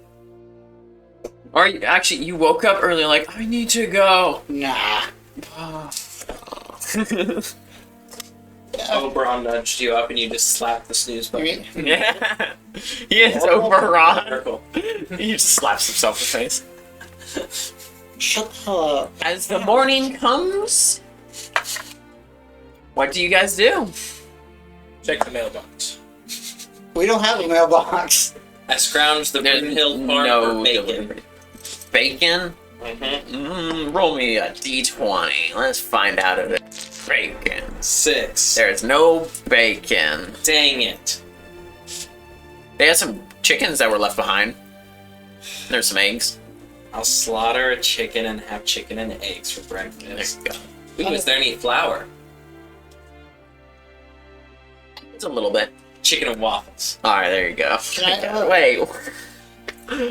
Or you woke up early, like I need to go. Nah. Oberon nudged you up and you just slapped the snooze You button. mean, Yeah, he is overwrought. Circle. He just slaps himself in the face. shut the hell up. As the morning comes, what do you guys do? Check the mailbox. We don't have a mailbox. I scrounged the There's Broomhill farm no for bacon. delivery. Bacon? Mm-hmm. Roll me a d20. Let's find out if it's bacon. 6. There's no bacon. Dang it. They had some chickens that were left behind. There's some eggs. I'll slaughter a chicken and have chicken and eggs for There breakfast. you go. Ooh, is there any flour? It's a little bit. Chicken and waffles. Alright, there you go. Can I, Wait. No.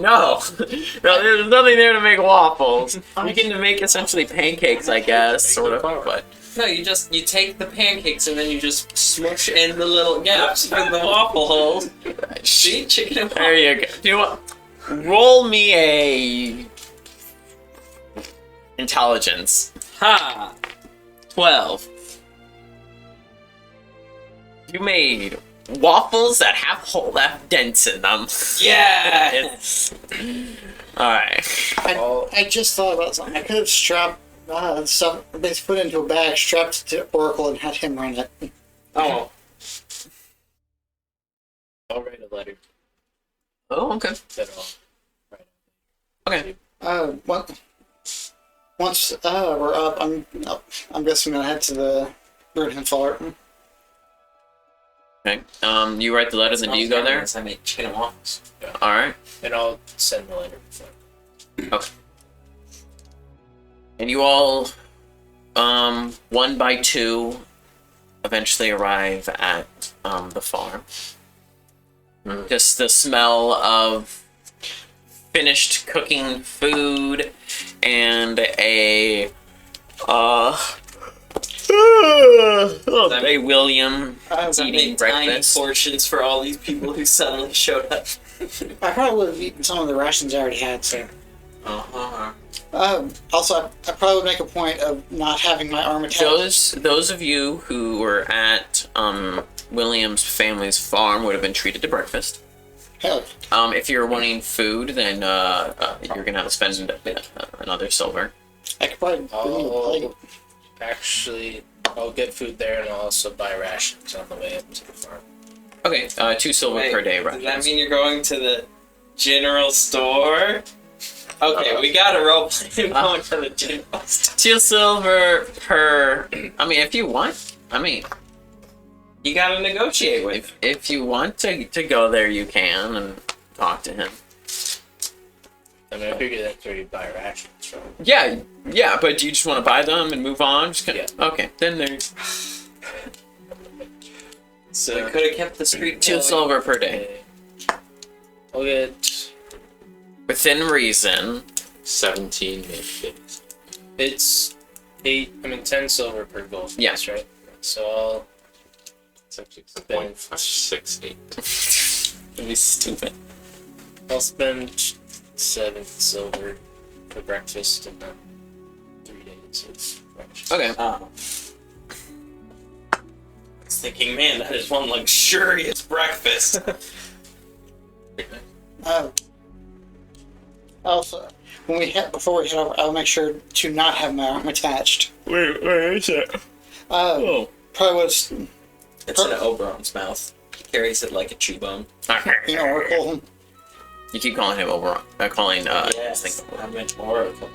No, there's nothing there to make waffles. You can make essentially pancakes, I guess, sort of. But No, you take the pancakes and then you just smush in the little gaps for the waffle holes. See? Chicken and there waffles. you go. You know what? Roll me a intelligence. Ha! 12. You made waffles that have whole left dents in them. Yeah! It's... Alright. I just thought about something. I could have strapped stuff, basically put it into a bag, strapped it to Oracle, and had him run it. Oh, I'll write a letter. Oh, okay. Then I'll write Okay. Once we're up, I'm guessing I'm gonna head to the Broomhill farm. Okay. You write the letter, then do you go there? I make chicken and waffles. Alright. and I'll send the letter before. And you all, 1 by 2, eventually arrive at the farm. Just the smell of finished cooking food and a William I eating made tiny breakfast. portions for all these people who suddenly showed up. I probably would have eaten some of the rations I already had, so. Uh-huh. Also, I probably would make a point of not having my arm attached. Those of you who were at William's family's farm would have been treated to breakfast. Hell, If you're wanting food, then you're gonna have to spend another silver. I could probably bring you a plate. Actually, I'll get food there and I'll also buy rations on the way up to the farm. Okay, 2 silver Wait, per day, does right? that mean you're going to the general store? Okay, we gotta roleplay going to the general store. 2 silver per. I mean, if you want. I mean, You gotta negotiate with. if you want to go there, you can and talk to him. I mean, I figured that's where you buy rations from. Yeah, but do you just want to buy them and move on? Just kinda, Okay, then there's So we could have kept the street 2 going. silver per day. I'll get. Within reason. 17 maybe. It's 10 silver per gold. Yeah. Yes, right? So I'll It's actually 0.568. It'd be stupid. I'll spend 7 silver for breakfast and then 3 days of breakfast. Okay. I was thinking, man, that is one luxurious breakfast. Also, when before we head over, I'll make sure to not have my arm attached. Where is it? Probably was, It's in Oberon's mouth. He carries it like a chew bone. you know, Oracle. You keep calling him Oberon. Calling, Yes, this thing I meant Oracle.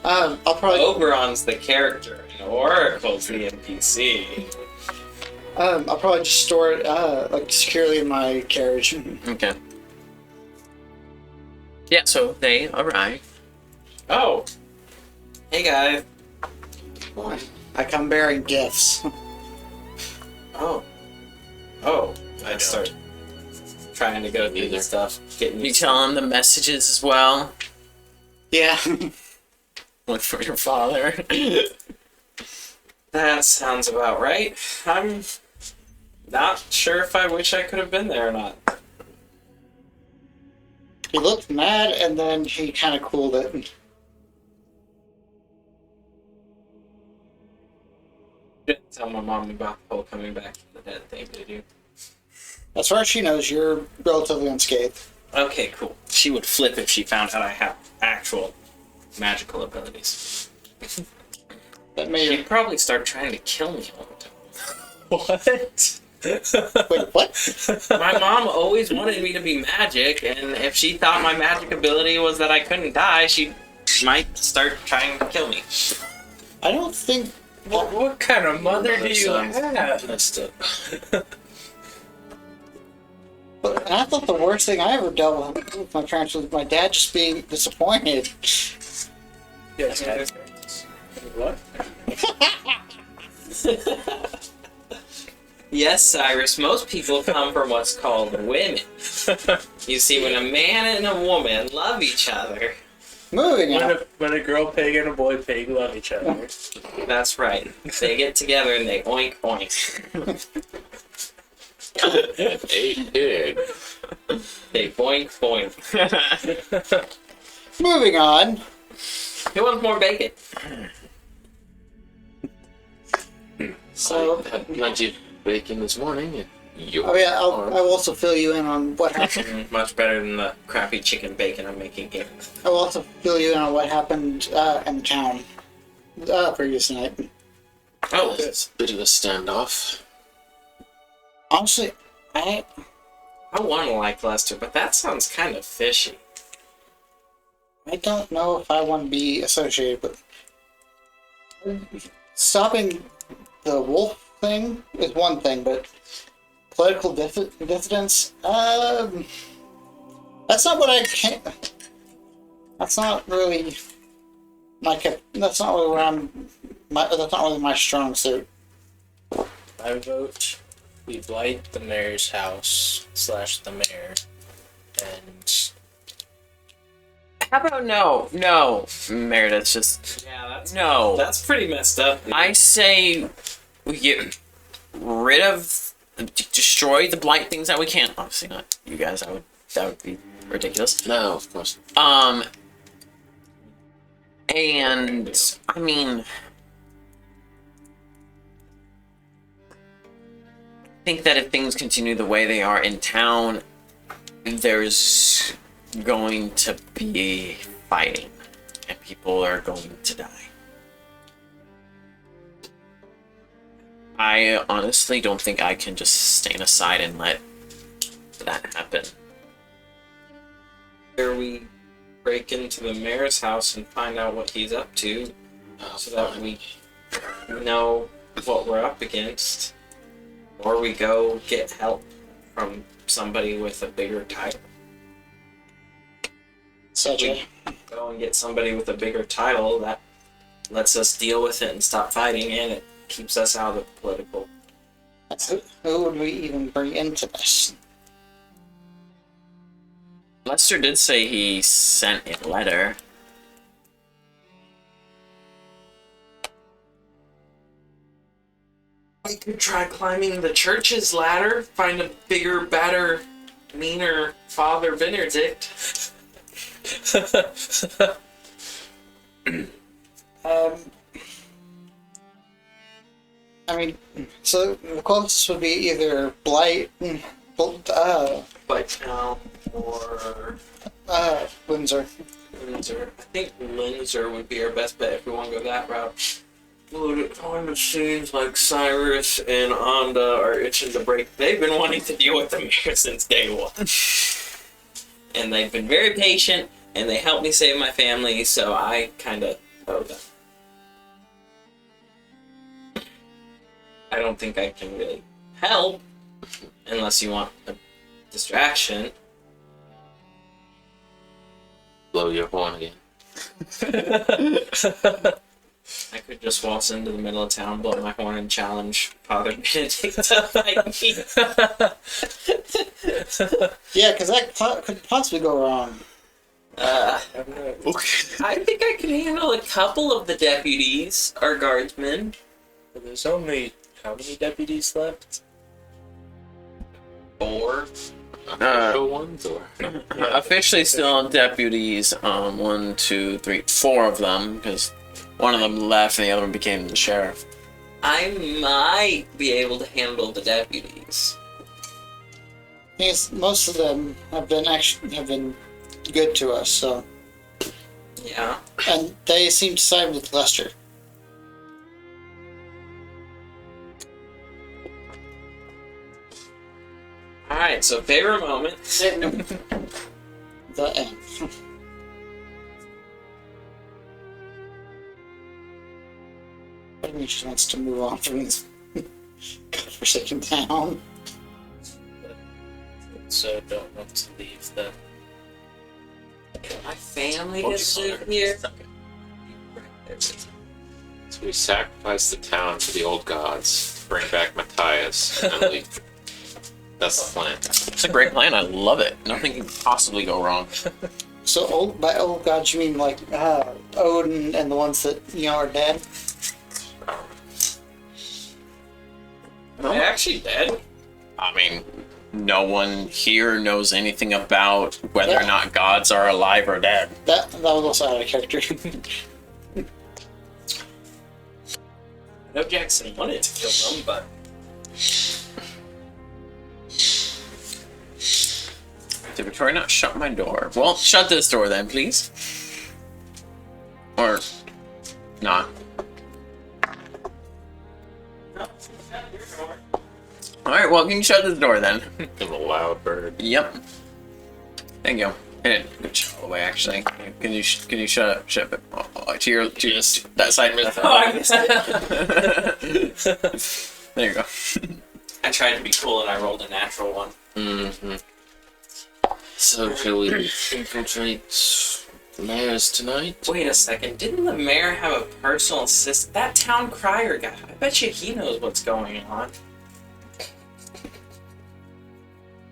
I'll probably, Oberon's the character, and Oracle's the NPC. I'll probably just store it, like securely in my carriage. Okay. Yeah, so they arrive. Oh! Hey, guys. I come bearing gifts. Oh. Oh. I start trying to go through the stuff. Getting You tell him the messages as well. Yeah. Look for your father. That sounds about right. I'm not sure if I wish I could have been there or not. He looked mad, and then he kind of cooled it. Didn't tell my mom about the whole coming back from the dead thing, did you? As far as she knows, you're relatively unscathed. Okay, cool. She would flip if she found out I have actual magical abilities. That may She'd probably start trying to kill me all the time. What? Wait, what? My mom always wanted me to be magic, and if she thought my magic ability was that I couldn't die, she might start trying to kill me. I don't think. What kind of mother do you have? Messed up. But and I thought the worst thing I ever dealt with my parents was my dad just being disappointed. Yes, what? Yes, Cyrus, most people come from what's called women. You see, when a man and a woman love each other, Moving on. When a girl pig and a boy pig love each other. that's right. They get together and they oink oink. Hey, pig. They boink boink. Moving on. Who wants more bacon? So, I had plenty of bacon this morning. And oh yeah, I will also fill you in on what happened. Much better than the crappy chicken bacon I'm making here. I will also fill you in on what happened in the town previous night. Oh, It's a bit of a standoff. Honestly, I want to like Lester, but that sounds kind of fishy. don't know if I want to be associated with stopping the wolf thing is one thing, but political dissidence, that's not what I can. That's not really that's not really where that's not really my strong suit. I vote we blight the mayor's house / the mayor, and How about no, Meredith, just Yeah, no. that's pretty messed up. I say we get rid of, destroy the blight things that we can. Obviously not you guys. That would be ridiculous. No, of course. And I mean, I think that if things continue the way they are in town, there's going to be fighting, and people are going to die. I honestly don't think I can just stand aside and let that happen. Where we break into the mayor's house and find out what he's up to, so that we know what we're up against, or we go get help from somebody with a bigger title. Such a Go and get somebody with a bigger title that lets us deal with it and stop fighting, and it keeps us out of the political. who would we even bring into this? Lester did say he sent a letter. We could try climbing the church's ladder, find a bigger, better, meaner Father Benedict. I mean, so the closest would be either But town or Windsor. Windsor. I think Windsor would be our best bet if we want to go that route. Well, it kind of seems like Cyrus and Anda are itching to break. They've been wanting to deal with the mayor since day one. And they've been very patient, and they helped me save my family, so I kind of owe them. I don't think I can really help, unless you want a distraction. Blow your horn again. I could just waltz into the middle of town, blow my horn, and challenge Father Benedict to fight me. Yeah, because that could possibly go wrong. I think I can handle a couple of the deputies or guardsmen. There's only how many deputies left? 4. Official ones or Officially still deputies. 1, 2, 3, 4 of them, because one of them left and the other one became the sheriff. I might be able to handle the deputies. Yes, most of them have been good to us. So, Yeah. and they seem to side with Lester. Alright, so favorite moment. The end. I think she wants to move on from this godforsaken town. So don't want to leave the. My family has lived here. so we sacrifice the town to the old gods, bring back Matthias, and then leave. That's the plan. It's a great plan. I love it. Nothing can possibly go wrong. So by old gods you mean like Odin and the ones that are dead? They're actually dead. I mean, no one here knows anything about whether or not gods are alive or dead. That was also out of character. I know Jackson wanted to kill them, but Did Victoria not shut my door? Well, shut this door then, please. Or not. Alright, well, can you shut this door then? I'm a loud bird. Yep. Thank you. And good shut all the way, actually. Can you shut it to your that side? I missed it. There you go. I tried to be cool and I rolled a natural one. Mm-hmm. So shall we infiltrate the mayor's tonight? Wait a second, didn't the mayor have a personal assistant? That town crier guy, I bet you he knows what's going on.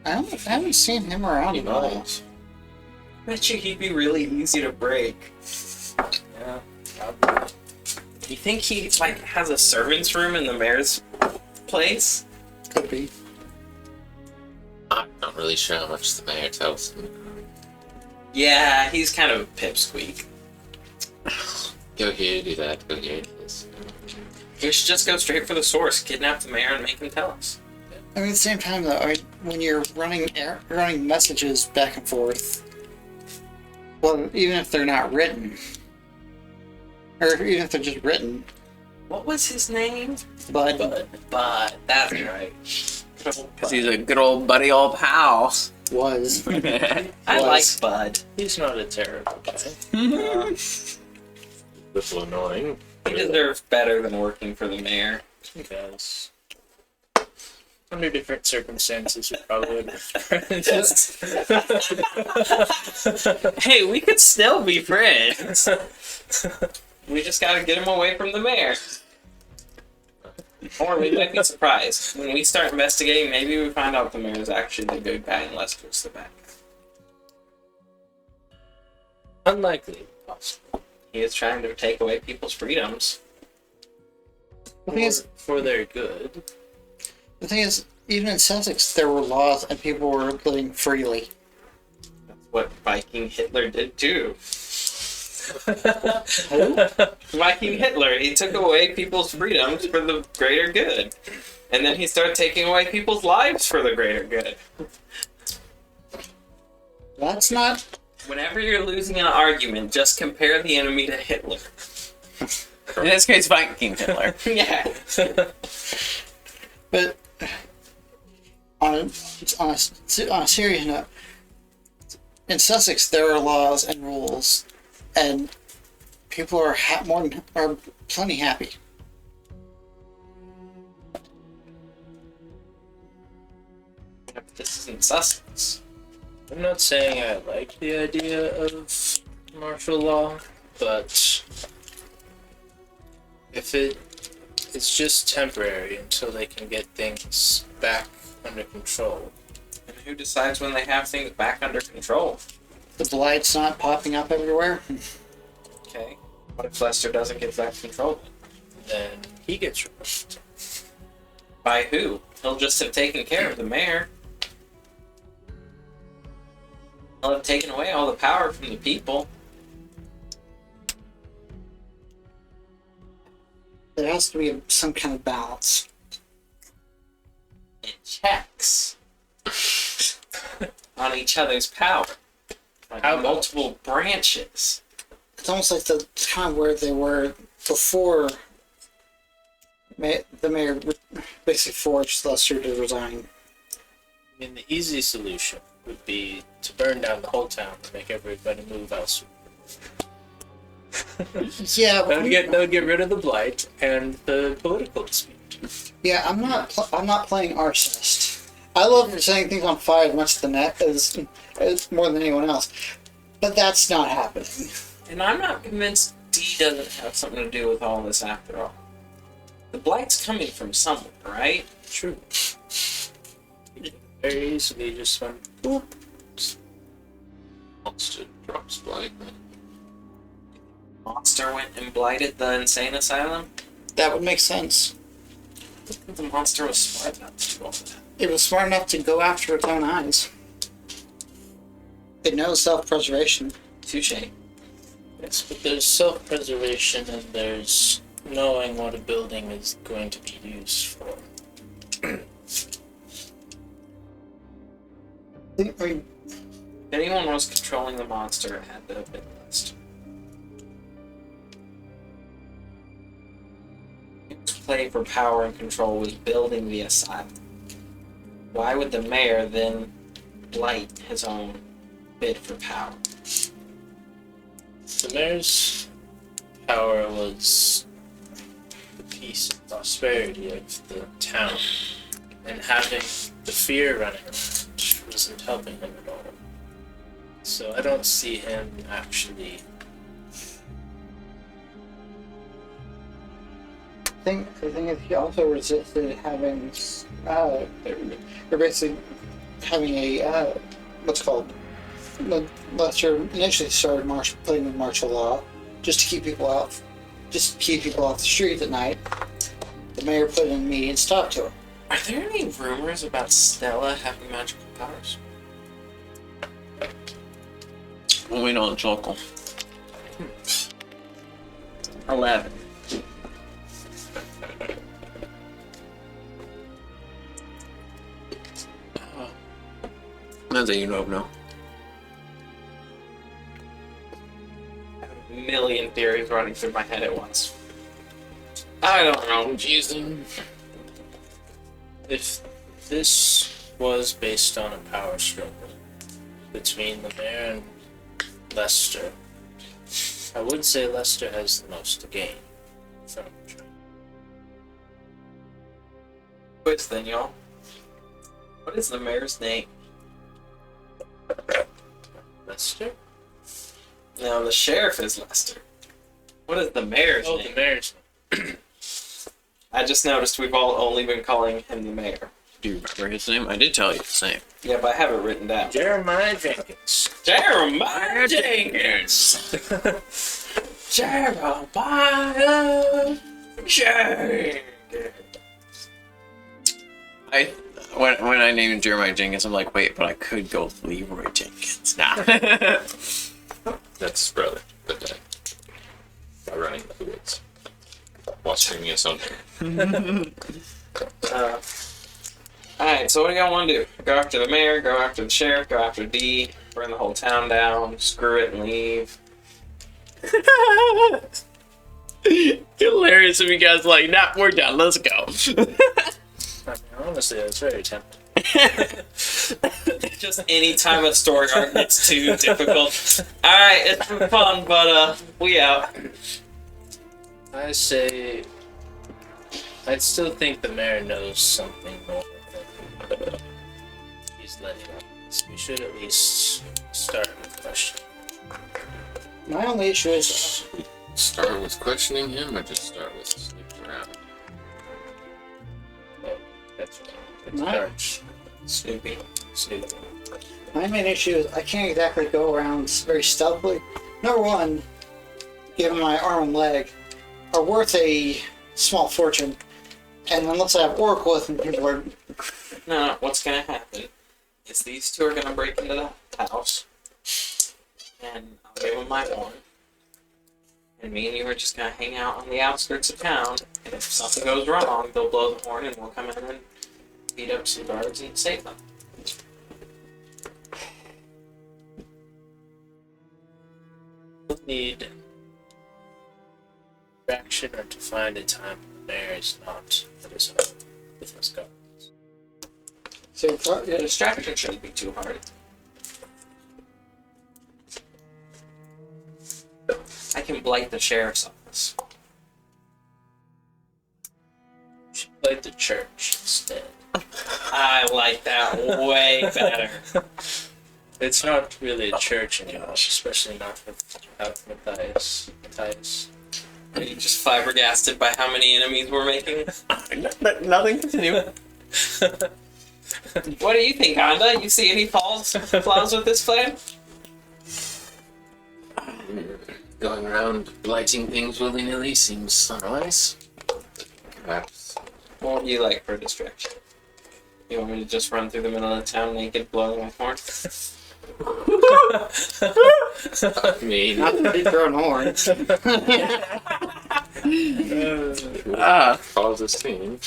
I haven't seen him around He in a while. knows. I bet you he'd be really easy to break. Yeah, probably. You think he has a servant's room in the mayor's place? Could be. I'm not really sure how much the mayor tells him. Yeah, he's kind of a pipsqueak. Go here, do that, go here, do this. We should just go straight for the source, kidnap the mayor, and make him tell us. I mean, at the same time, though, when you're running messages back and forth, well, even if they're not written, or even if they're just written, What was his name? but Bud. That's right. Because he's a good old buddy, old pal. was I Was. like Bud. He's not a terrible guy. Little annoying. He deserves better than working for the mayor. He does. Under different circumstances, we probably would have friends. Hey, we could still be friends. We just gotta get him away from the mayor. Or we might be surprised. When we start investigating, maybe we find out the mayor's actually the good guy and Lester's the bad guy. Unlikely. He is trying to take away people's freedoms. The thing is, for their good. even in Sussex, there were laws and people were living freely. That's what Viking Hitler did too. Who? Viking Hitler, he took away people's freedoms for the greater good. And then he started taking away people's lives for the greater good. That's not. Whenever you're losing an argument, just compare the enemy to Hitler. In this case, Viking Hitler. Yeah. But on a serious note, in Sussex there are laws and rules, and people are are plenty happy. This isn't Sussex. I'm not saying I like the idea of martial law, but if it's just temporary until they can get things back under control. And who decides when they have things back under control? The blight's not popping up everywhere. Okay. What if Lester doesn't get back control? Then he gets removed. By who? He'll just have taken care of the mayor. He'll have taken away all the power from the people. There has to be some kind of balance. It checks on each other's power. Like How about- multiple branches. It's almost like the kind of where they were before the mayor basically forced Lester to resign. I mean, the easy solution would be to burn down the whole town and make everybody move elsewhere. Yeah, That would get rid of the blight and the political dispute. yeah. I'm not playing arsonist. I love setting things on fire as much as the net as more than anyone else, but that's not happening. And I'm not convinced D doesn't have something to do with all this after all. The blight's coming from somewhere, right? True. Very easily just went boop. Monster drops blight. Monster went and blighted the insane asylum. That would make sense. The monster was smart enough to do all that. It was smart enough to go after its own eyes. It knows self-preservation. Touche. Yes, but there's self-preservation and there's knowing what a building is going to be used for. I mean, If anyone was controlling the monster, it had to have been Lester. His play for power and control was building the asylum. Why would the mayor then blight his own bid for power? The mayor's power was the peace and prosperity of the town, and having the fear running around wasn't helping him at all. So I don't see him actually. the thing is, he also resisted having. They're basically having a what's called. Lester initially started playing with martial law, just to keep people out, just to keep people off the streets at night. The mayor put in an immediate stop to it. Are there any rumors about Stella having magical powers? Well, we know it's local. 11. Not that you don't know. I have a million theories running through my head at once. I don't know. Confusing. If this was based on a power struggle between the mayor and Lester, I would say Lester has the most to gain from it. Quiz then, y'all. What is the mayor's name? Lester? No, the sheriff is Lester. What is the mayor's Oh, name? the mayor's. I just noticed we've all only been calling him the mayor. Do you remember his name? I did tell you his name. Yeah, but I have it written down. Jeremiah Jenkins. Jeremiah Jenkins! Jeremiah Jenkins! I when I named Jeremiah Jenkins, I'm like, wait, but I could go with Leroy Jenkins. Nah. That's his brother, but by running the woods. While streaming his own. Alright, so what do y'all want to do? Go after the mayor, go after the sheriff, go after D, burn the whole town down, screw it and leave. Hilarious if you guys like, nah, we're done, let's go. I mean, honestly, it's very tempting. Just any time a story arc gets too difficult. Alright, it's been fun, but we out. I say, I'd still think the mayor knows something more than he's letting on. So we should at least start with the question. My only issue is Start with questioning him, or just start with sneaking around? That's My- Darch. Snoopy. Snoopy. my main issue is I can't exactly go around very stealthily. Number one, given my arm and leg, are worth a small fortune, and unless I have Oracle with me, people are. No, what's gonna happen is these two are gonna break into the house, and I'll give them my horn. And me and you are just gonna hang out on the outskirts of town, and if something goes wrong, they'll blow the horn and we'll come in and beat up some guards and save them. We'll need action or to find a time when the mayor is not at his home with his guards. So, The distraction shouldn't be too hard. I can blight the sheriff's office. We should play the church instead. I like that way better. It's not really a church anymore, especially not without Matthias. Are you just flabbergasted by how many enemies we're making? Nothing, continue. What do you think, Honda? You see any flaws with this plan? Going around blighting things willy-nilly seems unwise. Perhaps. What would you like for a distraction? You want me to just run through the middle of the town naked, blowing my horn? I mean, not to be throwing horns. follows this theme.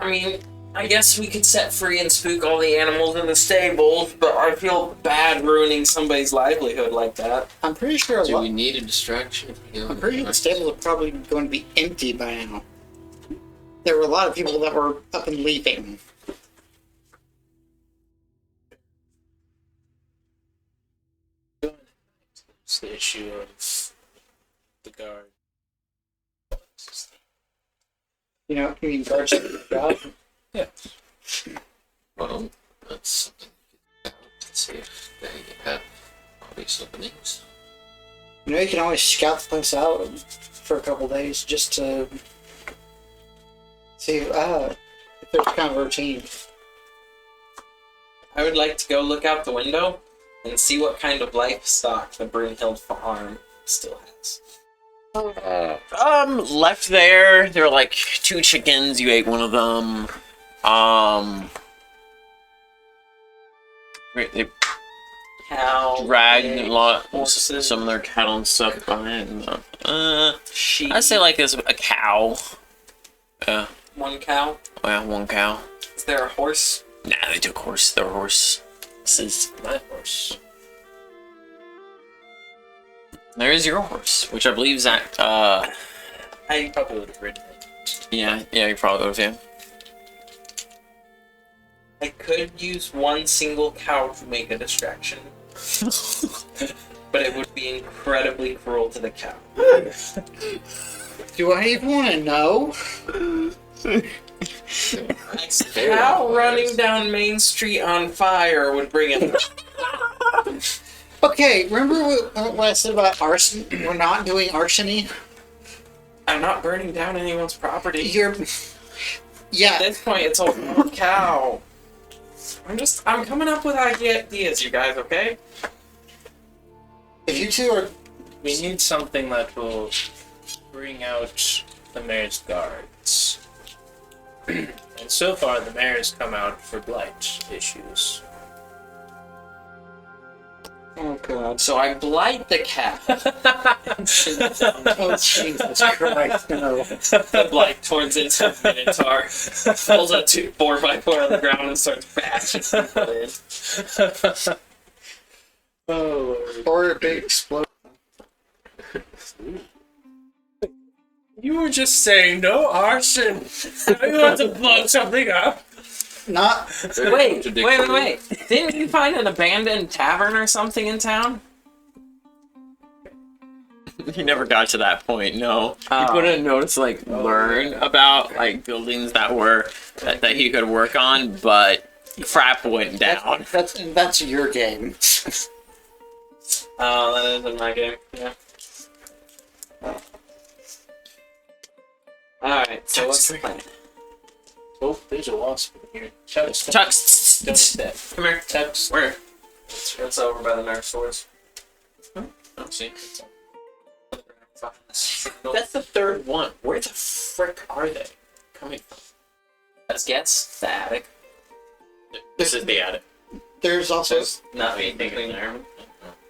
I mean, I guess we could set free and spook all the animals in the stables, but I feel bad ruining somebody's livelihood like that. I'm pretty sure a Do lot. we need a distraction? I'm pretty sure the stables are probably going to be empty by now. There were a lot of people that were up and leaving. It's the issue of the guard. You know, you mean guards at the job? Yeah. Well, that's something we could out. Let's see if they have obvious openings. You know, you can always scout the place out for a couple days just to see if there's kind of a routine. I would like to go look out the window and see what kind of livestock the Brunhild farm still has. Left there were like 2 chickens, you ate one of them. They Cow, dragged pig, a lot, horses, some of their cattle and stuff behind them. sheep. I'd say like there's a cow. Yeah, One cow. well, 1 cow. Is there a horse? Nah, they took horse. Their horse. This is My horse. there is your horse, which I believe is at I Probably would have ridden it. yeah, you probably would have. I could use one single cow to make a distraction, but it would be incredibly cruel to the cow. Do I even want to know? A cow running down Main Street on fire would bring it. Okay, remember what I said about arson? We're not doing arsony. I'm not burning down anyone's property. You're, At yeah. this point, it's a one cow. I'm coming up with ideas, you guys, okay? If you two are, We need something that will bring out the mayor's guards. And so far, the mayor has come out for blight issues. Oh god. So I blight the cat. Oh Jesus Christ! No. The blight turns into a minotaur. Pulls a 4x4 on the ground and starts bashing people in. Oh, Or a big explosion. you were just saying no arson. Now you want to blow something up. Not. Wait. Didn't you find an abandoned tavern or something in town? You never got to that point, no. Oh. You put a note to like learn about like buildings that he could work on, but crap went down. That's your game. Oh, that isn't my game. Yeah. Alright, so what's the plan? Oh, there's a wasp in here. Chucks. Chucks, Don't step. Come here. Chucks. Where? It's over by the nurse stores. Oh, see. That's the third one. Where the frick are they coming from? Let's guess. The attic. This is the attic. There's also. There's not anything in there.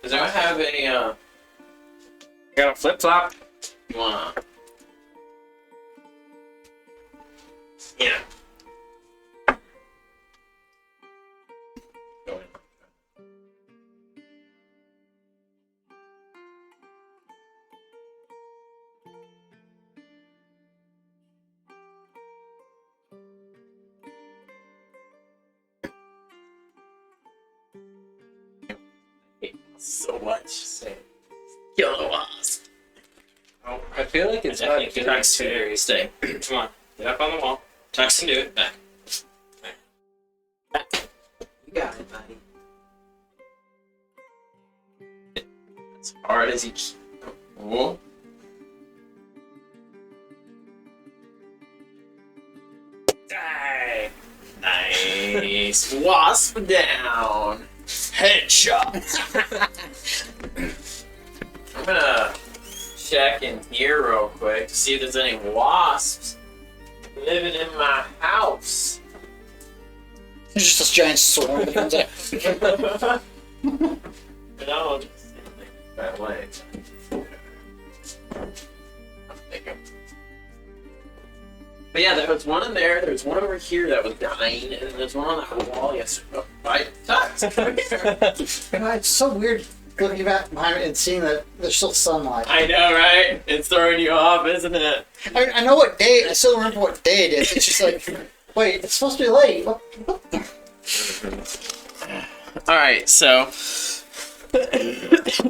Does anyone have a, got a flip flop? You wanna? Yeah. Go in. So much. Kill the wasp. Oh, I feel like it's I not think good Tux experience. stay. Come on. Get up on the wall. Tux can do it. Back. You got it, buddy. As hard as you can. Whoa. Die. Nice. Wasp down. Headshot. I'm gonna check in here real quick to see if there's any wasps living in my house. There's just this giant swarm that comes out. No, just that way. But yeah, there was one in there. There's one over here that was dying, and there's one on that wall yesterday. Oh, right, Tux, come here. God, it's so weird looking back behind it and seeing that there's still sunlight. I know, right? It's throwing you off, isn't it? I know what day. I still remember what day it is. It's just like, wait, it's supposed to be late. What? All right, so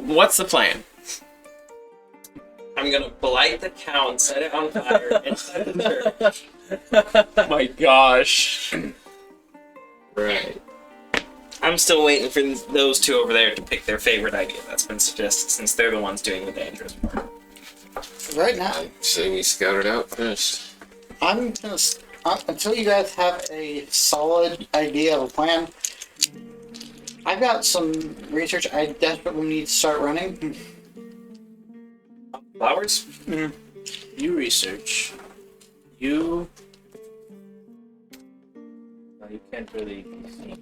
what's the plan? I'm gonna blight the cow and set it on fire inside the church. Oh my gosh. Right. I'm still waiting for those two over there to pick their favorite idea that's been suggested, since they're the ones doing the dangerous part. Right now, Say we scout it out first. I'm gonna until you guys have a solid idea of a plan. I've got some research I desperately need to start running. Flowers? You research. You. Well, you can't really see.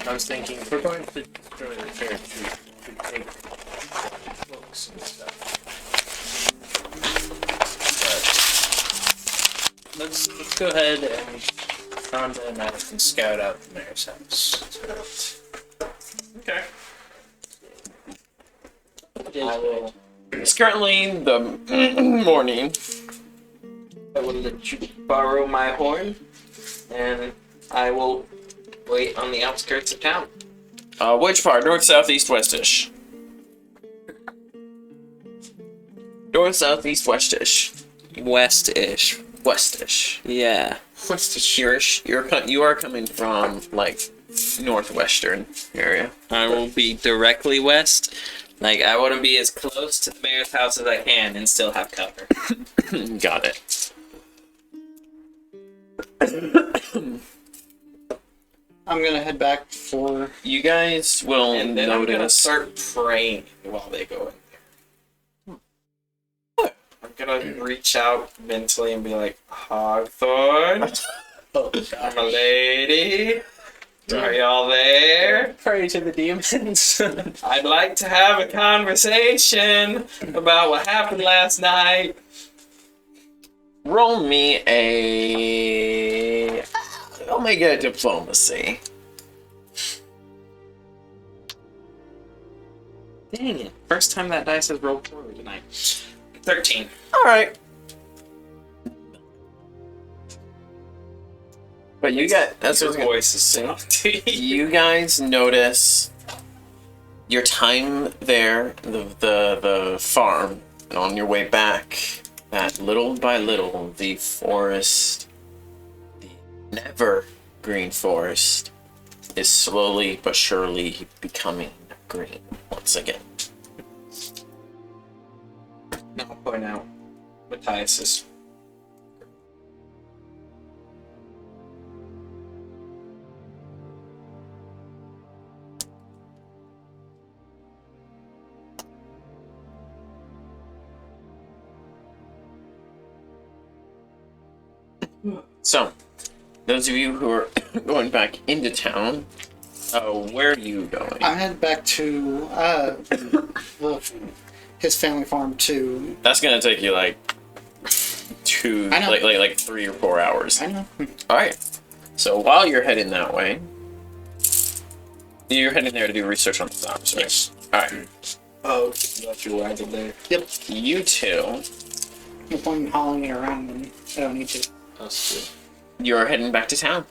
I was thinking, if we're going to destroy the church, we should take books and stuff. But let's go ahead and Rhonda and I can scout out the mayor's house. Okay. I will. It's currently the morning. I will let you borrow my horn, and I will wait on the outskirts of town. Which part? North, south, east, westish. North, south, east, westish. West-ish. Westish. Yeah. What's the shirish? You are coming from like northwestern area. I will be directly west. Like, I want to be as close to the mayor's house as I can and still have cover. Got it. I'm gonna head back for. You guys will And then I'm gonna notice. start praying while they go in there. gonna reach out mentally and be like, Hogthorn, Oh, I'm a lady. Are y'all there? pray to the demons. I'd like to have a conversation about what happened last night. Roll me a. I'll make it a diplomacy. Dang it. First time that dice has rolled poorly tonight. 13. All right. But you got that's Your what I was voice is soft. you guys notice your time there, the farm, and on your way back, that little by little, the forest, the never green forest, is slowly but surely becoming green once again. Now I'll point out Matthias is. So, those of you who are going back into town, where are you going? I head back to his family farm to. That's gonna take you like I know. like 3 or 4 hours. I know. All right. So while you're heading that way, you're heading there to do research on the zombies, right? Yes. All right. Oh, you left your wagon there. Yep. You two, No point in hauling it around when I don't need to. Us too. you're heading back to town.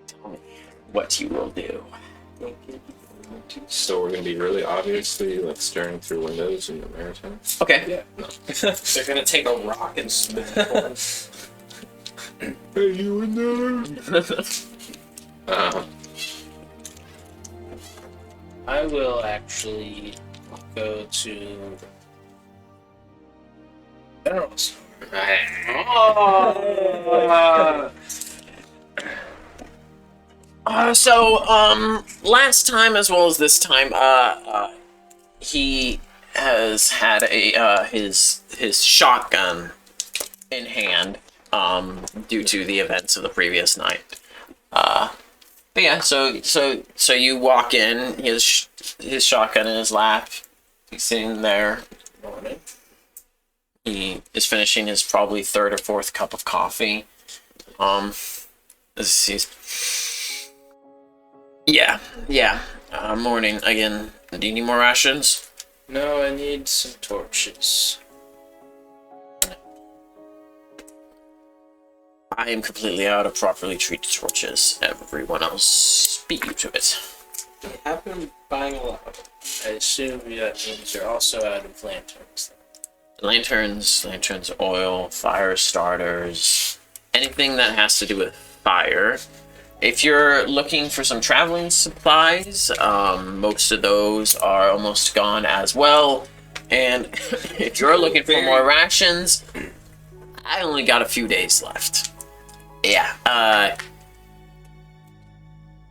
Tell me what you will do. So we're gonna be really obviously like staring through windows in the maritime. Okay. They're gonna take a rock and smash it. Hey, you in there? I will actually go to general store. Last time as well as this time, he has had his shotgun in hand, due to the events of the previous night. But yeah, so you walk in, his shotgun in his lap, he's sitting there. Morning. He is finishing his probably 3rd or 4th cup of coffee. Yeah. Morning again. Do you need more rations? No, I need some torches. I am completely out of properly treated torches. Everyone else beat you to it. I have been buying a lot of them. I assume that means you're also out of lanterns. Lanterns, oil, fire starters, anything that has to do with fire. If you're looking for some traveling supplies, most of those are almost gone as well. And if you're looking for more rations, I only got a few days left. Yeah,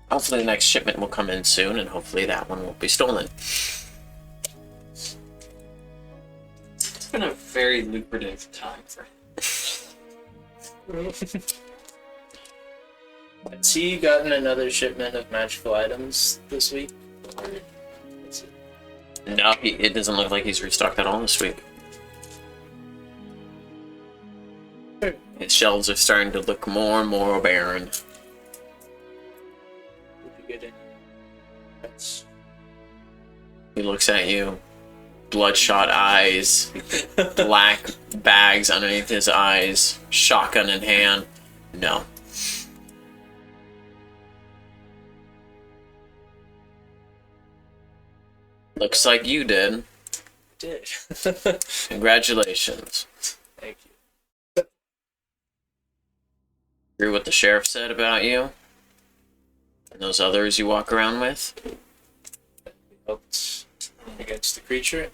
hopefully the next shipment will come in soon, and hopefully that one won't be stolen. It's been a very lucrative time for him. Has he gotten another shipment of magical items this week? Or is it- No, it doesn't look like he's restocked at all this week. His shelves are starting to look more and more barren. Did you get any? That's He looks at you, bloodshot eyes, black bags underneath his eyes, shotgun in hand. No. Looks like you did. did. Congratulations. Thank you. Hear what the sheriff said about you? And those others you walk around with? Helped against the creature?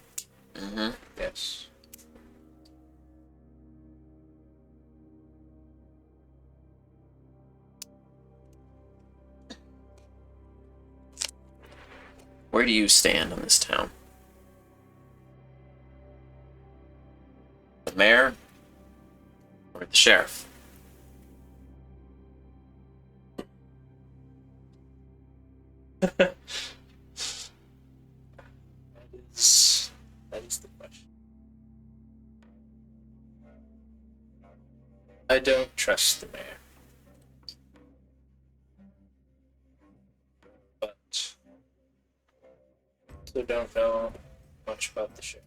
Mm-hmm. Yes. Where do you stand on this town? The mayor or the sheriff? That is the question. I don't trust the mayor. But also don't know much about the sheriff.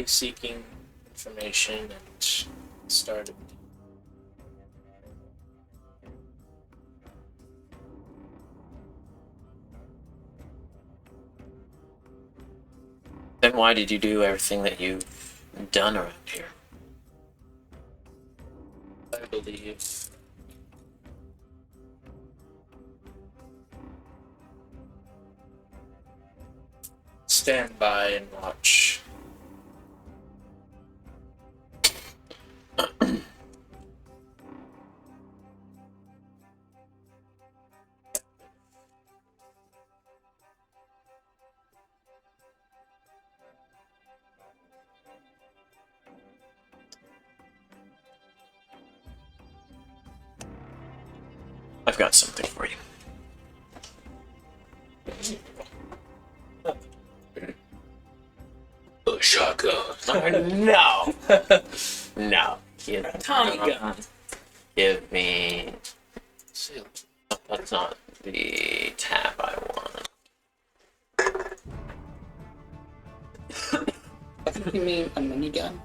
Seeking information and started. Then why did you do everything that you've done around here? I believe stand by and watch. I've got something for you. A shotgun. No! No. Tommy gun. Give me. That's not the tab I want. I think you mean a minigun.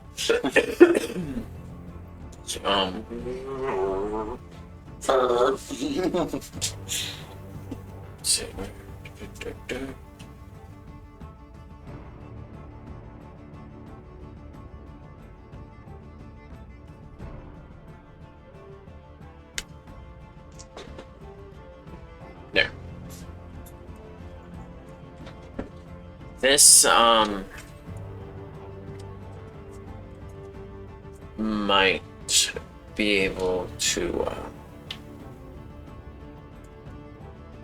Let's see. There. This, might be able to,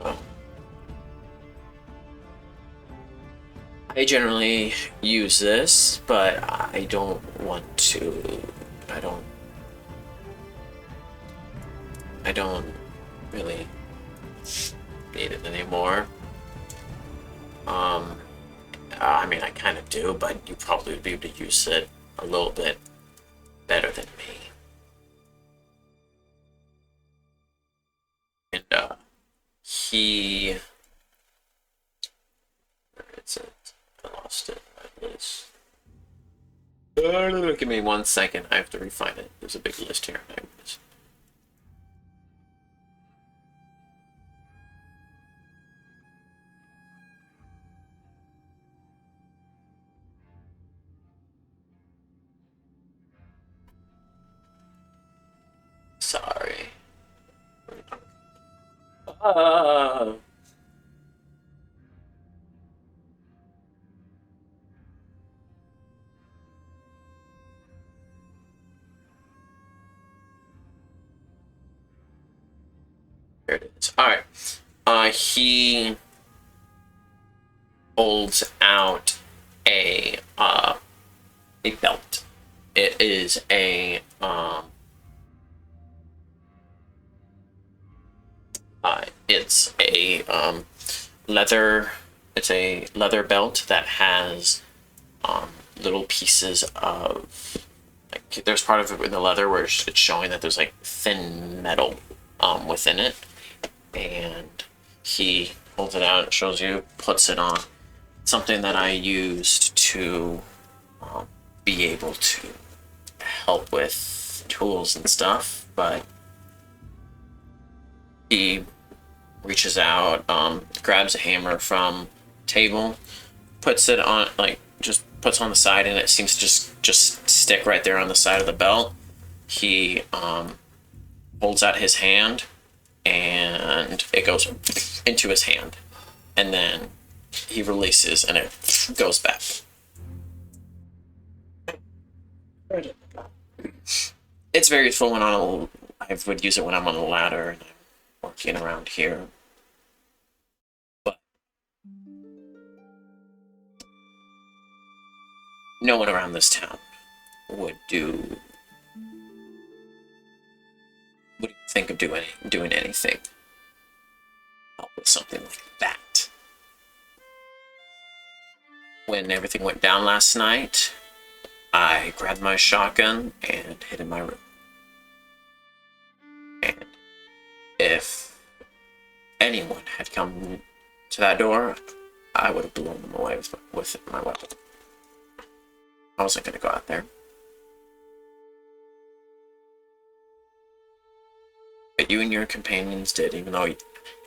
well, I generally use this, but I don't want to, I don't really need it anymore. I mean, I kind of do, but you probably would be able to use it a little bit better than me. And, he... Where is it? I lost it. Give me 1 second. I have to refine it. There's a big list here. Sorry. There it is. All right. He holds out a belt. It is a it's a leather. It's a leather belt that has little pieces of, like, there's part of it in the leather where it's showing that there's like thin metal within it, and he holds it out, shows you, puts it on. Something that I used to be able to help with tools and stuff, but he reaches out, grabs a hammer from table, puts it on, like, just puts on the side, and it seems to just stick right there on the side of the belt. He holds out his hand, and it goes into his hand, and then he releases, and it goes back. It's very useful when I would use it when I'm on a ladder and I'm working around here. But no one around this town would think of doing anything with something like that. When everything went down last night, I grabbed my shotgun and hid in my room. And if anyone had come to that door, I would have blown them away with my weapon. I wasn't going to go out there. But you and your companions did, even though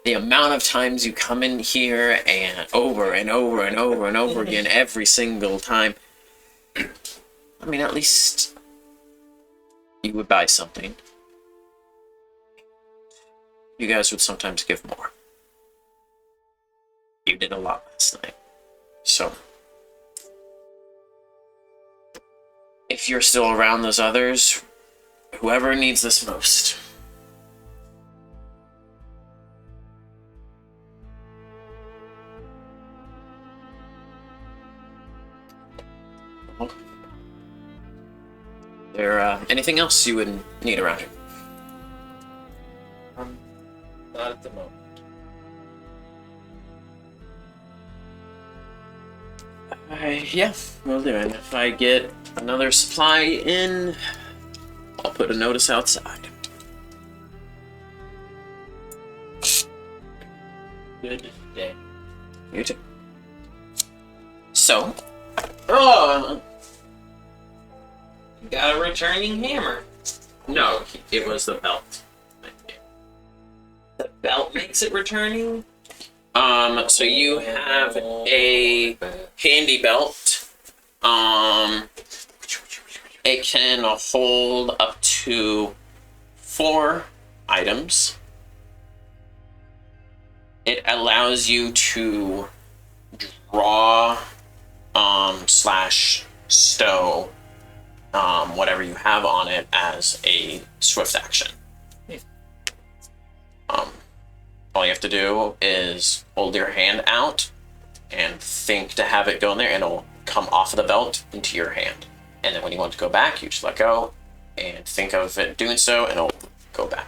the amount of times you come in here and over and over and over and over again every single time. I mean, at least you would buy something. You guys would sometimes give more. You did a lot last night. So, if you're still around those others, whoever needs this most. There, anything else you would need around here? Not at the moment. Yeah, will do. And if I get another supply in, I'll put a notice outside. Good day. You too. So, oh, You got a returning hammer. no, it was the belt. The belt makes it returning? So you have a handy belt. It can hold up to 4 items. It allows you to draw, slash stow, whatever you have on it as a swift action. All you have to do is hold your hand out and think to have it go in there, and it'll come off of the belt into your hand. And then when you want to go back, you just let go and think of it doing so, and it'll go back.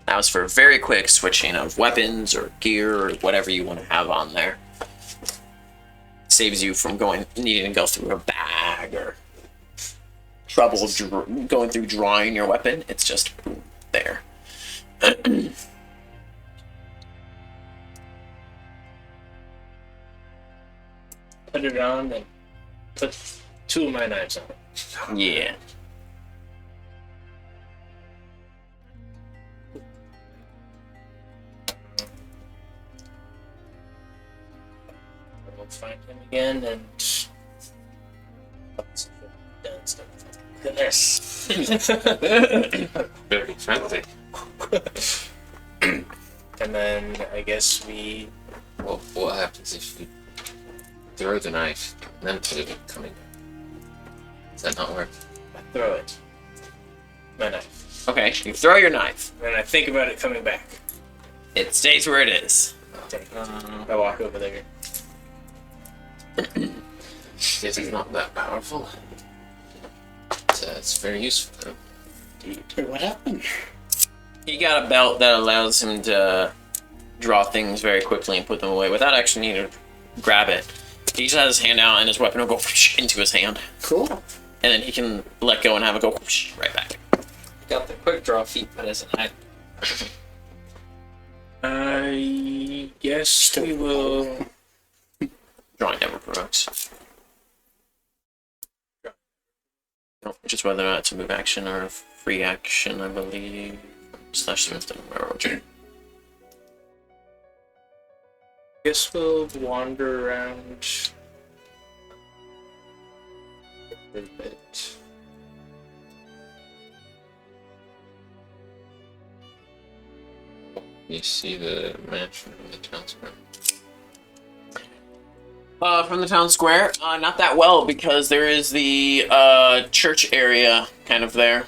That was for very quick switching of weapons or gear or whatever you want to have on there. Saves you from needing to go through a bag or trouble going through drawing your weapon. It's just boom, there. Put it on and put 2 of my knives on. Yeah. We'll find him again and done stuff. Yes. Very fancy. And then I guess we Well, what happens if you throw the knife and then put it coming down? Does that not work? throw it. My knife. Okay, you throw your knife. And I think about it coming back. It stays where it is. I walk over there. It's not that powerful. It's very useful. Wait, what happened? He got a belt that allows him to draw things very quickly and put them away without actually needing to grab it. He just has his hand out and his weapon will go into his hand. Cool. And then he can let go and have it go right back. Got the quick draw feat, but as an I I guess we will. Drawing never provokes. No, just whether or not it's a move action or a free action, I believe. Slash Smith and Railroad. Guess we'll wander around a bit. You see the mansion from the town square. From the town square, not that well because there is the church area kind of there.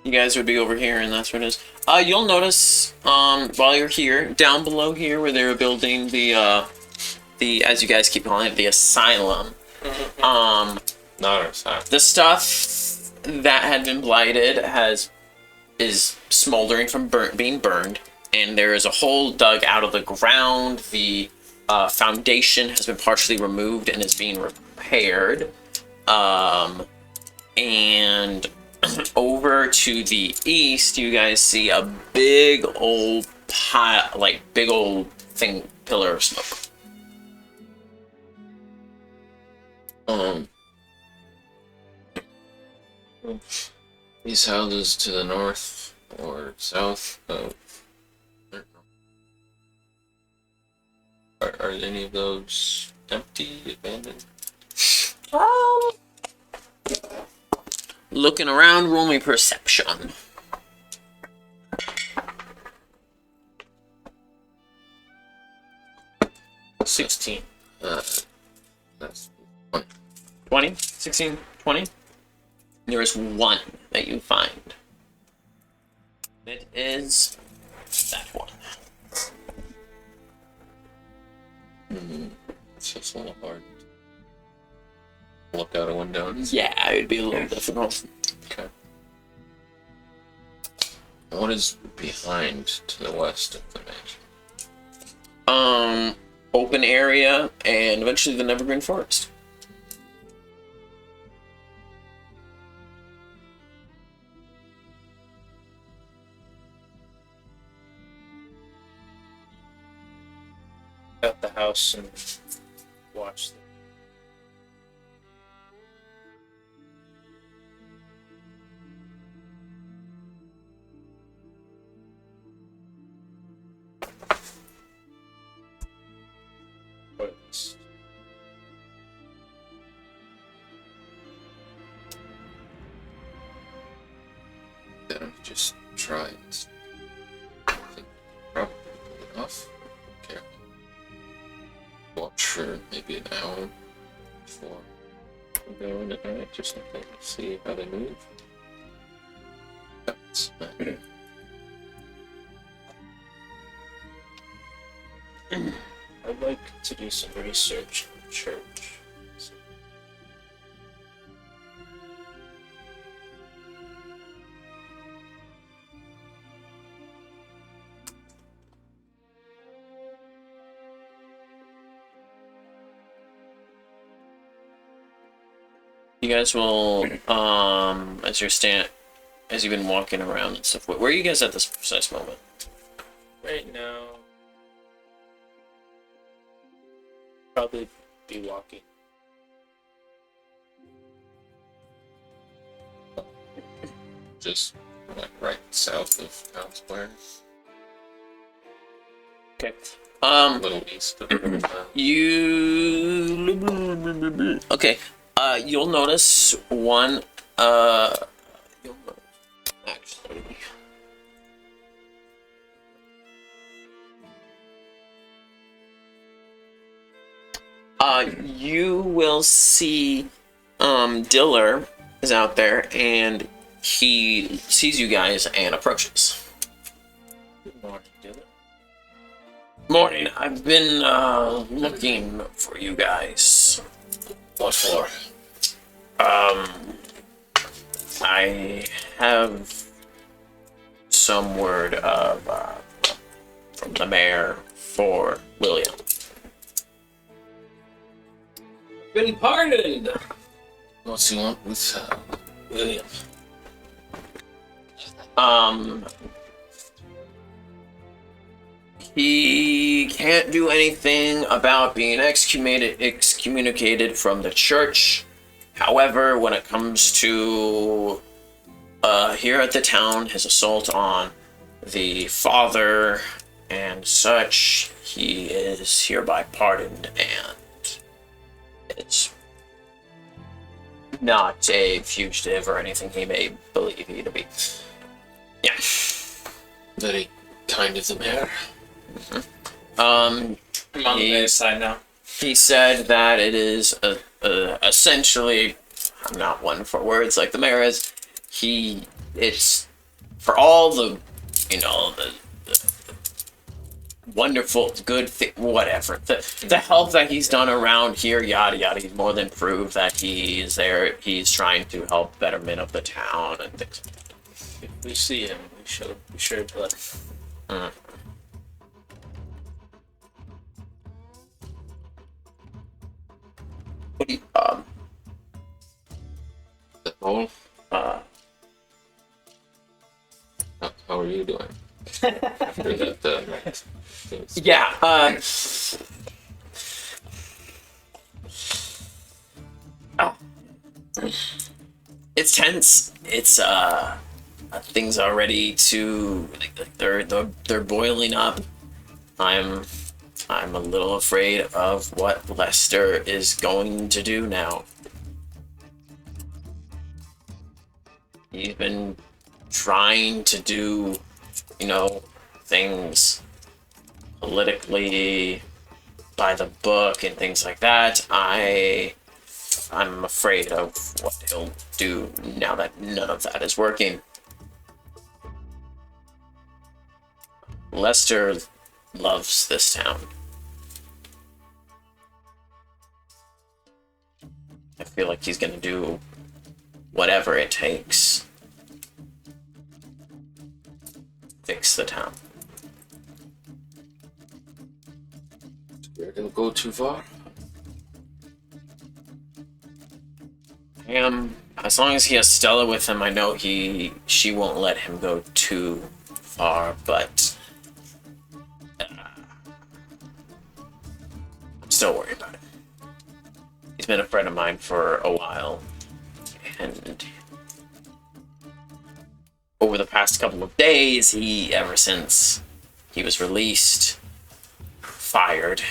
You guys would be over here, and that's what it is. You'll notice while you're here, down below here, where they were building the the, as you guys keep calling it, the asylum. Not our side. The stuff that had been blighted is smoldering from being burned, and there is a hole dug out of the ground. The foundation has been partially removed and is being repaired. And over to the east, you guys see a big old pile, like big old thing, pillar of smoke. These houses to the north or south of. Are any of those empty, abandoned? Looking around, roll me perception. 16. That's 20? 16? 20? There is one that you find. It is that one. it's just a little hard. Look out a window. Yeah, it'd be a little difficult. Okay. What is behind to the west of the mansion? Open area and eventually the Nevergreen Forest. At the house and watch them. Or at least Then I just try and think probably enough. Okay. Watch for maybe an hour before we go in at night, just something to see how they move. That's I'd like to do some research on the church. You guys will, as you've been walking around and stuff, where are you guys at this precise moment? Right now, probably be walking. just like right south of Town Square, Okay. a little east of You. Okay. You'll notice one. You'll notice, actually. You will see. Diller is out there, and he sees you guys and approaches. Good morning, Dylan. Morning. I've been looking for you guys. What for? I have some word of from the mayor for William. Been pardoned. What's he want with William? He can't do anything about being excommunicated from the church. However, when it comes to here at the town, his assault on the father and such, he is hereby pardoned, and it's not a fugitive or anything he may believe you to be. Yeah. Very kind of the mayor. I'm on the He- mayor's side now. He said that it is essentially, I'm not one for words like the mayor is. It's for all the, wonderful, good thing, whatever. The help that he's done around here, yada yada. He's more than proved that he's there. He's trying to help betterment of the town and things. If we see him, we sure to let him. What do you, The whole. uh, How are you doing? After that, yeah, it's tense. It's things are ready to they're boiling up. I'm a little afraid of what Lester is going to do now. He's been trying to do, things politically by the book and things like that. I'm afraid of what he'll do now that none of that is working. Lester loves this town. I feel like he's gonna do whatever it takes. Fix the town. you're gonna go too far. As long as he has Stella with him, I know she won't let him go too far, but I'm still worried about it. He's been a friend of mine for a while, and over the past couple of days, ever since he was released, fired,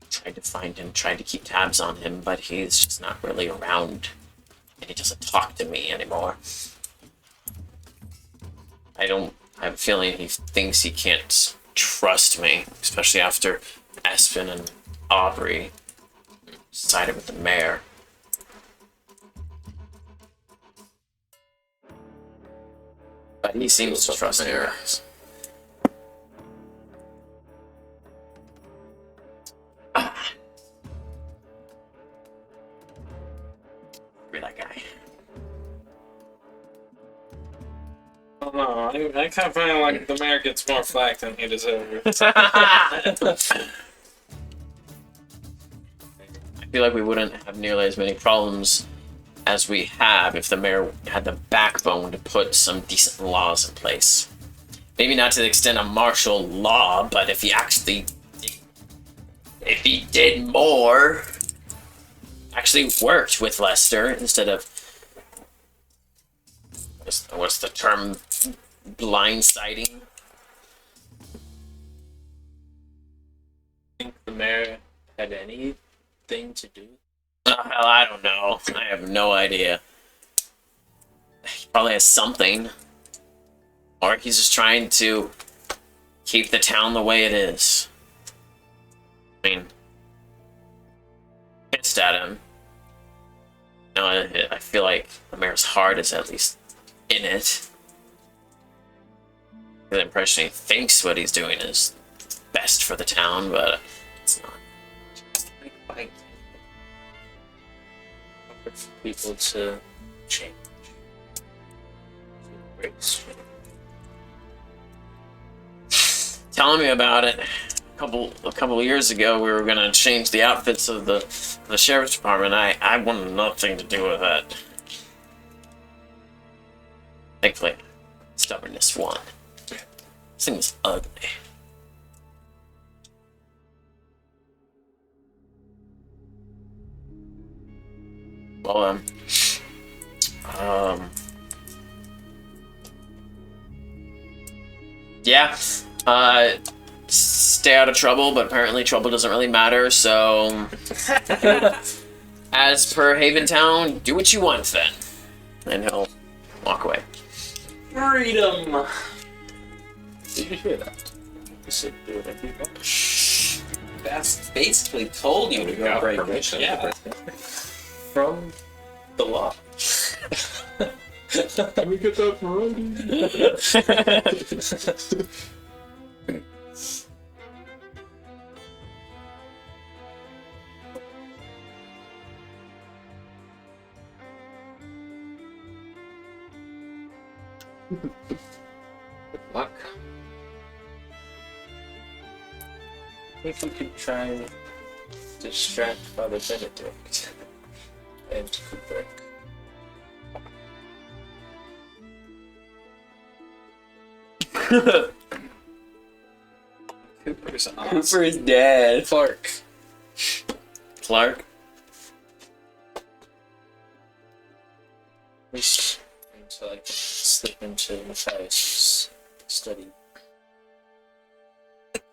tried to find him, tried to keep tabs on him, but he's just not really around, and he doesn't talk to me anymore. I have a feeling he thinks he can't trust me, especially after Espen and Aubrey sided with the mayor. But he seems to trust me. Free that guy. I don't know. I kind of feel like the mayor gets more flack than he deserves. I feel like we wouldn't have nearly as many problems as we have if the mayor had the backbone to put some decent laws in place. Maybe not to the extent of martial law, but if he did more, actually worked with Lester instead of, what's the term, blindsiding? Think the mayor had anything to do? Oh, hell, I don't know. I have no idea. He probably has something. Or he's just trying to keep the town the way it is. I mean, pissed at him. I feel like the mayor's heart is at least in it. The impression he thinks what he's doing is best for the town, but it's not. Like, for people to change. Telling me about it. A couple of years ago, we were gonna change the outfits of the sheriff's department. I wanted nothing to do with that. Thankfully, stubbornness won. This thing was ugly. Well, yeah, stay out of trouble, but apparently trouble doesn't really matter, so as per Haventown, do what you want then. And he'll walk away. Freedom! Did you hear that? You said do whatever you want. That's basically told you to go got break it. permission. Yeah. From the law. Let me get that variety. Good luck. I think we could try and distract Father Benedict and Cooper. Cooper's awesome. Cooper's dead. Clark. Clark? Just until I can slip into Matthias' study.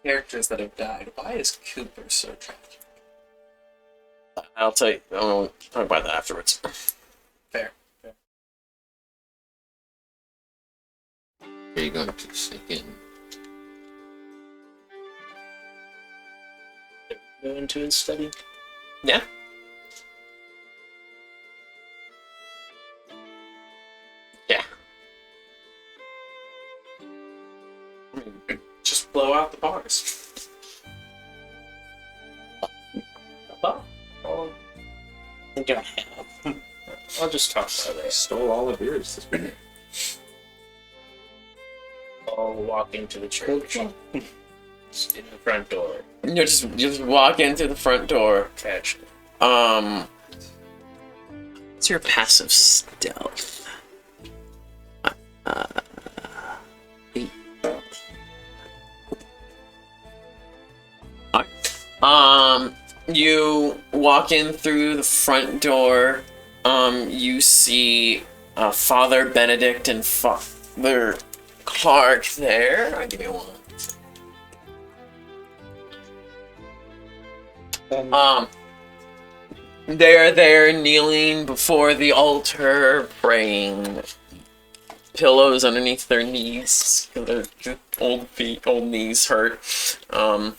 Characters that have died. Why is Cooper so tragic? I'll tell you. I'll talk about that afterwards. Fair. Are you going to sneak in? Go into his study. Yeah. Yeah. Just blow out the bars. I'll just talk about it. Stole all the beers this weekend. I'll walk into the church. In the front door. You just walk in through the front door. Catch. What's your passive stealth? 8. Alright. You walk in through the front door. You see Father Benedict and Father Clark there. Give me one. They are there kneeling before the altar, praying. Pillows underneath their knees, 'cause their old knees hurt. And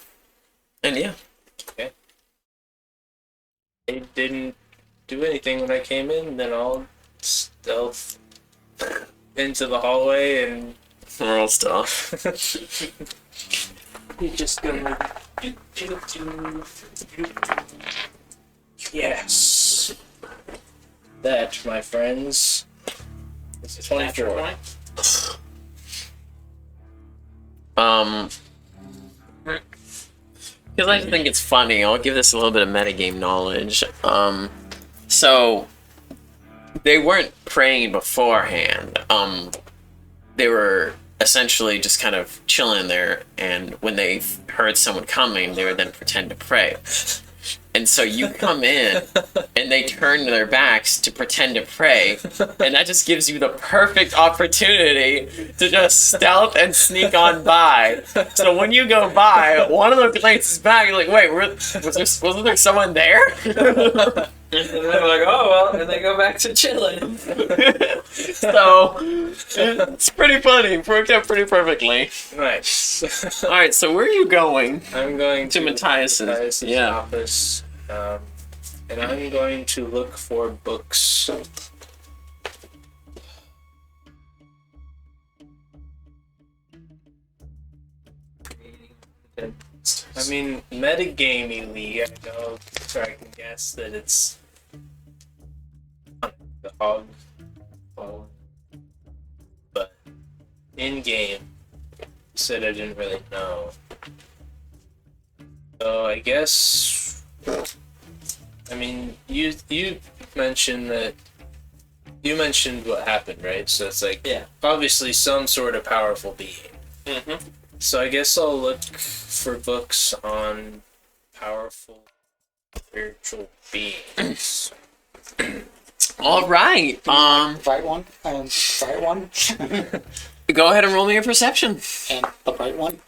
yeah. They didn't do anything when I came in, then I'll stealth into the hallway and Moral stuff. you just go. Yes. That, my friends, is 24. Because I just think it's funny, I'll give this a little bit of metagame knowledge. So they weren't praying beforehand. They were essentially just kind of chilling there, and when they heard someone coming, they would then pretend to pray. And so you come in, and they turn their backs to pretend to pray, and that just gives you the perfect opportunity to just stealth and sneak on by. So when you go by, one of them glances back, like, wait, wasn't there someone there? And they're like, oh, well, and they go back to chilling. So it's pretty funny. Worked out pretty perfectly. Nice. All right, so where are you going? I'm going To Matthias's, yeah. office, and I'm going to look for books. I mean, metagamingly, I know, so I can guess that it's the hog, but in game, you said I didn't really know. So I guess, I mean, you mentioned that you mentioned what happened, right? So it's like, Yeah. obviously some sort of powerful being. Mm-hmm. So I guess I'll look for books on powerful spiritual beings. All right. Right one and right one Go ahead and roll me a perception. and the right one.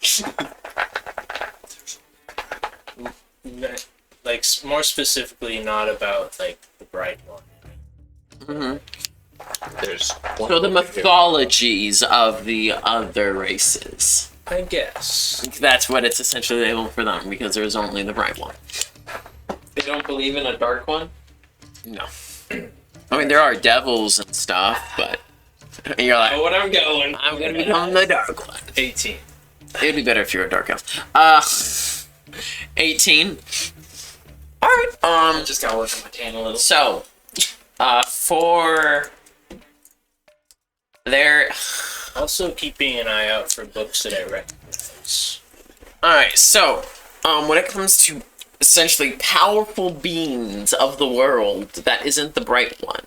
Like more specifically, not about like the bright one. Mm-hmm. There's one So the book here. mythologies of the other races. I guess. That's what it's essentially labeled for them, because there's only the bright one. They don't believe in a dark one? No. I mean, there are devils and stuff, but And you're like, know what I'm going. I'm gonna become the Dark One. 18. It'd be better if you were a Dark Elf. 18. Alright, I just gotta work on my tan a little. so, for there, Also keeping an eye out for books that I recognize. alright, so, when it comes to essentially powerful beings of the world, that isn't the Bright One.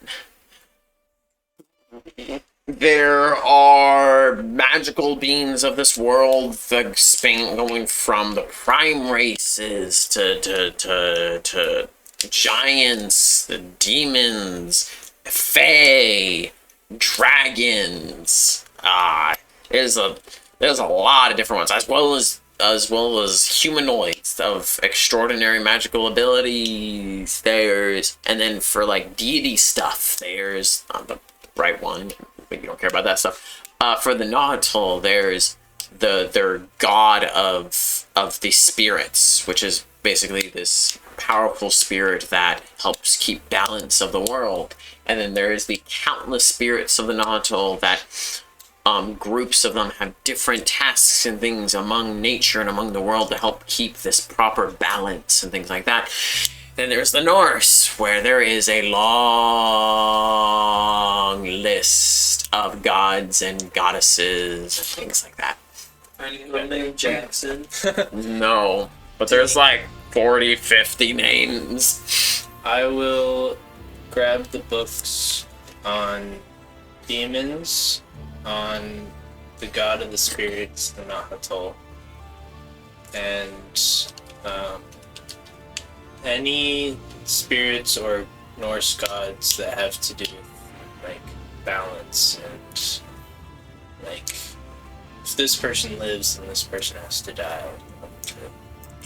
There are magical beings of this world that span going from the prime races to giants, the demons, fae, dragons. There's a lot of different ones, as well as humanoids of extraordinary magical abilities. And then for like deity stuff, there's the Bright One, but you don't care about that stuff. For the Nahuatl, there's their god of the spirits, which is basically this powerful spirit that helps keep balance of the world. And then there is the countless spirits of the Nahuatl that groups of them have different tasks and things among nature and among the world to help keep this proper balance and things like that. Then there's the Norse, where there is a long list of gods and goddesses and things like that. Any of them named Jackson? No, but there's like 40, 50 names. I will grab the books on demons, on the god of the spirits, the Nahuatl, and any spirits or Norse gods that have to do with like balance and like if this person lives then this person has to die.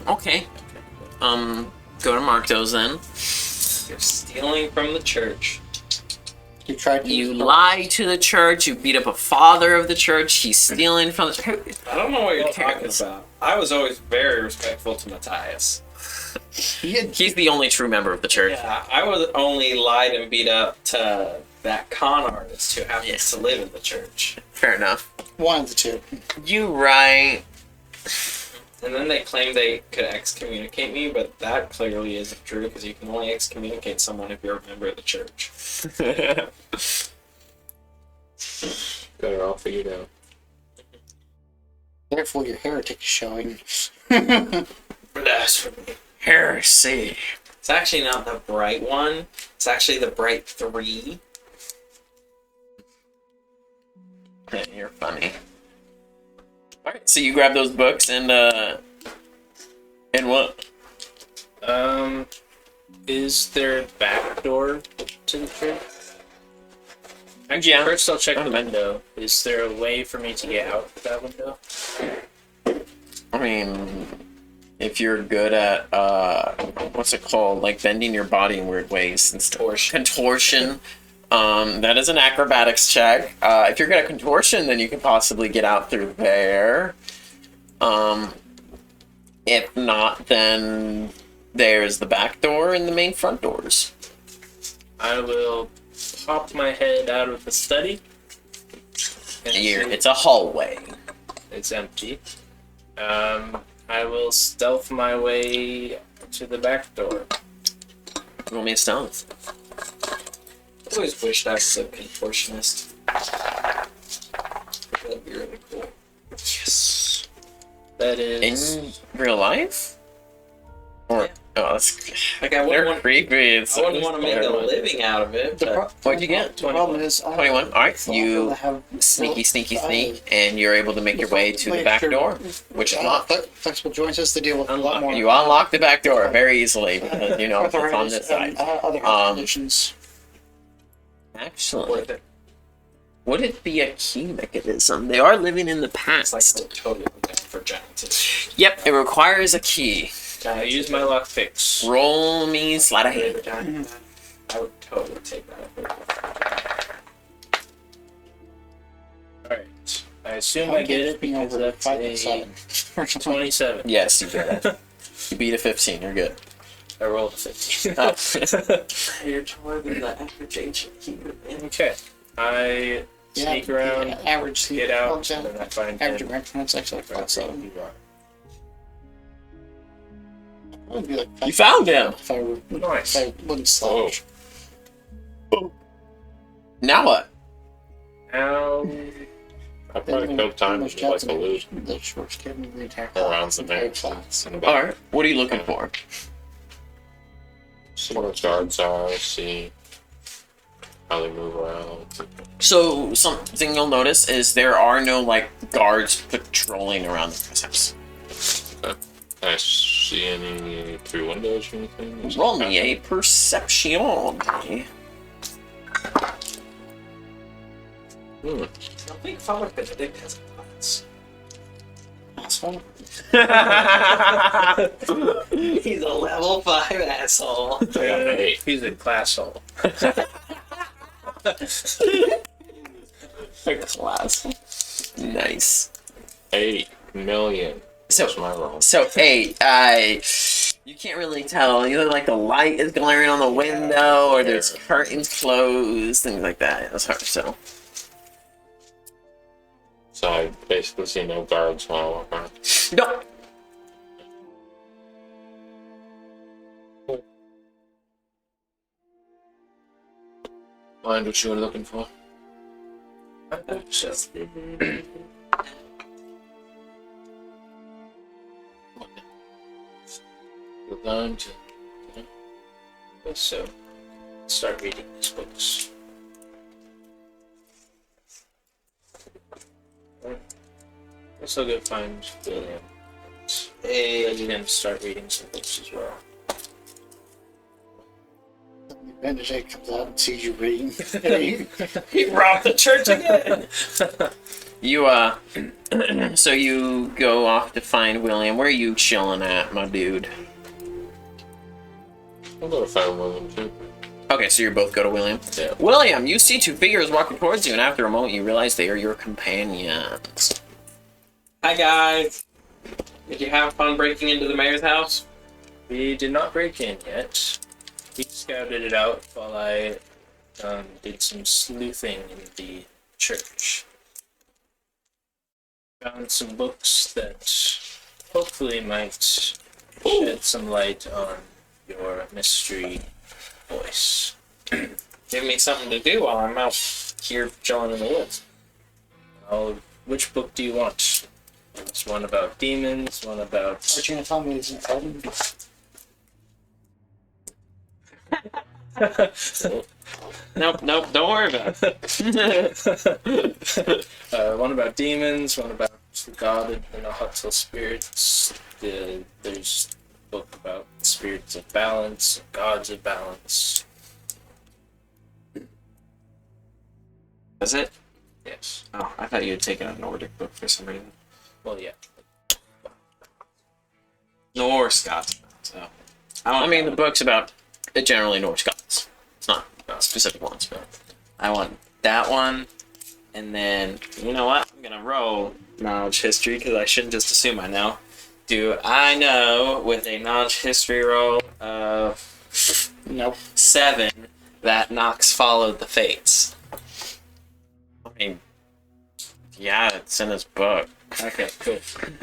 Okay. Go to mark those then. You're stealing from the church. You tried to You lie to the church. You beat up a father of the church. He's stealing from the. I don't know what you're talking cares? about. I was always very respectful to Matthias. He's the only true member of the church. Yeah, I was only lied and beat up to that con artist who happens to live in the church. Fair enough. one of the two. You right. And then they claimed they could excommunicate me, but that clearly isn't true because you can only excommunicate someone if you're a member of the church. Got it all figured out. Therefore, your heretic is showing. Blasphemy. Heresy. It's actually not the bright one. It's actually the bright 3. Yeah, you're funny. Alright, so you grab those books and what? Is there a back door to the church? Actually, Yeah. first I'll check the window. Is there a way for me to get out that window? I mean, if you're good at what's it called? Like bending your body in weird ways and contortion. That is an acrobatics check. If you're good at contortion, then you can possibly get out through there. If not, then there's the back door and the main front doors. I will pop my head out of the study. And Here, see it's a hallway. it's empty. I will stealth my way to the back door. Roll me a stealth. I always wished I was a contortionist. That'd be really cool. Yes. That is. In real life? Or oh, that's Like, I they're wouldn't want, creepy. It's I wouldn't want to make a living out of it, but What'd you get? The problem is, 21. All right, you have sneaky, and you're able to make your way to the back door, which is locked. Flexible joints has to deal with a lot more. You unlock the back door very easily because you know it's on this side. Other conditions. Actually, worth it. would it be a key mechanism? They are living in the It's past. like they're totally looking for giants. Yep, it requires a key. I use my lock picks. Roll me sleight of hand. Giant. I would totally take that. Alright. I assume I get it because that's a 27. Yes, you get it. You beat a 15. You're good. I rolled a 15. Oh. You're taller than the average ancient human. Okay. I sneak around, average get out, oh, and then I find average him. rank points actually like Find 5-7. you are. Would be like You found him. if I would, Nice. if I wouldn't slouch. Now what? Now, I probably killed time to do like a loot The short kid in the entire around the entire main class. and All right. What are you looking for? see what guards are, see how they move around. So something you'll notice is there are no like guards patrolling around the house. Can I see any through windows or anything? Is it Roll me passing? a perception. Hmm. I think Father Benedict has a class. Asshole. He's a level 5 asshole. I got an 8. he's a class hole. Class. Nice. 8 million. So That's my roll. So, hey, you can't really tell. Either like the light is glaring on the window, or there's curtains closed, things like that. That's hard to tell. So I basically see no guards while I walk around. No. Find what you were looking for. You're going to. So, start reading these books. Let's go find William. Let him start reading some books as well. Benedict comes out and sees you reading. He robbed the church again. You so you go off to find William. Where are you chilling at, my dude? I'll go to find William too. Okay, so you both go to William. Yeah. William, you see two figures walking towards you, and after a moment, you realize they are your companions. Hi guys. Did you have fun breaking into the mayor's house? We did not break in yet. He scouted it out while I did some sleuthing in the church. Found some books that hopefully might shed some light on your mystery voice. Give me something to do while I'm out here chilling in the woods. Which book do you want? There's one about demons, one about... Aren't you gonna tell me it's important? Nope, don't worry about it. One about demons, one about the god and the Huxel spirits. There's a book about spirits of balance, gods of balance. Is it? Yes. Oh, I thought you had taken a Nordic book for some reason. Well, yeah. Norse gods. So, I mean, the book's about generally Norse gods. It's not specific ones, but I want that one, and then you know what? I'm gonna roll knowledge history because I shouldn't just assume I know. Do I know with a knowledge history roll of Nope. 7 that Nox followed the fates? I mean, yeah, it's in his book. Okay, cool.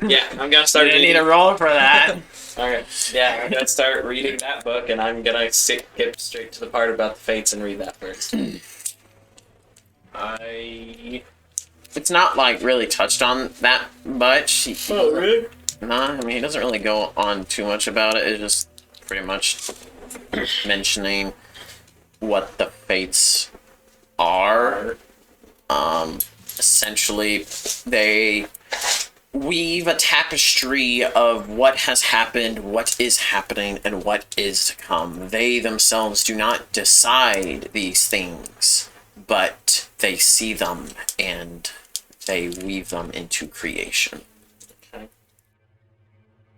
Yeah, I'm gonna start. You didn't need reading. a roll for that. Okay, yeah, I'm gonna start reading that book, and I'm gonna get straight to the part about the fates and read that first. It's not like really touched on that much. Oh, really? Nah, I mean, he doesn't really go on too much about it. It's just pretty much mentioning what the fates are. Essentially, they weave a tapestry of what has happened, what is happening, and what is to come. They themselves do not decide these things, but they see them and they weave them into creation. I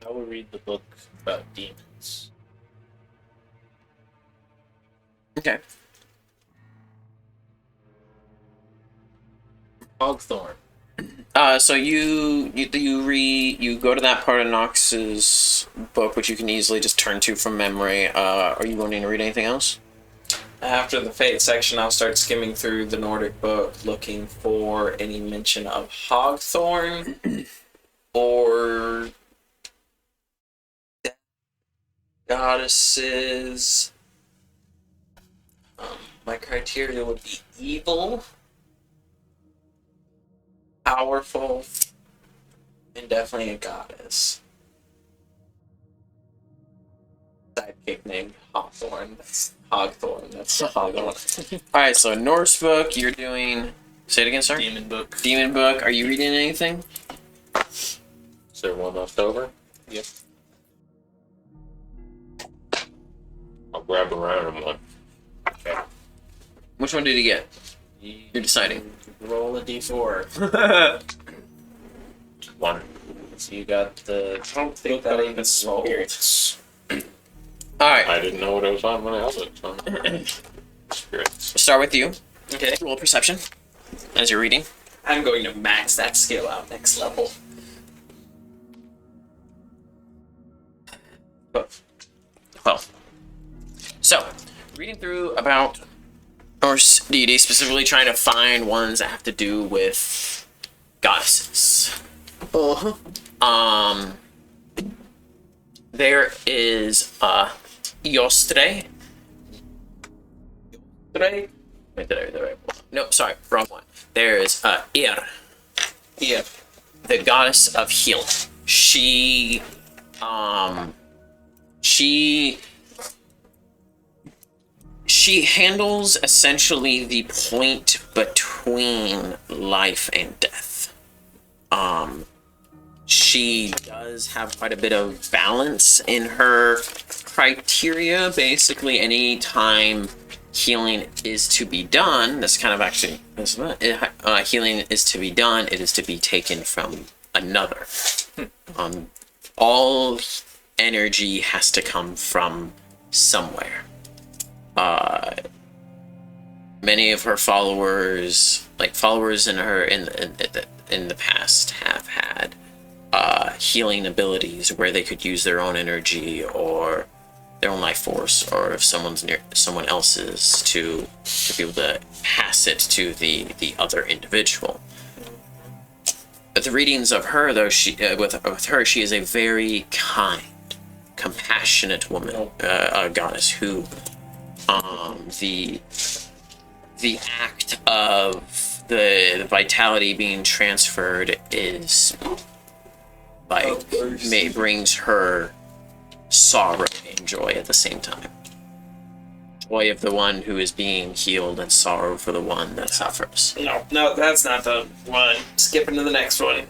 will read the book about demons. Okay. Hogthorn. So you go to that part of Nox's book, which you can easily just turn to from memory. Are you wanting to read anything else? After the fate section, I'll start skimming through the Nordic book looking for any mention of Hogthorn or goddesses. My criteria would be evil, powerful, and definitely a goddess. Sidekick named Hawthorne. That's Hogthorn. That's the Hogthorn. All right, so Norse book. You're doing. Say it again, sir. Demon book. Demon book. Are you reading anything? Is there one left over? Yep. I'll grab a random one. Which one did you get? You're deciding. Roll a d4. One. So you got the. I don't think that even sold. Spirits. All right. I didn't know what it was on when I held it. So. Spirits. Start with you. Okay. Roll perception as you're reading. I'm going to max that skill out next level. 12. So, reading through about Norse deities, specifically trying to find ones that have to do with goddesses. There is Jostre. Right? Wait, did I read that right? No, sorry, wrong one. There is Ir, Yeah. the goddess of healing. She handles essentially the point between life and death. She does have quite a bit of balance in her criteria. Basically, any time healing is to be done, that's kind of actually healing is to be done, it is to be taken from another. All energy has to come from somewhere. Many of her followers, like followers in her in the past, have had healing abilities where they could use their own energy or their own life force, or if someone's near someone else's, to be able to pass it to the other individual. But the readings of her, though, she with her, she is a very kind, compassionate woman, a goddess who, the act of the vitality being transferred is like brings her sorrow and joy at the same time. Joy of the one who is being healed and sorrow for the one that suffers. No, that's not the one. Skipping to the next one.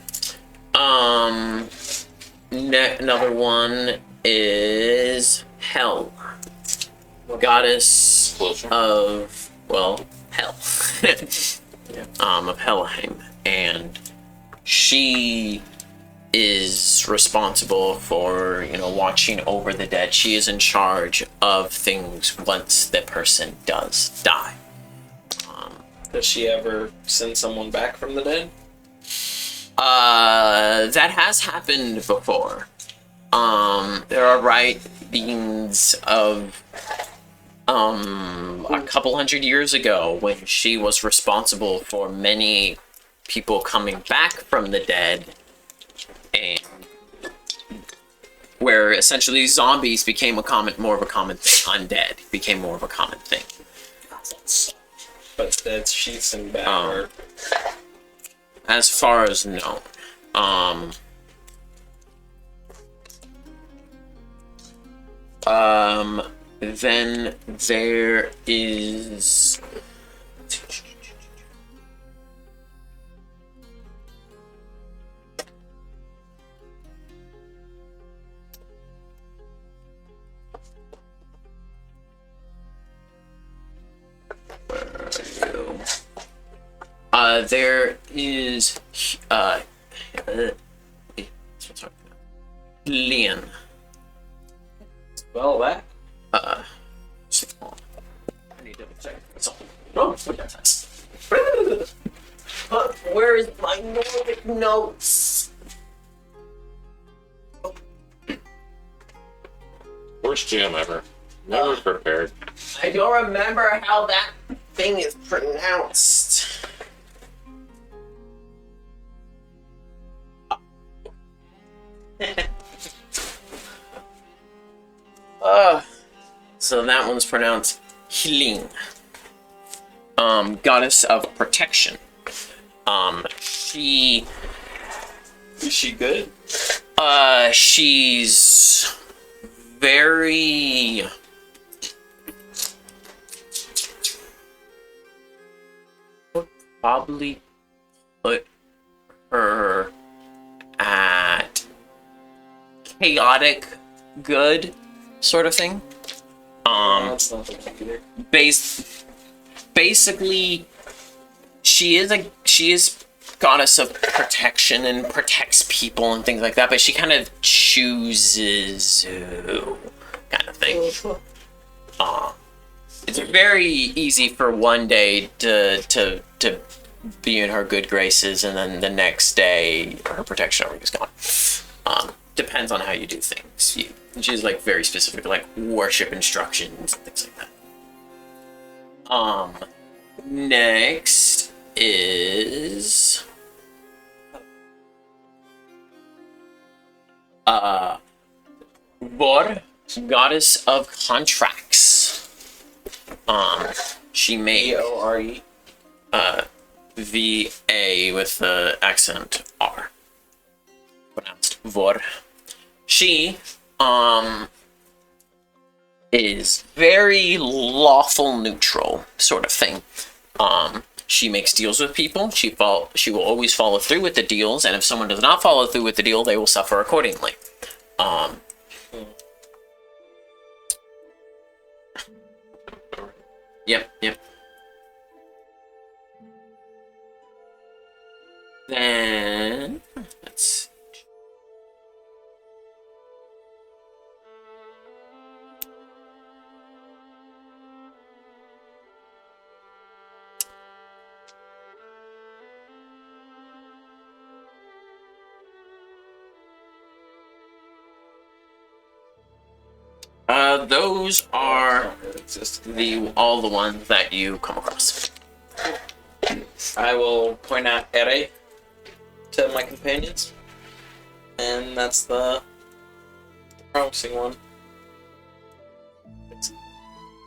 Another one is Hel, goddess Closer. of, well, hell. Of Helheim, and she is responsible for, watching over the dead. She is in charge of things once the person does die. Does she ever send someone back from the dead? That has happened before. There are writings of a couple hundred years ago when she was responsible for many people coming back from the dead, and where essentially zombies became more of a common thing. Undead became more of a common thing. But that she sent back or As far as known. Then there is Lian. well that. I need to check something. Oh, yes. Where is my Nordic notes? Worst GM ever. Never prepared. I don't remember how that thing is pronounced. So that one's pronounced Hiling. Goddess of protection. She Is she good? she's very probably put her at chaotic good sort of thing. That's not the one either. Basically she is goddess of protection and protects people and things like that, but she kind of chooses who kind of thing. It's very easy for one day to be in her good graces, and then the next day her protection already is gone. Depends on how you do things. She's like very specific, like worship instructions and things like that. Next is Bor, goddess of contracts. She made Bore. VA with the accent R. Pronounced Vor. She is very lawful neutral sort of thing. She makes deals with people. She will always follow through with the deals, and if someone does not follow through with the deal, they will suffer accordingly. Yep. Then let's those are all the ones that you come across. I will point out Ere to my companions, and that's the promising one.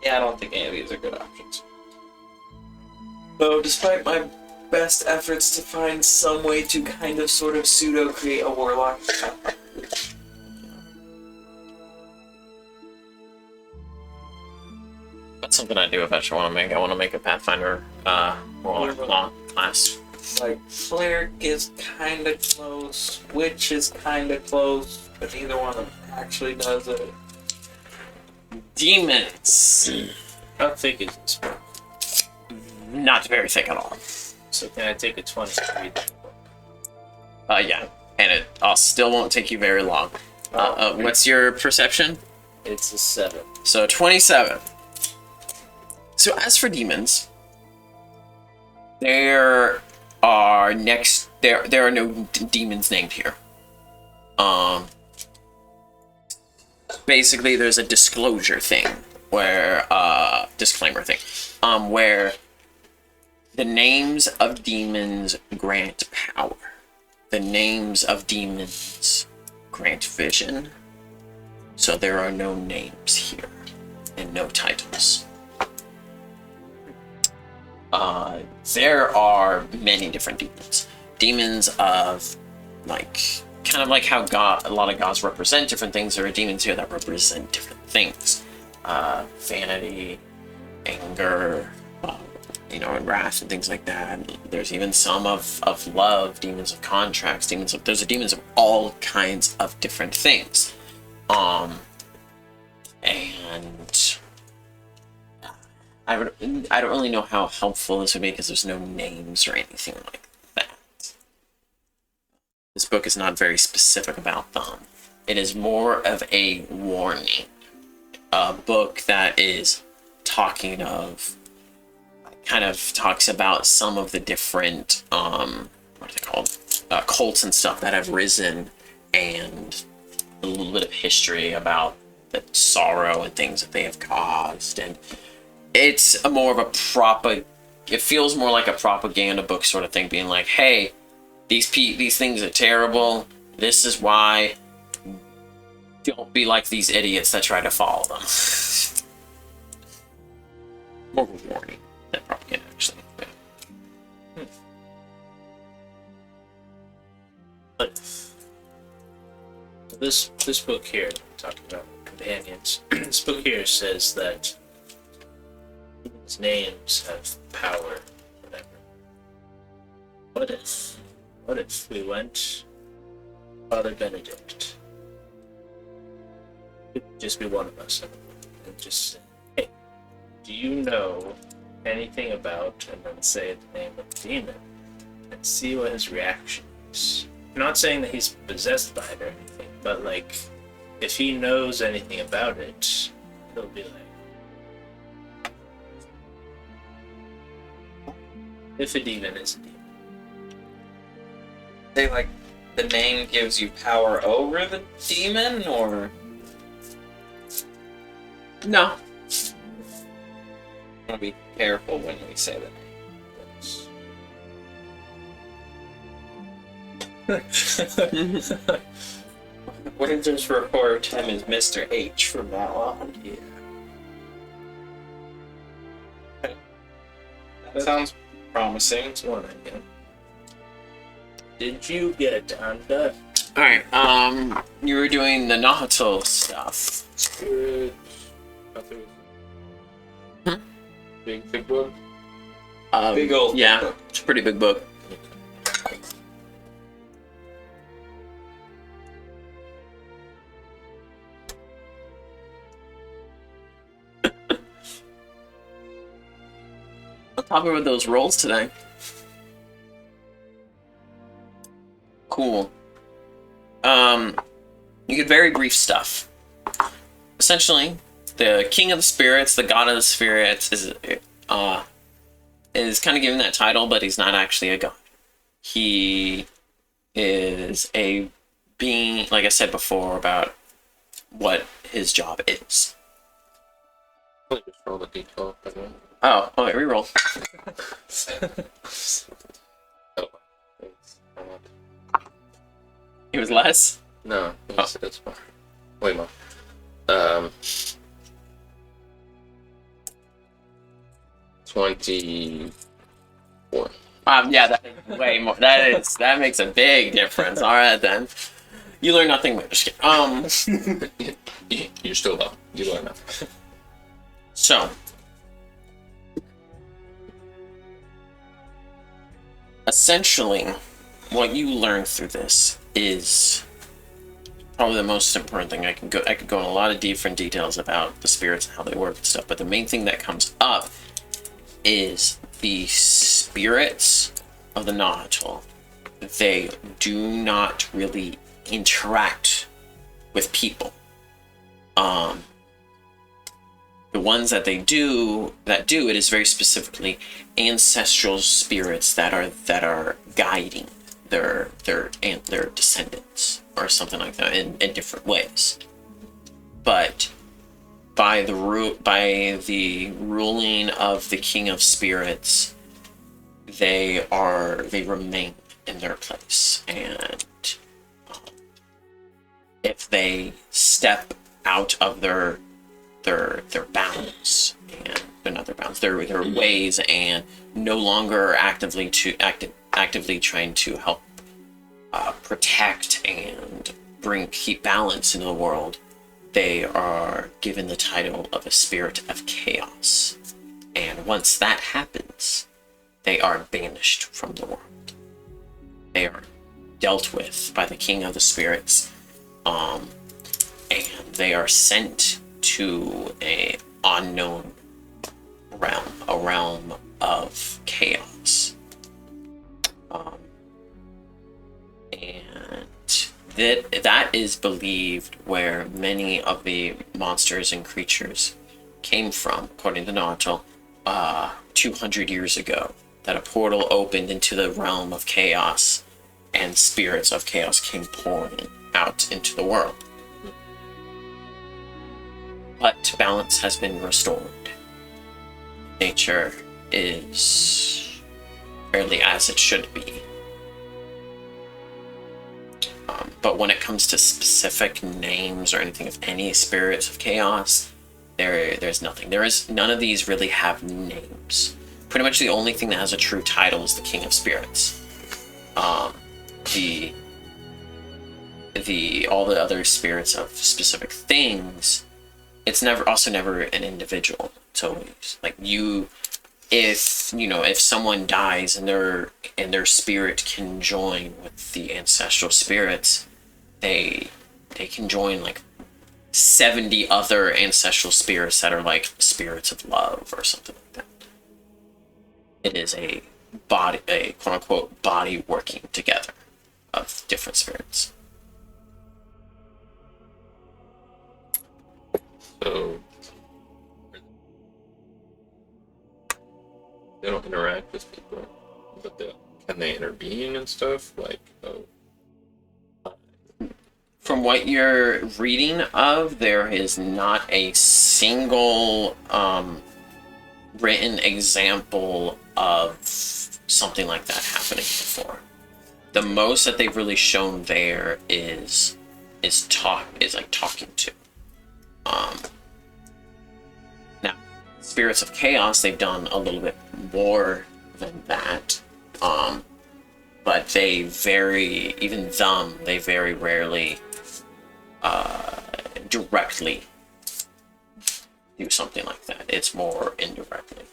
Yeah, I don't think any of these are good options. Though, despite my best efforts to find some way to kind of sort of pseudo create a warlock. That's something I do eventually want to make. I want to make a Pathfinder law class. Like, cleric is kind of close, witch is kind of close, but neither one of them actually does it. Demons. How thick is this book? Not very thick at all. So can I take a 20 to read that book? Yeah, and it still won't take you very long. What's your perception? It's a 7. So 27. So as for demons, there are no demons named here. Basically there's a disclosure thing where disclaimer thing where the names of demons grant power. The names of demons grant vision. So there are no names here and no titles. There are many different demons. Demons of, kind of like how a lot of gods represent different things, there are demons here that represent different things. Vanity, anger, and wrath and things like that. There's even some of love, demons of contracts, there's demons of all kinds of different things. And I don't really know how helpful this would be because there's no names or anything like that. This book is not very specific about them. It is more of a warning. A book that is talking talks about some of the different, what are they called? Cults and stuff that have risen, and a little bit of history about the sorrow and things that they have caused, and it's a more of a it feels more like a propaganda book sort of thing, being like, hey, these things are terrible, this is why, don't be like these idiots that try to follow them. More of a warning than propaganda, actually. Yeah. But this book here, talking about companions, this book here says that humans' names have power, whatever. What if we went Father Benedict? It could just be one of us, and just say, hey, do you know anything about, and then say the name of the demon, and see what his reaction is. I'm not saying that he's possessed by it or anything, but like, if he knows anything about it, he'll be like, if a demon is a demon. Say like the name gives you power over the demon, or No. I want to be careful when we say that. Wizards refer to him as Mr. H from now on. Yeah. That sounds promising. That's one idea. Did you get undead? Alright, you were doing the Nahuatl stuff. Spirit. Big book. Big old Yeah, book. it's a pretty big book. What's up with those rolls today? Cool. You get very brief stuff. Essentially, the king of the spirits, the god of the spirits, is kind of given that title, but he's not actually a god. He is a being, like I said before, about what his job is. Just roll the d12. by the way. Oh, okay, reroll. Oh, thanks. It was less? No, Oh. it's more. Way more. 24. Yeah, that is way more. That makes a big difference. All right then, you learn nothing. Just kidding. You're still low. You learn nothing. So, essentially, what you learn through this is probably the most important thing. I could go in a lot of different details about the spirits and how they work and stuff, but the main thing that comes up is the spirits of the Nahuatl. They do not really interact with people. The ones that do it is very specifically ancestral spirits that are guiding their descendants or something like that in different ways. But by the ruling of the King of Spirits, they remain in their place, and if they step out of their bounds, and not their bounds, their ways, and no longer actively trying to help protect and keep balance into the world, they are given the title of a spirit of chaos. And once that happens, they are banished from the world. They are dealt with by the king of the spirits, and they are sent to a unknown realm, a realm of chaos. And that is believed where many of the monsters and creatures came from, according to Nahuatl, 200 years ago. That a portal opened into the realm of chaos, and spirits of chaos came pouring out into the world. But balance has been restored. nature is fairly as it should be. But when it comes to specific names or anything of any spirits of chaos, there's nothing. None of these really have names. Pretty much the only thing that has a true title is the King of Spirits. All the other spirits of specific things, it's never an individual. It's always like you. If someone dies and their spirit can join with the ancestral spirits, they can join like 70 other ancestral spirits that are like spirits of love or something like that. It is a quote unquote body working together of different spirits. So they don't interact with people, but can they intervene and stuff? Like, From what you're reading of, there is not a single written example of something like that happening before. The most that they've really shown there is like talking to. Now, spirits of chaos, they've done a little bit more than that. But they very rarely directly do something like that. It's more indirectly.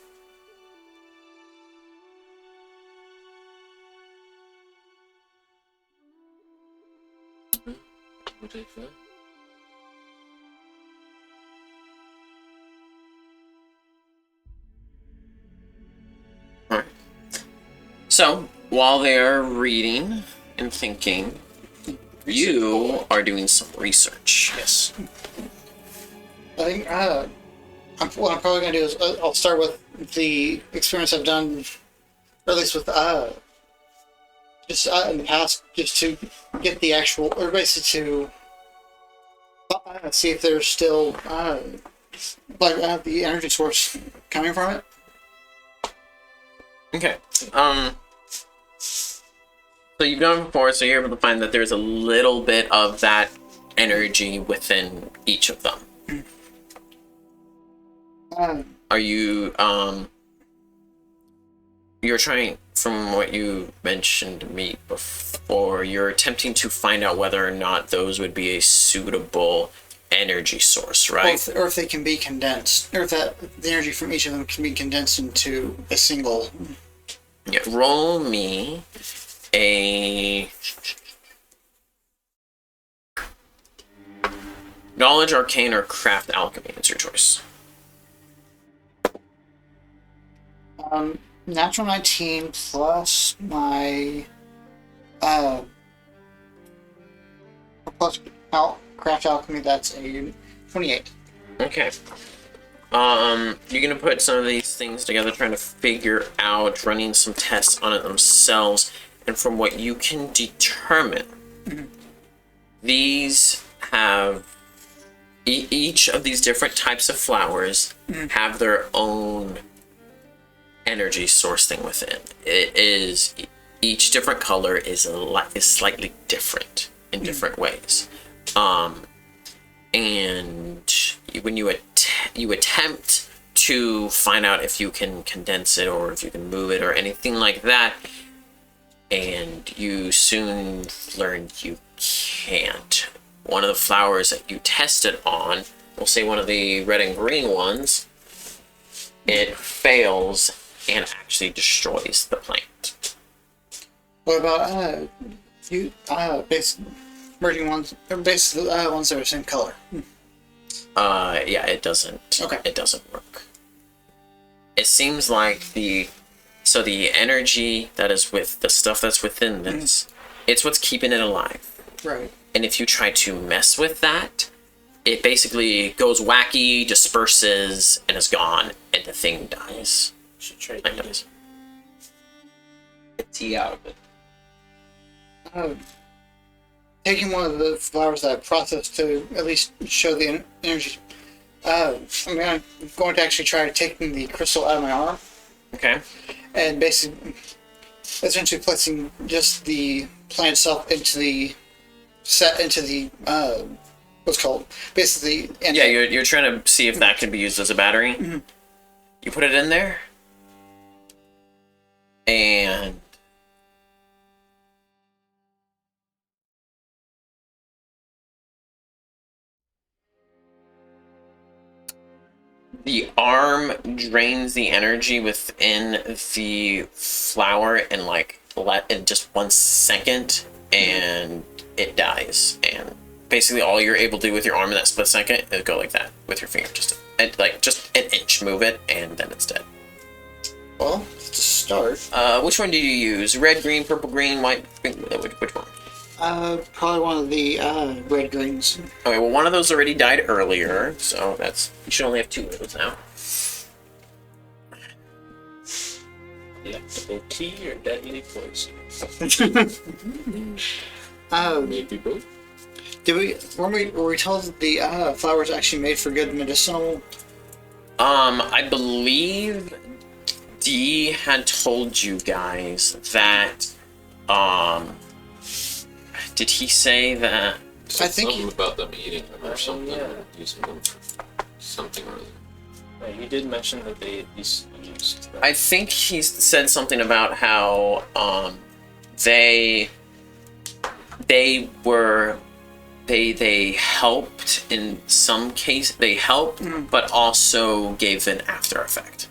we'll take that. Alright. So, while they're reading and thinking, you are doing some research. Yes. I think what I'm probably going to do is I'll start with the experience I've done, or at least with just in the past, just to get the actual, or basically to see if there's still the energy source coming from it. Okay. So you've done it before, so you're able to find that there's a little bit of that energy within each of them. Are you you're trying, from what you mentioned to me before, you're attempting to find out whether or not those would be a suitable energy source, right? Or if they can be condensed, or if the energy from each of them can be condensed into a single. Yeah, roll me a knowledge, arcane, or craft alchemy. It's your choice. Natural 19 plus my plus craft alchemy. That's a 28. Okay. You're gonna put some of these things together, trying to figure out, running some tests on it themselves, and from what you can determine, these have each of these different types of flowers have their own energy source thing within. It is each different color is slightly different in different ways. And when you attempt to find out if you can condense it or if you can move it or anything like that, and you soon learn you can't. One of the flowers that you tested on, we'll say one of the red and green ones, it fails and actually destroys the plant. What about merging ones, or basically ones that are the same color? Yeah, it doesn't. Okay. It doesn't work. It seems like the energy that is with the stuff that's within this, it's what's keeping it alive. Right. And if you try to mess with that, it basically goes wacky, disperses, and is gone, and the thing dies. Should try Like to that. Get tea out of it. Taking one of the flowers that I processed to at least show the energy I'm going to actually try taking the crystal out of my arm Okay. and basically, essentially placing just the plant itself into the what's called basically. And Yeah, you're trying to see if that can be used as a battery. You put it in there, and the arm drains the energy within the flower in in just 1 second, and it dies. And basically, all you're able to do with your arm in that split second is go like that with your finger, just an inch, move it, and then it's dead. Well, to start, Which one do you use? Red, green, purple, green, white? Which one? probably one of the red greens. Okay, well, one of those already died earlier, so you should only have 2 of those now. Delectable tea or deadly poison? Maybe both. Were we told that the flower is actually made for good medicinal? I believe Dee had told you guys that, did he say that? I think Something about them eating them or something, yeah. or using them for something or other. You did mention that they used that. I think he said something about how, they helped in some case. They helped, but also gave an after effect.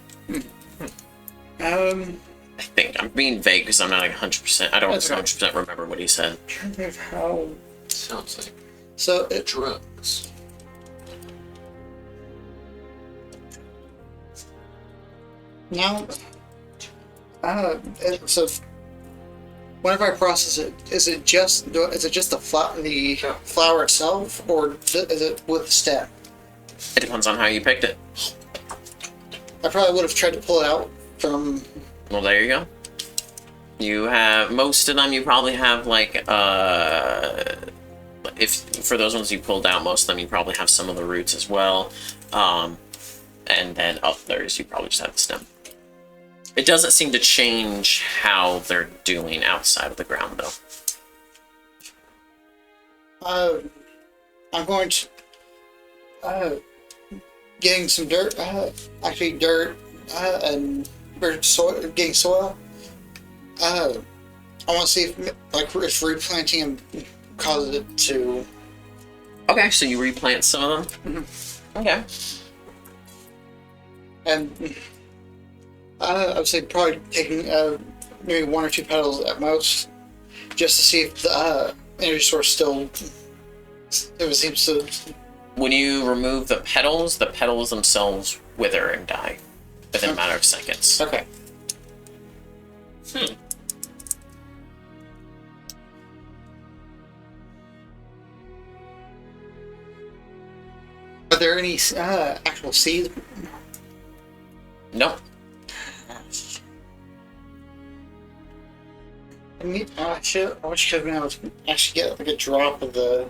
I think I'm being vague because I'm not like 100%. I don't That's okay. 100% remember what he said. trying to think of how. Sounds like So drugs. now, so whenever I process it, is it just the flower itself, or is it with the stem? It depends on how you picked it. I probably would have tried to pull it out from. Well, there you go. You have most of them. You probably have if for those ones you pulled out, most of them you probably have some of the roots as well. And then others you probably just have the stem. It doesn't seem to change how they're doing outside of the ground, though. I'm going to getting some dirt, actually dirt, and getting soil. I want to see if replanting them causes it to. Okay, so you replant some of them. Okay. And I would say probably taking maybe 1 or 2 petals at most, just to see if the energy source still. If it seems to. When you remove the petals themselves wither and die within a matter of seconds. Okay. Are there any actual seeds? Nope. I wish I was actually get like a drop of the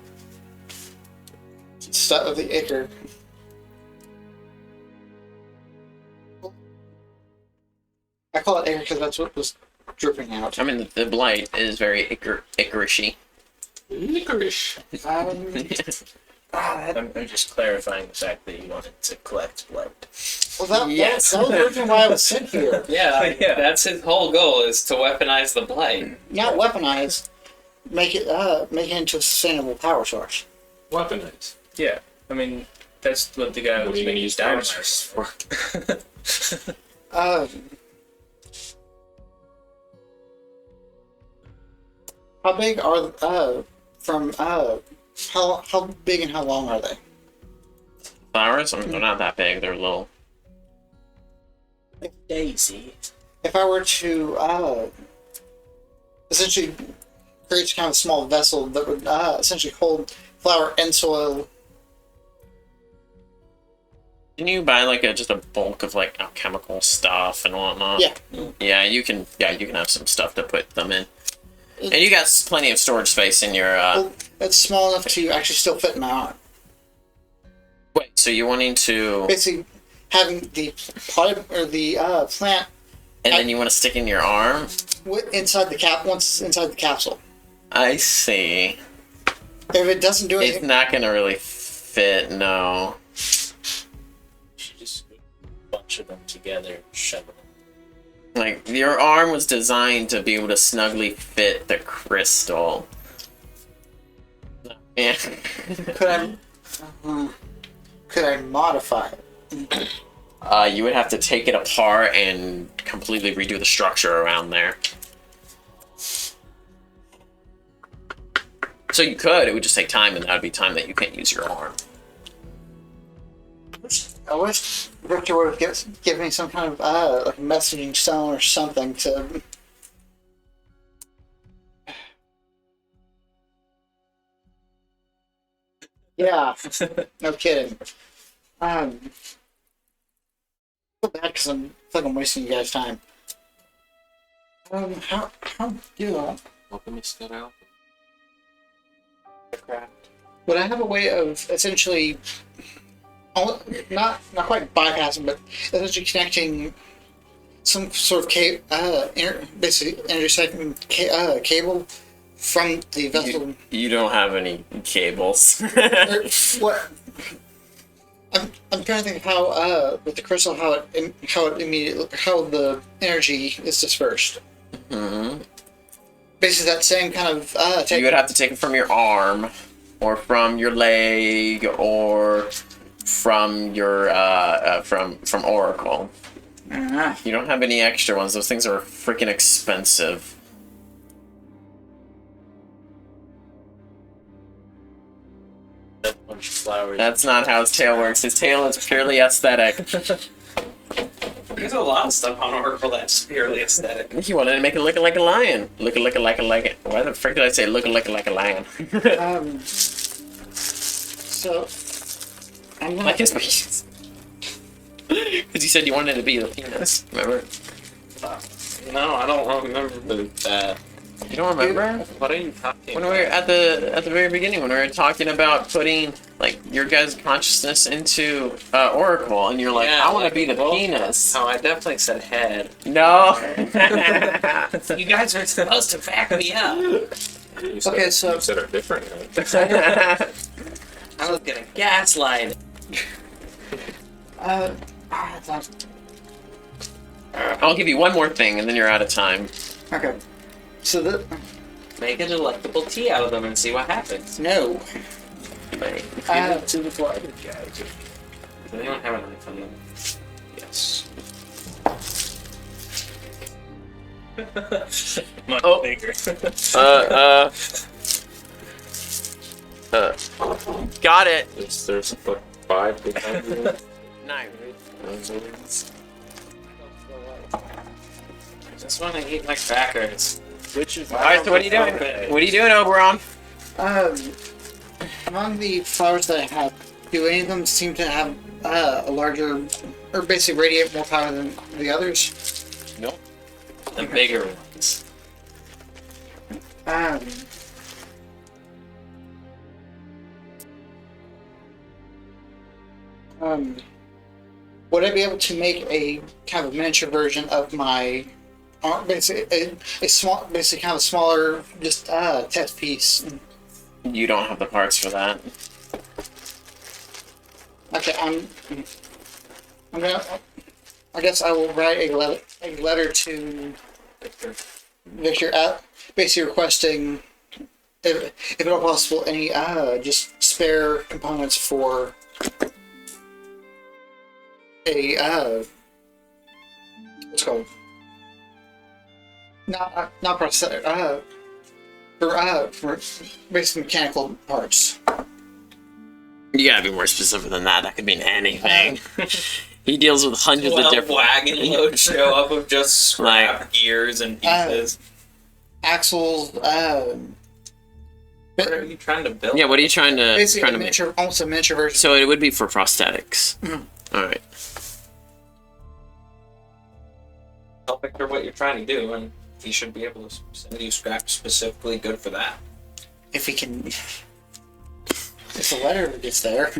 stuff of the ichor. I call it ichor because that's what was dripping out. I mean, the blight is very icarishy. Licorice. I'm just clarifying the fact that you wanted to collect blood. Well, that was the reason why I was sent here. Yeah, Yeah. that's his whole goal is to weaponize the blight. Not weaponize, make it into a sustainable power source. Weaponize. Yeah, I mean that's what the guy What was are you gonna making use dynamite dinosaurs for. How big are from how big and how long are they? Flowers, I mean, they're not that big. They're little. Daisy. If I were to essentially create kind of a small vessel that would essentially hold flour and soil. Can you buy just a bulk of alchemical stuff and whatnot? Yeah. Yeah, you can. Yeah, you can have some stuff to put them in, and you got plenty of storage space in your. Well, it's small enough to actually still fit in my arm. Wait, so you're wanting to, Basically, having the pot or the plant and then you want to stick in your arm? inside the cap once it's inside the capsule. I see. If it doesn't do It's anything, not gonna really fit, no. She just put a bunch of them together and shove them. Like, your arm was designed to be able to snugly fit the crystal. Yeah. could I modify it? You would have to take it apart and completely redo the structure around there. So you could, it would just take time, and that would be time that you can't use your arm. I wish Victor would have given me some kind of like a messaging stone or something to. Yeah, no kidding. I feel bad because I feel like I'm wasting you guys' time. How do I? Welcome me start out. Would I have a way of essentially, not quite bypassing, but essentially connecting some sort of basically intersecting cable from the vessel? You don't have any cables. Or what? I'm trying to think of how with the crystal how the energy is dispersed. Mhm. Basically, that same kind of You would have to take it from your arm, or from your leg, or from your from Oracle. You don't have any extra ones. Those things are freaking expensive. A bunch of flowers. That's not how his tail works. His tail is purely aesthetic. There's a lot of stuff on Oracle that's purely aesthetic. He wanted to make it look like a lion. Look like a. Why the frick did I say look like a lion? So I'm gonna Like his penis. Because you said you wanted it to be the penis. Remember? No, I don't remember that. You don't remember? What are you talking When we were at the very beginning, when we were talking about putting like your guys' consciousness into Oracle, and you're like, Yeah, I want to like be the both. penis. No, I definitely said head. No. You guys are supposed to back me up. You said, Okay, so- you said it different. I was gonna gaslight. I'll give you one more thing, and then you're out of time. okay. So the Make a delectable tea out of them and see what happens. no. To the flower guy. Does anyone have a knife on them? Yes. Much Oh. bigger. Got it. There's like 5 behind you. Knife. I just want to eat my crackers. Which is Alright, so what are you doing? What are you doing, Oberon? Among the flowers that I have, do any of them seem to have a larger, or basically radiate more power than the others? Nope. The bigger ones. Would I be able to make a kind of a miniature version of my, basically a small, basically kind of smaller, just test piece? You don't have the parts for that. Okay, I'm gonna. I guess I will write a letter to Victor, basically requesting, if at all possible, any just spare components for a what's it called, not prosthetic, for basically mechanical parts. You gotta be more specific than that. That could mean anything. He deals with hundreds of different. wagon load show up of just scrap gears and pieces. Axles, What are you trying to build? Yeah, what are you trying to basically a make? miniature, almost a miniature version. So it would be for prosthetics. Mhm. All right. Tell Victor what you're trying to do, and he should be able to send you scrap specifically good for that. If he can, the letter gets there.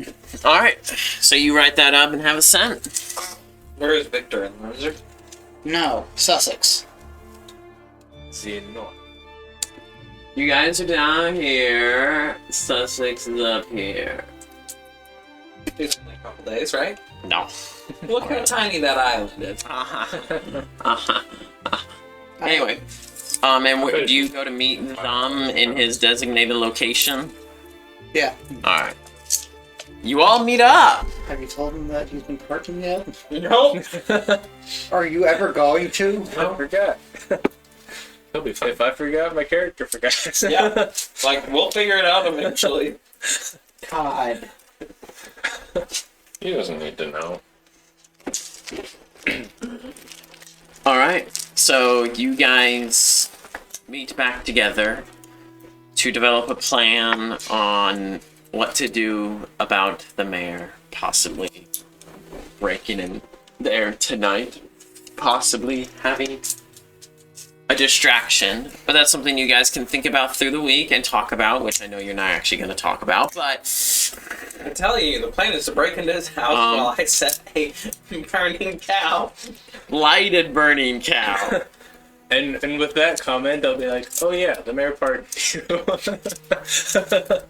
All right. So you write that up and have it sent. Where is Victor in Windsor? No, Sussex. The north. You guys are down here. Sussex is up here. It's only a couple days, right? No. Look how tiny that island is. Anyway, do you go to meet them in his designated location? Yeah. All right. You all meet up. Have you told him that he's been parking yet? Nope. Are you ever going to? I forgot. He'll be fine. If I forgot, my character forgot. Yeah. Like, we'll figure it out eventually. God. He doesn't need to know. All right. So you guys meet back together to develop a plan on what to do about the mayor possibly breaking in there tonight, possibly having a distraction. But that's something you guys can think about through the week and talk about, which I know you're not actually going to talk about, but I'm telling you, the plan is to break into his house while I set a burning cow. lighted burning cow. And with that comment, I'll be like, oh yeah, the mayor part.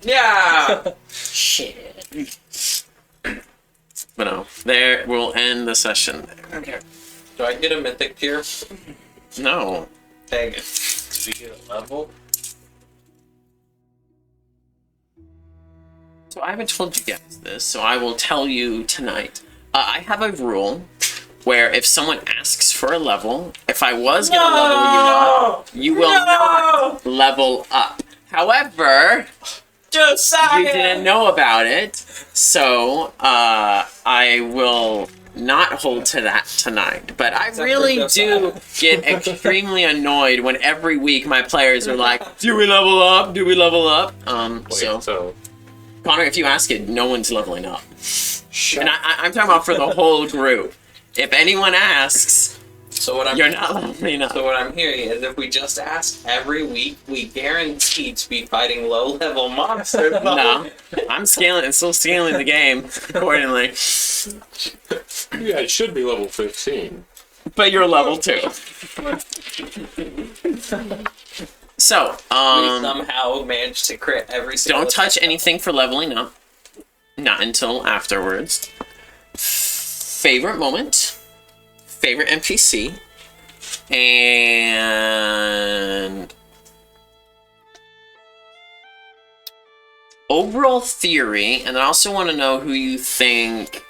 Yeah! Shit. But no, there we'll end the session there. Okay. Do I get a mythic tier? No. Dang it. Did we get a level? So I haven't told you guys this, so I will tell you tonight. I have a rule where if someone asks for a level, if I was gonna level you up, you will not level up. However, Josiah! you didn't know about it, so I will not hold to that tonight. But I Except really for do get extremely annoyed when every week my players are like, "Do we level up? Do we level up?" Wait, So Connor, if you ask it, no one's leveling up. Shut And I'm talking about for the whole group. If anyone asks, So what I'm you're not leveling up. So what I'm hearing is if we just ask every week, we guarantee to be fighting low-level monsters. No, I'm scaling and still scaling the game accordingly. Yeah, it should be level 15. But you're level 2. So, We somehow managed to crit every single... don't touch anything for leveling up. Not until afterwards. Favorite moment. Favorite NPC. And... overall theory, and I also want to know who you think...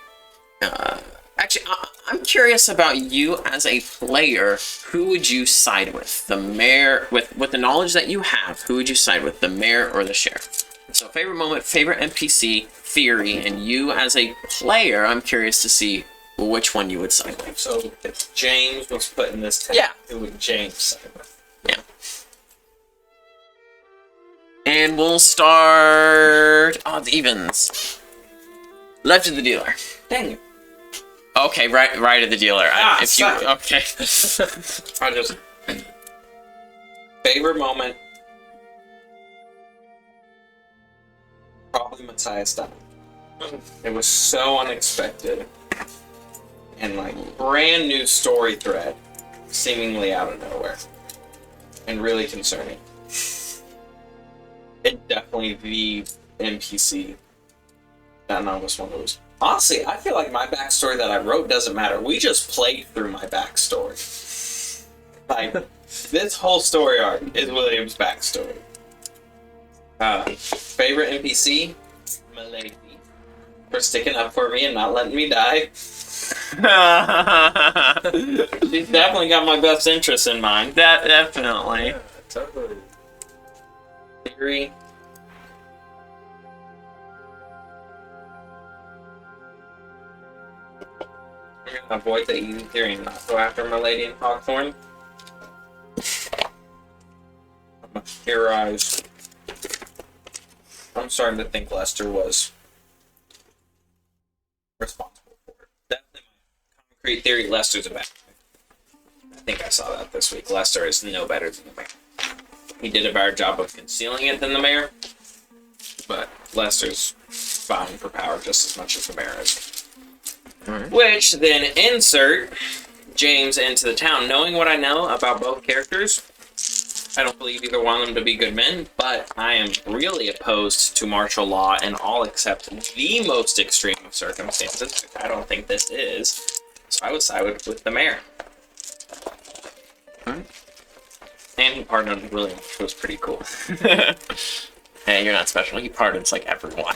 actually, I'm curious about you as a player. Who would you side with? The mayor, with the knowledge that you have, who would you side with? The mayor or the sheriff? So favorite moment, favorite NPC, theory, and you as a player, I'm curious to see which one you would side with. So if James was put in this tent, Yeah. who would James side with? Yeah. And we'll start odds evens. Left of the dealer. Dang it. Okay, right of the dealer. Ah, if you suck it. okay. I just... Favorite moment? Probably Matthias dying. It was so unexpected. And like, brand new story thread. Seemingly out of nowhere. And really concerning. It definitely the NPC that none of us want to lose. Honestly, I feel like my backstory that I wrote doesn't matter. We just played through my backstory. Like, this whole story arc is William's backstory. Favorite NPC? Milady. For sticking up for me and not letting me die. She's definitely got my best interests in mind. That definitely. Totally. Theory. I'm gonna avoid the easy theory and not go after Milady and Hawthorne. I'm gonna theorize. I'm starting to think Lester was responsible for it. Definitely my concrete theory, Lester's a bad guy. I think I saw that this week. Lester is no better than the mayor. He did a better job of concealing it than the mayor, but Lester's vying for power just as much as the mayor is. Alright. Which then insert James into the town. Knowing what I know about both characters, I don't believe either one of them to be good men, but I am really opposed to martial law in all except the most extreme of circumstances, which I don't think this is. So I would side with the mayor. Alright. And he pardoned William, which was pretty cool. Hey, you're not special. He pardons like everyone.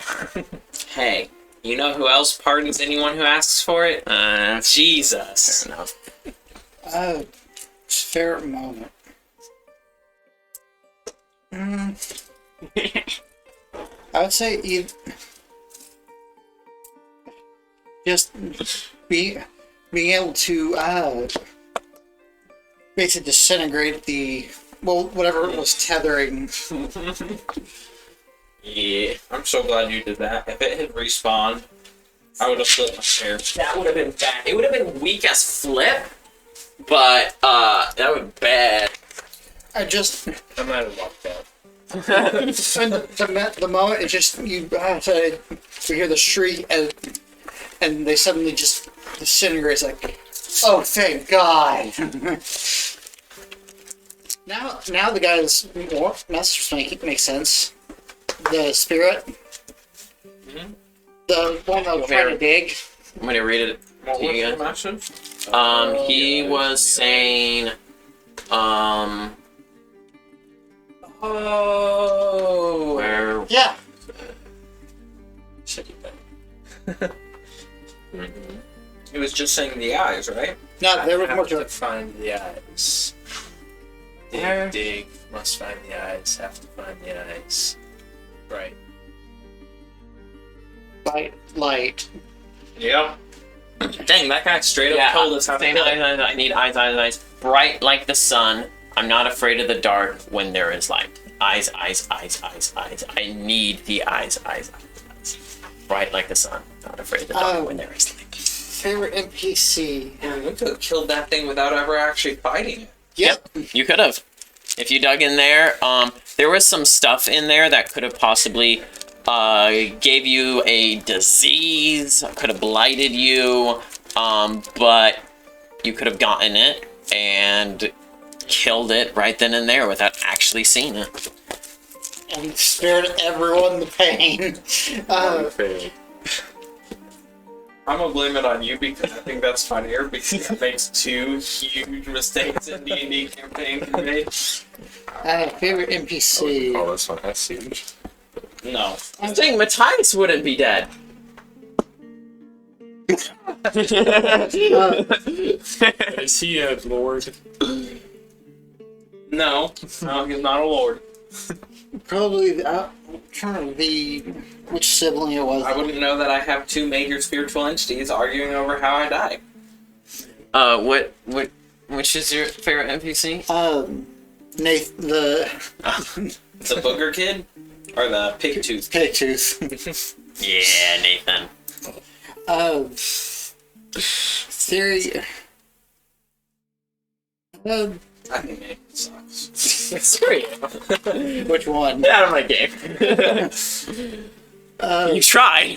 Hey, you know who else pardons anyone who asks for it? Fair Jesus. enough. Favorite moment. I would say just being able to basically disintegrate whatever it was tethering. Yeah, I'm so glad you did that. If it had respawned, I would have flipped my chair. That would have been bad. It would have been weak as flip, but that would be bad. I might have walked out. And the moment it just you hear the shriek and they suddenly just disintegrate. It's like, oh, thank God. now the guy's message makes sense. The spirit, the one that was trying to dig. I'm gonna read it What to was you the guys. message? He was saying, Oh. where Yeah, It was just saying the eyes, right? no, there was Have more to to it. find the eyes. Where? Dig, must find the eyes, have to find the eyes. Right. Light. Yep. Dang, that guy straight up told us how to saying kill eyes, it. eyes, I need eyes, eyes, eyes. Bright like the sun. I'm not afraid of the dark when there is light. Eyes, eyes, eyes, eyes, eyes. I need the eyes, eyes, eyes, eyes. Bright like the sun. Not afraid of the dark when there is light. Favorite NPC. Man, we could have killed that thing without ever actually fighting it. Yep. You could have. If you dug in there, there was some stuff in there that could have possibly gave you a disease, could have blighted you, but you could have gotten it and killed it right then and there without actually seeing it. And spared everyone the pain. I'm gonna blame it on you because I think that's funnier because that makes two huge mistakes in D&D campaign we made. Favorite NPC. Call this one Ice Siege. No. I'm saying Matthias wouldn't be dead. Is he a lord? No, he's not a lord. Probably I'm trying to be which sibling it was. I wouldn't know that I have two major spiritual entities arguing over how I die. Which is your favorite NPC? Nath the The booger kid? Or the pig tooth? Pigtooth. Yeah, Nathan. Theory. I think Nathan sucks. Screw you. Which one? Get out of my game. You try.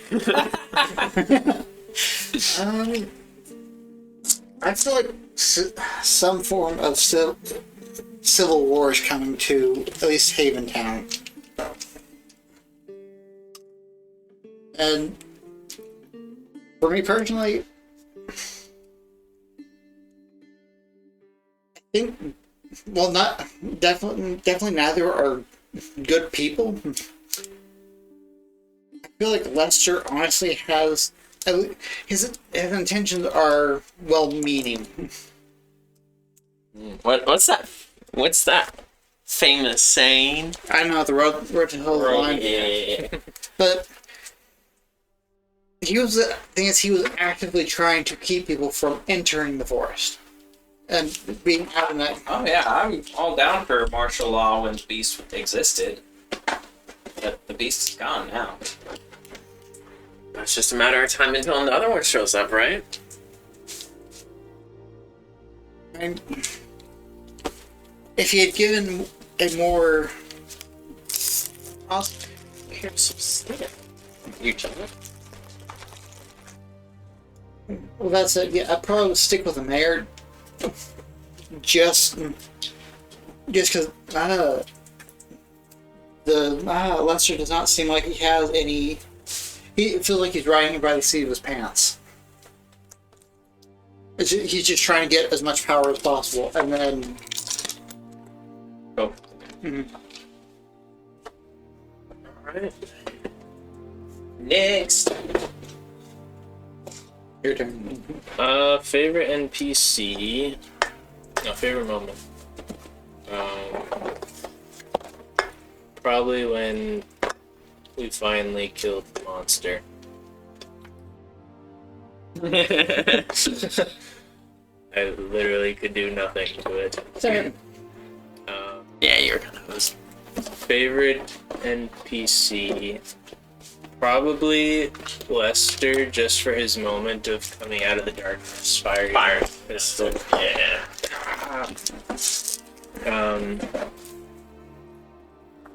I feel like some form of civil war is coming to at least Haventown. And for me personally, I think, well, not definitely neither are good people. I feel like Lester honestly has his intentions are well-meaning. What's that famous saying? I don't know the road to hell line, Yeah. but he was actively trying to keep people from entering the forest and being out in that. Oh yeah, I'm all down for martial law when the beast existed. But the beast is gone now. It's just a matter of time until another one shows up, right? And if he had given a more, Here's some snip. You too. Well, that's it. Yeah, I'd probably stick with the mayor. Just because Lester does not seem like he has any. He feels like he's riding by the seat of his pants. He's just trying to get as much power as possible, and then. Go. Alright. Next. Your turn. Favorite NPC. No, favorite moment. Probably when we finally killed the monster. I literally could do nothing to it. Second. Yeah, you're kind of host. Favorite NPC. Probably Lester, just for his moment of coming out of the darkness. Fire pistol. Yeah.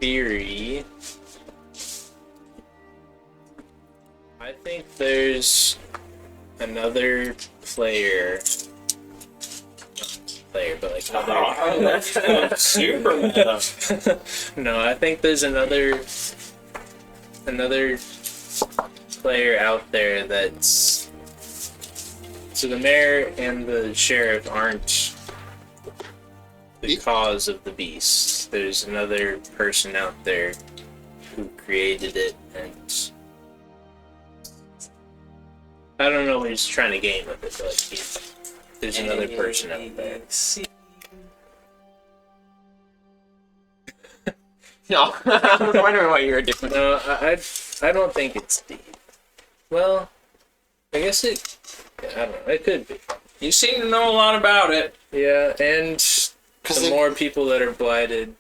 Theory. I think there's another player. Not player, but like another. Super meta. No, I think there's another player out there that's. So the mayor and the sheriff aren't the cause of the beast. There's another person out there who created it, and I don't know what he's trying to gain with it, but there's another person out there. No, I was wondering what you were doing. No, I don't think it's deep. Well, I guess it. I don't know. It could be. You seem to know a lot about it. Yeah, and the they- more people that are blighted,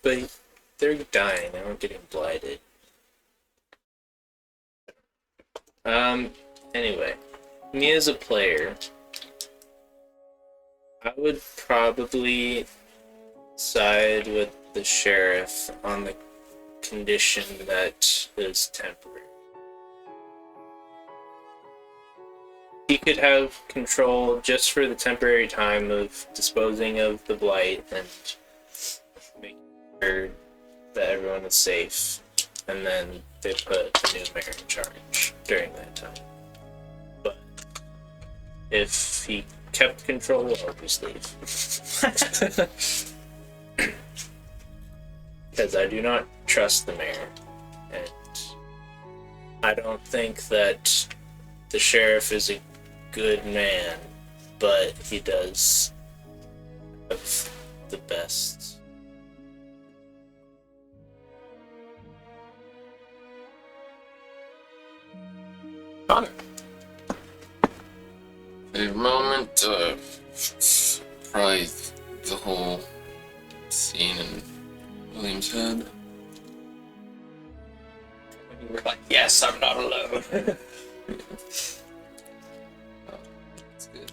but they're dying. They're not getting blighted. Anyway, me as a player, I would probably side with the sheriff on the condition that is temporary. He could have control just for the temporary time of disposing of the blight and making sure that everyone is safe, and then they put the new mayor in charge during that time. But if he kept control, I'll just leave. Because I do not trust the mayor, and I don't think that the sheriff is a good man, but he does have the best. Connor. Favorite moment, probably the whole scene in William's head. You were like, yes, I'm not alone. That's good.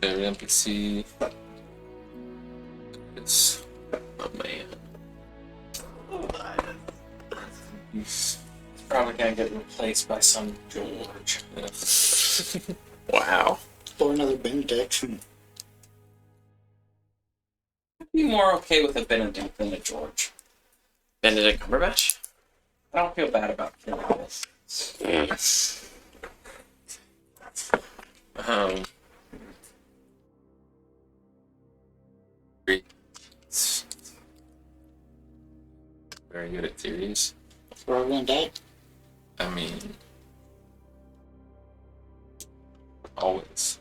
Favorite NPC is a man. He's Probably gonna get replaced by some George. Wow. Or another Benedict. I'd be more okay with a Benedict than a George. Benedict Cumberbatch? I don't feel bad about killing this. very good at theories. We're all gonna die. I mean, always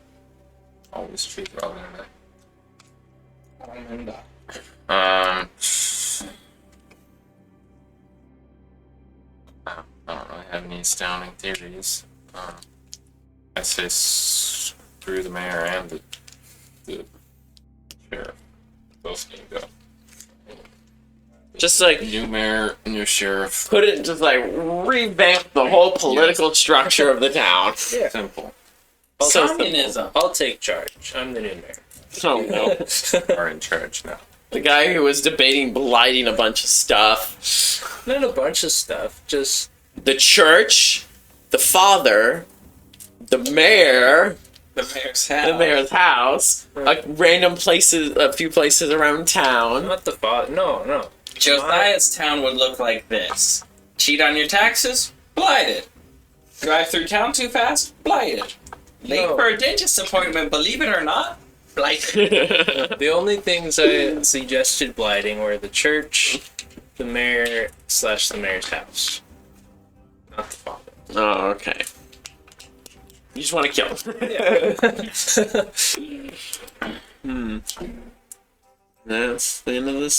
truth rather than that. I don't really have any astounding theories. I say screw the mayor and the sheriff. Both need to go. Just like New mayor, new sheriff. put it, just like revamp the whole political structure of the town. Yeah. Simple. So Communism. I'll take charge. I'm the new mayor. Oh no. Are in charge now. The guy who was debating blighting a bunch of stuff. Not a bunch of stuff, just the church, the father, the mayor, The mayor's house. the mayor's house, a few places around town. Not the father. No. Josiah's town would look like this. Cheat on your taxes? Blighted. Drive through town too fast? Blighted. Late No. for a dentist appointment, believe it or not? Blighted. The only things I suggested blighting were the church, the mayor / the mayor's house. Not the father. Oh, okay. You just want to kill him. That's the end of this